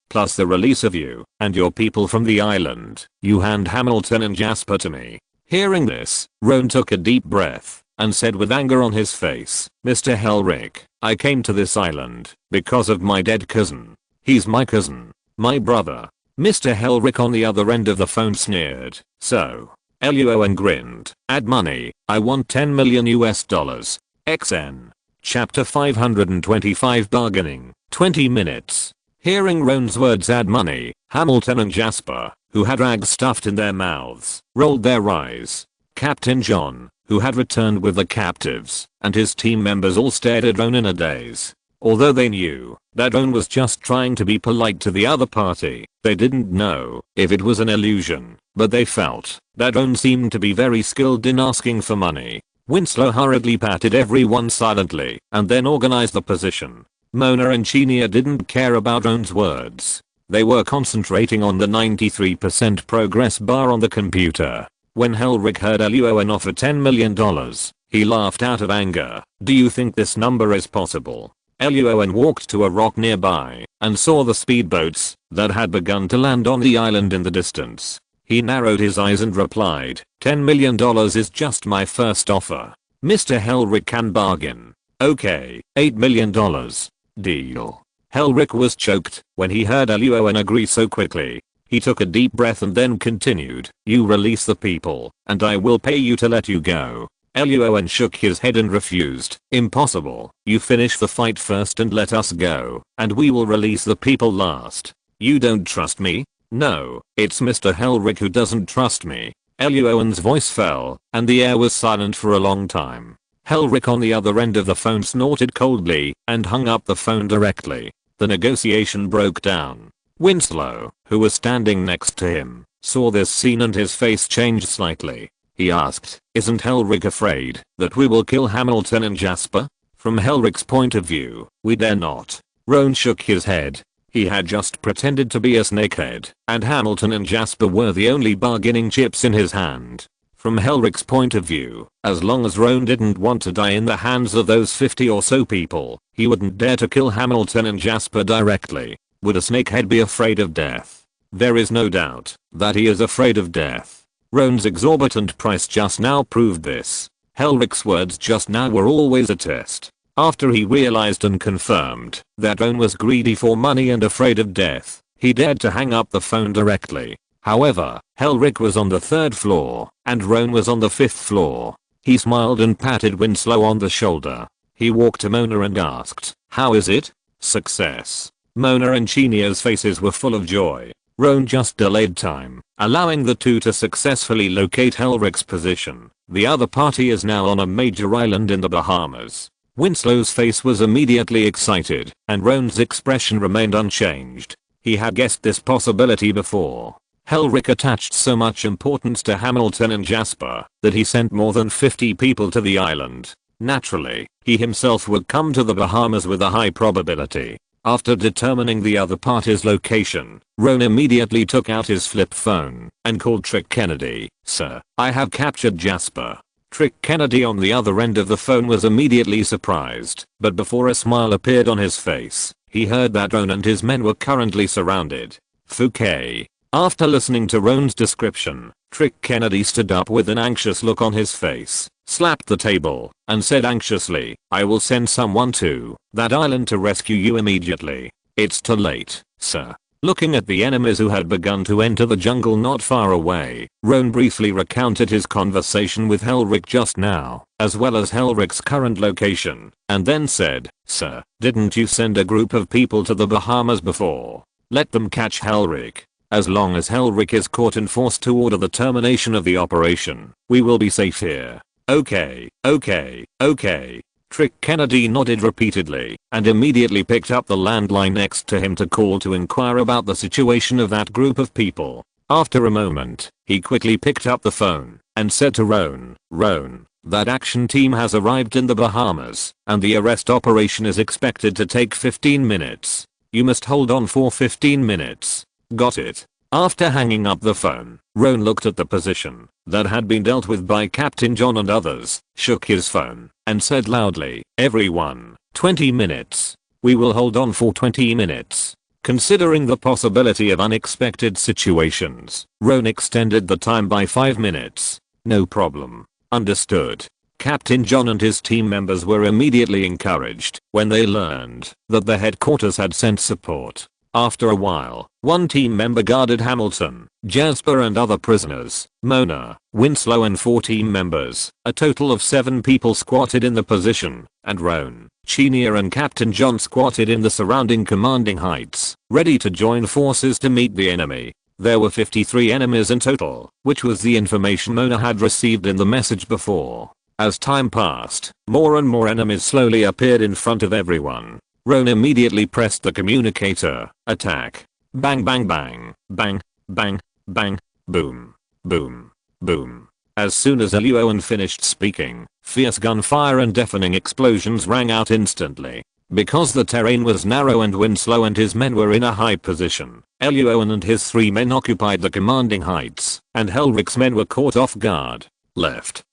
plus the release of you and your people from the island. You hand Hamilton and Jasper to me. Hearing this, Roan took a deep breath and said with anger on his face, Mr. Helrick, I came to this island because of my dead cousin. He's my cousin. My brother. Mr. Helrick on the other end of the phone sneered. So. Luo An grinned. Add money. I want $10 million US. XN. Chapter 525 Bargaining. 20 minutes. Hearing Roan's words add money, Hamilton and Jasper, who had rags stuffed in their mouths, rolled their eyes. Captain John, who had returned with the captives, and his team members all stared at Roan in a daze. Although they knew that Roan was just trying to be polite to the other party, they didn't know if it was an illusion, but they felt that Roan seemed to be very skilled in asking for money. Winslow hurriedly patted everyone silently and then organized the position. Mona and Chenia didn't care about Roan's words. They were concentrating on the 93% progress bar on the computer. When Helric heard Luo An offer $10 million, he laughed out of anger. Do you think this number is possible? Luo An walked to a rock nearby and saw the speedboats that had begun to land on the island in the distance. He narrowed his eyes and replied, $10 million is just my first offer. Mr. Helric can bargain. Okay, $8 million. Deal. Helric was choked when he heard Luo An agree so quickly. He took a deep breath and then continued, you release the people, and I will pay you to let you go. Luo An shook his head and refused. Impossible. You finish the fight first and let us go, and we will release the people last. You don't trust me? No, it's Mr. Helric who doesn't trust me. Luo An's voice fell, and the air was silent for a long time. Helric on the other end of the phone snorted coldly and hung up the phone directly. The negotiation broke down. Winslow, who was standing next to him, saw this scene and his face changed slightly. He asked, isn't Helric afraid that we will kill Hamilton and Jasper? From Helric's point of view, we dare not. Roan shook his head. He had just pretended to be a snakehead, and Hamilton and Jasper were the only bargaining chips in his hand. From Helric's point of view, as long as Roan didn't want to die in the hands of those 50 or so people, he wouldn't dare to kill Hamilton and Jasper directly. Would a snakehead be afraid of death? There is no doubt that he is afraid of death. Roan's exorbitant price just now proved this. Helric's words just now were always a test. After he realized and confirmed that Roan was greedy for money and afraid of death, he dared to hang up the phone directly. However, Helric was on the 3rd floor, and Roan was on the 5th floor. He smiled and patted Winslow on the shoulder. He walked to Mona and asked, how is it? Success. Mona and Chenia's faces were full of joy. Roan just delayed time, allowing the two to successfully locate Helric's position. The other party is now on a major island in the Bahamas. Winslow's face was immediately excited, and Roan's expression remained unchanged. He had guessed this possibility before. Helric attached so much importance to Hamilton and Jasper that he sent more than 50 people to the island. Naturally, he himself would come to the Bahamas with a high probability. After determining the other party's location, Roan immediately took out his flip phone and called Trick Kennedy. Sir, I have captured Jasper. Trick Kennedy on the other end of the phone was immediately surprised, but before a smile appeared on his face, he heard that Roan and his men were currently surrounded. Fouquet. After listening to Roan's description, Trick Kennedy stood up with an anxious look on his face, slapped the table, and said anxiously, I will send someone to that island to rescue you immediately. It's too late, sir. Looking at the enemies who had begun to enter the jungle not far away, Roan briefly recounted his conversation with Helric just now, as well as Helric's current location, and then said, Sir, didn't you send a group of people to the Bahamas before? Let them catch Helric. As long as Helric is caught and forced to order the termination of the operation, we will be safe here. Okay. Trick Kennedy nodded repeatedly and immediately picked up the landline next to him to call to inquire about the situation of that group of people. After a moment, he quickly picked up the phone and said to Roan, that action team has arrived in the Bahamas and the arrest operation is expected to take 15 minutes. You must hold on for 15 minutes. Got it. After hanging up the phone, Roan looked at the position that had been dealt with by Captain John and others, shook his phone, and said loudly, everyone, 20 minutes. We will hold on for 20 minutes. Considering the possibility of unexpected situations, Roan extended the time by 5 minutes. No problem. Understood. Captain John and his team members were immediately encouraged when they learned that the headquarters had sent support. After a while, one team member guarded Hamilton, Jasper and other prisoners. Mona, Winslow and 4 team members, a total of 7 people squatted in the position, and Roan, Chenier and Captain John squatted in the surrounding commanding heights, ready to join forces to meet the enemy. There were 53 enemies in total, which was the information Mona had received in the message before. As time passed, more and more enemies slowly appeared in front of everyone. Roan immediately pressed the communicator. Attack. Bang bang bang. Bang. Bang. Bang. Boom. Boom. Boom. As soon as Luo An finished speaking, fierce gunfire and deafening explosions rang out instantly. Because the terrain was narrow and Winslow and his men were in a high position, Luo An and his 3 men occupied the commanding heights, and Helric's men were caught off guard. Left.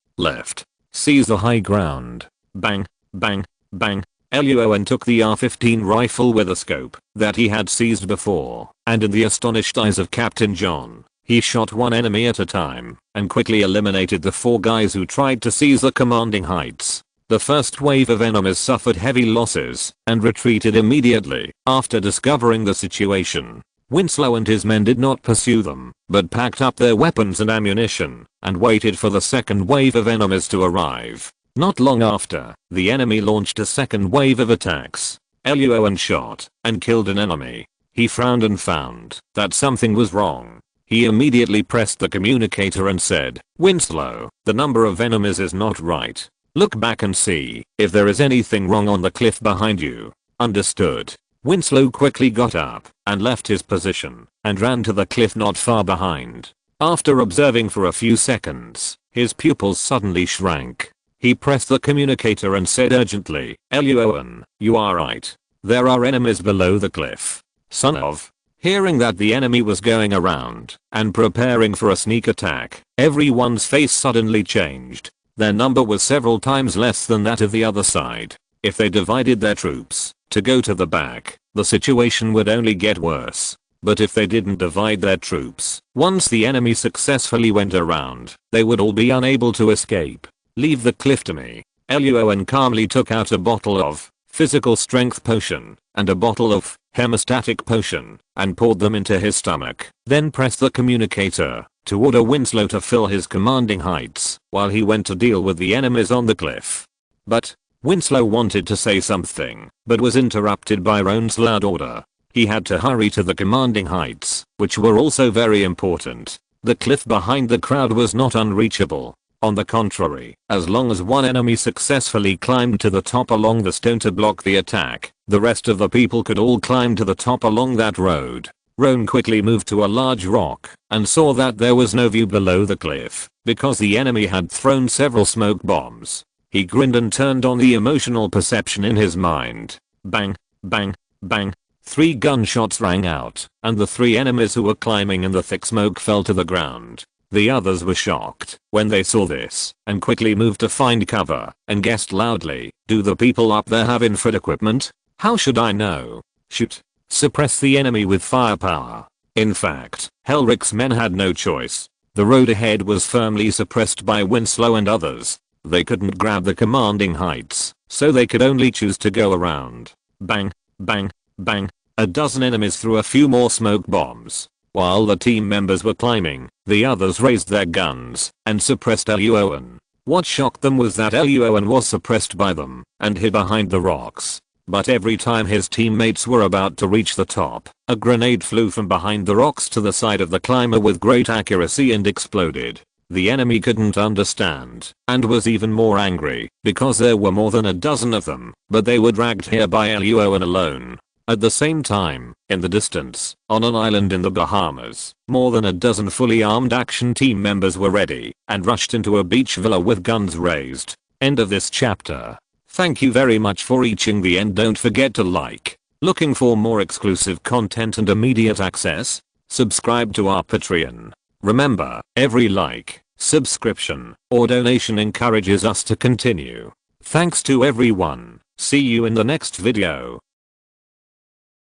Seize the high ground. Bang, bang, bang. Luo An took the R-15 rifle with a scope that he had seized before, and in the astonished eyes of Captain John, he shot one enemy at a time, and quickly eliminated the 4 guys who tried to seize the commanding heights. The first wave of enemies suffered heavy losses, and retreated immediately after discovering the situation. Winslow and his men did not pursue them, but packed up their weapons and ammunition, and waited for the second wave of enemies to arrive. Not long after, the enemy launched a second wave of attacks. Luo An shot and killed an enemy. He frowned and found that something was wrong. He immediately pressed the communicator and said, "Winslow, the number of enemies is not right. Look back and see if there is anything wrong on the cliff behind you." Understood. Winslow quickly got up and left his position and ran to the cliff not far behind. After observing for a few seconds, his pupils suddenly shrank. He pressed the communicator and said urgently, "Luo An, you are right. There are enemies below the cliff. Son of." Hearing that the enemy was going around and preparing for a sneak attack, everyone's face suddenly changed. Their number was several times less than that of the other side. If they divided their troops to go to the back, the situation would only get worse. But if they didn't divide their troops, once the enemy successfully went around, they would all be unable to escape. "Leave the cliff to me." Luo An calmly took out a bottle of physical strength potion and a bottle of hemostatic potion and poured them into his stomach. Then pressed the communicator to order Winslow to fill his commanding heights while he went to deal with the enemies on the cliff. But Winslow wanted to say something, but was interrupted by Roan's loud order. He had to hurry to the commanding heights, which were also very important. The cliff behind the crowd was not unreachable. On the contrary, as long as one enemy successfully climbed to the top along the stone to block the attack, the rest of the people could all climb to the top along that road. Roan quickly moved to a large rock and saw that there was no view below the cliff because the enemy had thrown several smoke bombs. He grinned and turned on the emotional perception in his mind. Bang, bang, bang. 3 gunshots rang out, and the 3 enemies who were climbing in the thick smoke fell to the ground. The others were shocked when they saw this and quickly moved to find cover and guessed loudly, "Do the people up there have infrared equipment? How should I know? Shoot. Suppress the enemy with firepower." In fact, Helric's men had no choice. The road ahead was firmly suppressed by Winslow and others. They couldn't grab the commanding heights, so they could only choose to go around. Bang, bang, bang. A dozen enemies threw a few more smoke bombs. While the team members were climbing, the others raised their guns and suppressed Luo An. What shocked them was that Luo An was suppressed by them and hid behind the rocks. But every time his teammates were about to reach the top, a grenade flew from behind the rocks to the side of the climber with great accuracy and exploded. The enemy couldn't understand and was even more angry because there were more than a dozen of them, but they were dragged here by Luo An alone. At the same time, in the distance, on an island in the Bahamas, more than a dozen fully armed action team members were ready and rushed into a beach villa with guns raised. End of this chapter. Thank you very much for reaching the end. Don't forget to like. Looking for more exclusive content and immediate access? Subscribe to our Patreon. Remember, every like, subscription, or donation encourages us to continue. Thanks to everyone. See you in the next video.